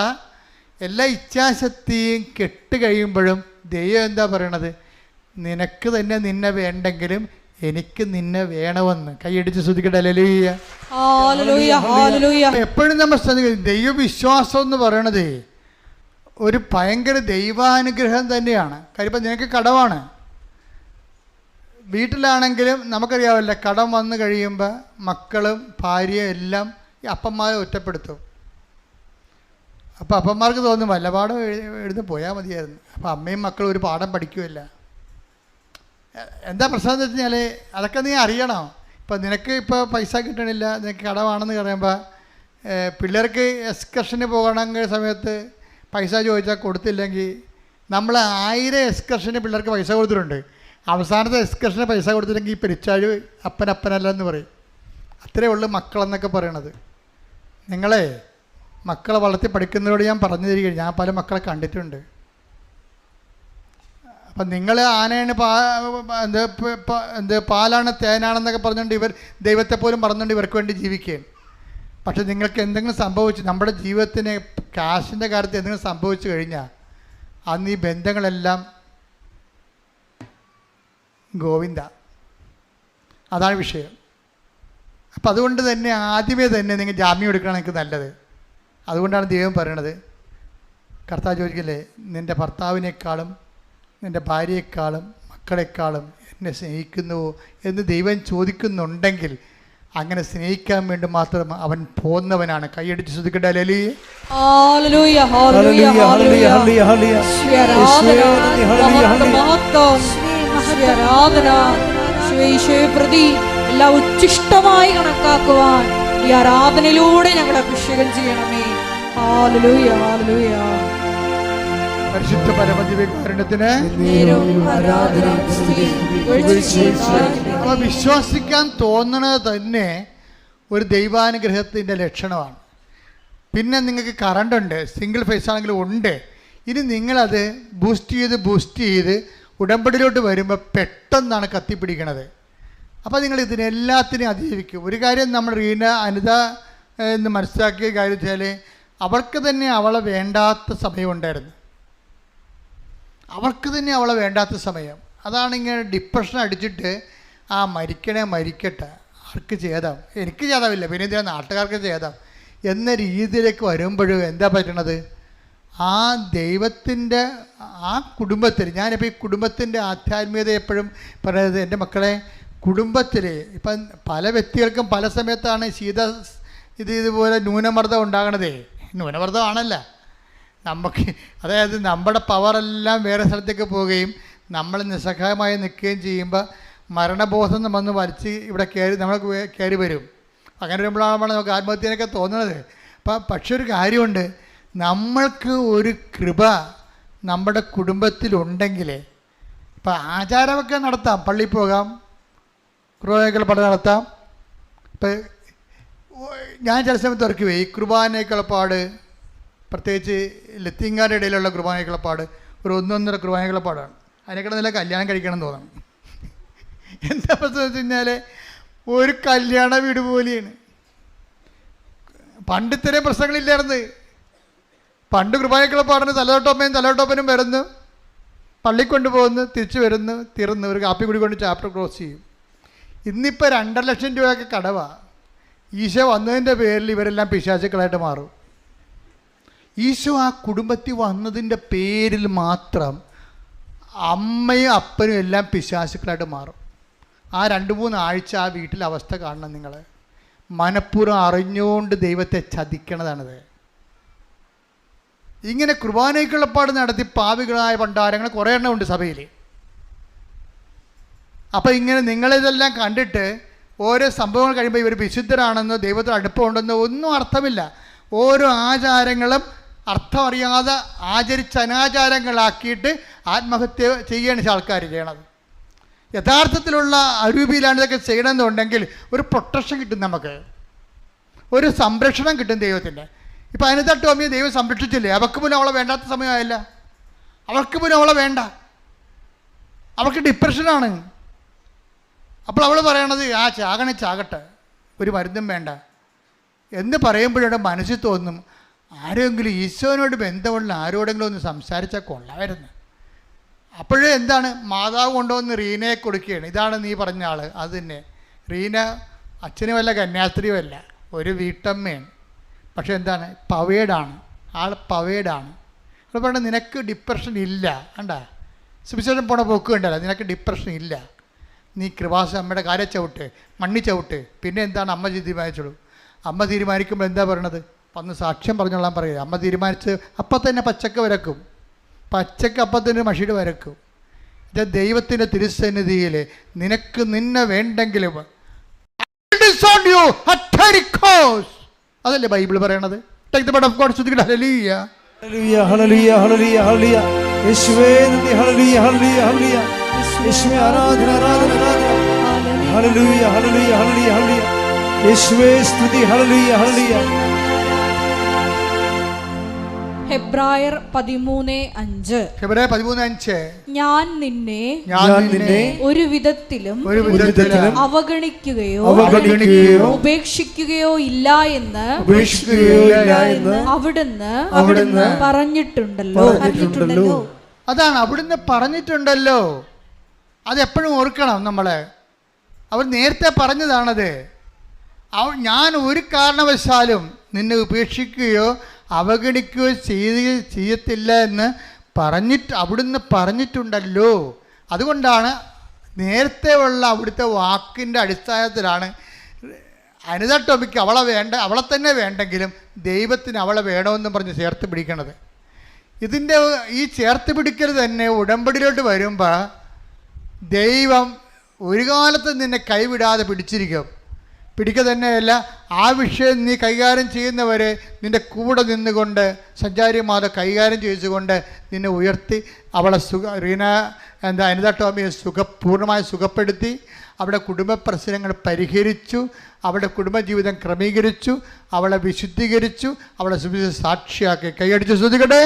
എല്ലാ ഇച്ഛാശക്തിയും കെട്ട് കഴിയുമ്പോഴും ദൈവം എന്താ പറയണത്? നിനക്ക് തന്നെ നിന്നെ വേണ്ടെങ്കിലും എനിക്ക് നിന്നെ വേണമെന്ന്. കൈയടിച്ച് ശ്രദ്ധിക്കട്ടെ. ഹല്ലേലൂയ. എപ്പോഴും നമ്മൾ ശ്രദ്ധിക്കും, ദൈവവിശ്വാസം എന്ന് പറയണത് ഒരു ഭയങ്കര ദൈവാനുഗ്രഹം തന്നെയാണ്. കാര്യം ഇപ്പം നിനക്ക് കടമാണ്. വീട്ടിലാണെങ്കിലും നമുക്കറിയാമല്ല, കടം വന്നു കഴിയുമ്പോൾ മക്കളും ഭാര്യയും എല്ലാം ഈ അപ്പന്മാരെ ഒറ്റപ്പെടുത്തും. അപ്പോൾ അപ്പന്മാർക്ക് തോന്നും വല്ല പാഠം എഴുതി പോയാൽ മതിയായിരുന്നു. അപ്പോൾ അമ്മയും മക്കളും ഒരു പാഠം പഠിക്കുമല്ല. എന്താ പ്രശ്നം എന്ന് വെച്ച് കഴിഞ്ഞാൽ അതൊക്കെ നീ അറിയണം. ഇപ്പം നിനക്ക് ഇപ്പോൾ പൈസ കിട്ടണില്ല, നിനക്ക് കടമാണെന്ന് പറയുമ്പോൾ പിള്ളേർക്ക് എക്സ്കർഷന് പോകണമെങ്കിൽ സമയത്ത് പൈസ ചോദിച്ചാൽ കൊടുത്തില്ലെങ്കിൽ നമ്മൾ 1000 എക്സ്കർഷന് പിള്ളേർക്ക് പൈസ കൊടുത്തിട്ടുണ്ട്. അവസാനത്തെ എക്സ്കർഷന് പൈസ കൊടുത്തില്ലെങ്കിൽ ഈ പെരിച്ചാഴ് അപ്പനല്ല എന്ന് പറയും. അത്രയേ ഉള്ളൂ മക്കളെന്നൊക്കെ പറയണത്. നിങ്ങളെ മക്കളെ വളർത്തി പഠിക്കുന്നതോട് ഞാൻ പറഞ്ഞു തരികയാണ്. ഞാൻ പല മക്കളെ കണ്ടിട്ടുണ്ട്. അപ്പം നിങ്ങൾ ആനയാണ് പാലാണ് തേനാണെന്നൊക്കെ പറഞ്ഞുകൊണ്ട് ഇവർ ദൈവത്തെ പോലും പറഞ്ഞുകൊണ്ട് ഇവർക്ക് വേണ്ടി ജീവിക്കുകയാണ്. പക്ഷെ നിങ്ങൾക്ക് എന്തെങ്കിലും സംഭവിച്ചു, നമ്മുടെ ജീവിതത്തിന് കാശിൻ്റെ കാര്യത്തിൽ എന്തെങ്കിലും സംഭവിച്ചു കഴിഞ്ഞാൽ അന്ന് ഈ ബന്ധങ്ങളെല്ലാം ഗോവിന്ദ. അതാണ് വിഷയം. അപ്പം അതുകൊണ്ട് തന്നെ ആദ്യമേ തന്നെ നിങ്ങൾ ജാമ്യം എടുക്കണം, എനിക്ക് നല്ലത്. അതുകൊണ്ടാണ് ദൈവം പറയണത്, കർത്താവ് ചോദിക്കില്ലേ, നിൻ്റെ ഭർത്താവിനേക്കാളും നിൻ്റെ ഭാര്യയെക്കാളും മക്കളെക്കാളും എന്നെ സ്നേഹിക്കുന്നുവോ എന്ന് ദൈവം ചോദിക്കുന്നുണ്ടെങ്കിൽ അങ്ങനെ സ്നേഹിക്കാൻ വേണ്ടി മാത്രം അവൻ പോന്നവനാണ്. കൈയടിച്ച് ശ്രദ്ധിക്കട്ടെ. എല്ലാം ഉച്ഛിഷ്ടമായി കണക്കാക്കുവാൻ ഈ ആരാധനയിലൂടെ ഞങ്ങൾ അഭിഷേകം ചെയ്യണമേ. Hallelujah, hallelujah. പരിശുദ്ധ പരമദിവ്യകാരുണ്യത്തിന് വിശ്വസിക്കാൻ തോന്നണത് തന്നെ ഒരു ദൈവാനുഗ്രഹത്തിൻ്റെ ലക്ഷണമാണ്. പിന്നെ നിങ്ങൾക്ക് കറണ്ടുണ്ട്, സിംഗിൾ ഫേസ് ആണെങ്കിലും ഉണ്ട്. ഇനി നിങ്ങളത് ബൂസ്റ്റ് ചെയ്ത് ഉടമ്പടിയിലോട്ട് വരുമ്പോൾ പെട്ടെന്നാണ് കത്തിപ്പിടിക്കണത്. അപ്പോൾ നിങ്ങൾ ഇതിനെല്ലാത്തിനെയും അതിജീവിക്കും. ഒരു കാര്യം നമ്മൾ അനിത എന്ന് മനസ്സിലാക്കിയ കാര്യം വെച്ചാൽ അവൾക്ക് തന്നെ അവളെ വേണ്ടാത്ത സമയമുണ്ടായിരുന്നു. അവൾക്ക് തന്നെ അവളെ വേണ്ടാത്ത സമയം. അതാണ് ഇങ്ങനെ ഡിപ്രഷൻ അടിച്ചിട്ട് മരിക്കട്ടെ, ആർക്ക് ചെയ്താം, എനിക്ക് ചെയ്താവില്ല, പിന്നെ എന്തിനാ നാട്ടുകാർക്ക് ചെയ്താം എന്ന രീതിയിലേക്ക് വരുമ്പോഴും എന്താ പറ്റണത്? ആ ദൈവത്തിൻ്റെ ആ കുടുംബത്തിൽ, ഞാനിപ്പോൾ ഈ കുടുംബത്തിൻ്റെ ആധ്യാത്മികത എപ്പോഴും പറയുന്നത്, എൻ്റെ മക്കളെ, കുടുംബത്തിൽ ഇപ്പം പല വ്യക്തികൾക്കും പല സമയത്താണ് ഇതുപോലെ ന്യൂനമർദ്ദം ഉണ്ടാകണതേ. ന്യൂനമർദ്ദമാണല്ല നമുക്ക്, അതായത് നമ്മുടെ പവറെല്ലാം വേറെ സ്ഥലത്തേക്ക് പോവുകയും നമ്മൾ നിസ്സഹായമായി നിൽക്കുകയും ചെയ്യുമ്പോൾ മരണബോധം വന്ന് വലിച്ച് ഇവിടെ നമ്മൾ കയറി വരും. അങ്ങനെ വരുമ്പോഴാണ് നമുക്ക് ആത്മഹത്യനൊക്കെ തോന്നുന്നത്. പക്ഷെ ഒരു കാര്യമുണ്ട്, നമ്മൾക്ക് ഒരു കൃപ നമ്മുടെ കുടുംബത്തിലുണ്ടെങ്കിൽ ഇപ്പം ആചാരമൊക്കെ നടത്താം, പള്ളിയിൽ പോകാം, കുർബാനയ്ക്കുള്ള നടത്താം. ഇപ്പം ഞാൻ ചില സമയത്ത് ഓർക്കി പോയി, ഈ കുർബാനയ്ക്കുള്ളപ്പാട്, പ്രത്യേകിച്ച് ലത്തീങ്കാരുടെ ഇടയിലുള്ള കുർബാനയ്ക്കുള്ളപ്പാട് ഒരു 1.5 കുർബാനയ്ക്കുള്ളപ്പാടാണ്. അതിനേക്കാൾ നല്ല കല്യാണം കഴിക്കണം എന്ന് തോന്നണം. എന്താ പ്രശ്നം വെച്ച് കഴിഞ്ഞാൽ ഒരു കല്യാണ വീട് പോലെയാണ്. പണ്ട് ഇത്രയും പ്രശ്നങ്ങളില്ലായിരുന്നു. പണ്ട് കുർബാനയ്ക്കുള്ളപ്പാടിന് തലയോട്ടപ്പനും വരുന്നു, പള്ളി കൊണ്ടുപോകുന്നു, തിരിച്ചു വരുന്നു, തീർന്നു, ഒരു കാപ്പി കൂടി കൊണ്ട് ചാപ്റ്റർ ക്ലോസ് ചെയ്യും. ഇന്നിപ്പോൾ 2.5 ലക്ഷം രൂപയൊക്കെ കടവാണ്. ഈശോ വന്നതിൻ്റെ പേരിൽ ഇവരെല്ലാം പിശാചുക്കളായിട്ട് മാറും. ഈശോ ആ കുടുംബത്തിൽ വന്നതിൻ്റെ പേരിൽ മാത്രം അമ്മയും അപ്പനും എല്ലാം പിശാചുക്കളായിട്ട് മാറും. ആ 2-3 ആഴ്ച ആ വീട്ടിലെ അവസ്ഥ കാണണം നിങ്ങൾ. മനഃപൂർവ്വം അറിഞ്ഞുകൊണ്ട് ദൈവത്തെ ചതിക്കണതാണിത്. ഇങ്ങനെ കുർബാനയ്ക്കുള്ളപ്പാട് നടത്തി പാപികളായ ഭണ്ഡാരങ്ങൾ കുറേ എണ്ണം ഉണ്ട് സഭയിൽ. അപ്പോൾ ഇങ്ങനെ നിങ്ങളിതെല്ലാം കണ്ടിട്ട് ഓരോ സംഭവങ്ങൾ കഴിയുമ്പോൾ ഇവർ വിശുദ്ധരാണെന്നോ ദൈവത്തിന് അടുപ്പമുണ്ടെന്നോ ഒന്നും അർത്ഥമില്ല. ഓരോ ആചാരങ്ങളും അർത്ഥം അറിയാതെ ആചരിച്ച് അനാചാരങ്ങളാക്കിയിട്ട് ആത്മഹത്യ ചെയ്യണ ആൾക്കാർ ചെയ്യണത്. യഥാർത്ഥത്തിലുള്ള അരൂപിയിലാണ് ഇതൊക്കെ ചെയ്യണമെന്നുണ്ടെങ്കിൽ ഒരു പ്രൊട്ടക്ഷൻ കിട്ടും, നമുക്ക് ഒരു സംരക്ഷണം കിട്ടും ദൈവത്തിൻ്റെ. ഇപ്പം അനിത ടോമിയെ ദൈവം സംരക്ഷിച്ചില്ലേ? അവൾക്ക് പോലും അവളെ വേണ്ടാത്ത സമയമായില്ല. അവൾക്ക് പോലും അവളെ വേണ്ട, അവൾക്ക് ഡിപ്രഷനാണ്. അപ്പോൾ അവൾ പറയണത് ചാകട്ടെ, ഒരു മരുന്നും വേണ്ട എന്ന് പറയുമ്പോഴവിടെ മനസ്സിൽ തോന്നും, ആരെങ്കിലും ഈശോനോട് ബന്ധമുള്ള ആരോടെങ്കിലും ഒന്ന് സംസാരിച്ചാൽ കൊള്ളാമായിരുന്നു. അപ്പോഴേ എന്താണ്, മാതാവ് കൊണ്ടുവന്ന് റീനയെ കൊടുക്കുകയാണ്. ഇതാണ് നീ പറഞ്ഞ ആൾ. അത് തന്നെ റീന അച്ഛനുമല്ല കന്യാസ്ത്രീയുമല്ല, ഒരു വീട്ടമ്മയാണ്. പക്ഷെ എന്താണ്, പവേഡാണ് ആൾ, പവേഡാണ്. അപ്പോൾ പറഞ്ഞാൽ നിനക്ക് ഡിപ്രഷൻ ഇല്ല, കണ്ടാ സുവിശേഷം പോണ പോക്ക് കണ്ടല്ല, നിനക്ക് ഡിപ്രഷൻ ഇല്ല, നീ കൃപാസ അമ്മയുടെ കാര്യം ചവിട്ട്, മണ്ണി ചവിട്ട്. പിന്നെ എന്താണ് അമ്മ തീരുമാനിച്ചോളൂ. അമ്മ തീരുമാനിക്കുമ്പോൾ എന്താ പറയണത്, വന്ന് സാക്ഷ്യം പറഞ്ഞോളാൻ പറയുക. അമ്മ തീരുമാനിച്ച് അപ്പം തന്നെ പച്ചക്ക് വരക്കും, പച്ചക്ക് അപ്പം തന്നെ മഷിയുടെ വരക്കും. ഇത് ദൈവത്തിൻ്റെ തിരുസന്നിധിയിൽ നിനക്ക് നിന്നെ വേണ്ടെങ്കിലും അതല്ലേ ബൈബിൾ പറയണത്. Take the bird of God, സ്തുതിക്കട്ടെ, ഹല്ലേലൂയ ഹല്ലേലൂയ ഹല്ലേലൂയ ഹല്ലേലൂയ ഹല്ലേലൂയ. യേശുവേ നന്ദി, ഹല്ലേലൂയ ഹല്ലേലൂയ ഹല്ലേലൂയ. യേശുവേ ആരാധന ആരാധന ആരാധന. ഹല്ലേലൂയ ഹല്ലേലൂയ ഹല്ലേലൂയ ഹല്ലേലൂയ. യേശുവേ സ്തുതി, ഹല്ലേലൂയ ഹല്ലേലൂയ. ഹെബ്രായർ 13:5. ഹെബ്രായർ 13:5. ഞാൻ നിന്നെ ഒരു വിധത്തിലും അവഗണിക്കുകയോ ഉപേക്ഷിക്കുകയോ ഇല്ല എന്ന് അവിടുന്ന് പറഞ്ഞിട്ടുണ്ടല്ലോ. അതാണ് അവിടുന്ന് പറഞ്ഞിട്ടുണ്ടല്ലോ. അതെപ്പോഴും ഓർക്കണം നമ്മളെ. അവർ നേരത്തെ പറഞ്ഞതാണത്. ഞാൻ ഒരു കാരണവശാലും നിന്നെ ഉപേക്ഷിക്കുകയോ അവഗണിക്കുകയോ ചെയ്യത്തില്ല എന്ന് അവിടുന്ന് പറഞ്ഞിട്ടുണ്ടല്ലോ. അതുകൊണ്ടാണ് നേരത്തെ ഉള്ള അവിടുത്തെ വാക്കിൻ്റെ അടിസ്ഥാനത്തിലാണ് അനിത ടോമിക്ക് അവളെ തന്നെ വേണ്ടെങ്കിലും ദൈവത്തിന് അവളെ വേണമെന്നും പറഞ്ഞ് ചേർത്ത് പിടിക്കണത്. ഇതിൻ്റെ ഈ ചേർത്ത് പിടിക്കൽ തന്നെ ഉടമ്പടിയിലോട്ട് വരുമ്പോൾ ദൈവം ഒരു കാലത്ത് നിന്നെ കൈവിടാതെ പിടിക്കുക തന്നെയല്ല, ആ വിഷയം നീ കൈകാര്യം ചെയ്യുന്നവരെ നിൻ്റെ കൂടെ നിന്നുകൊണ്ട് സഞ്ചാരിമാരെ കൈകാര്യം ചെയ്തുകൊണ്ട് നിന്നെ ഉയർത്തി അവളെ അനിത ടോമിയെ പൂർണ്ണമായി സുഖപ്പെടുത്തി അവിടെ കുടുംബ പ്രശ്നങ്ങൾ പരിഹരിച്ചു, അവിടെ കുടുംബജീവിതം ക്രമീകരിച്ചു, അവളെ വിശുദ്ധീകരിച്ചു, അവളെ സാക്ഷിയാക്കി. കൈയടിച്ച് സ്തുതിക്കട്ടെ.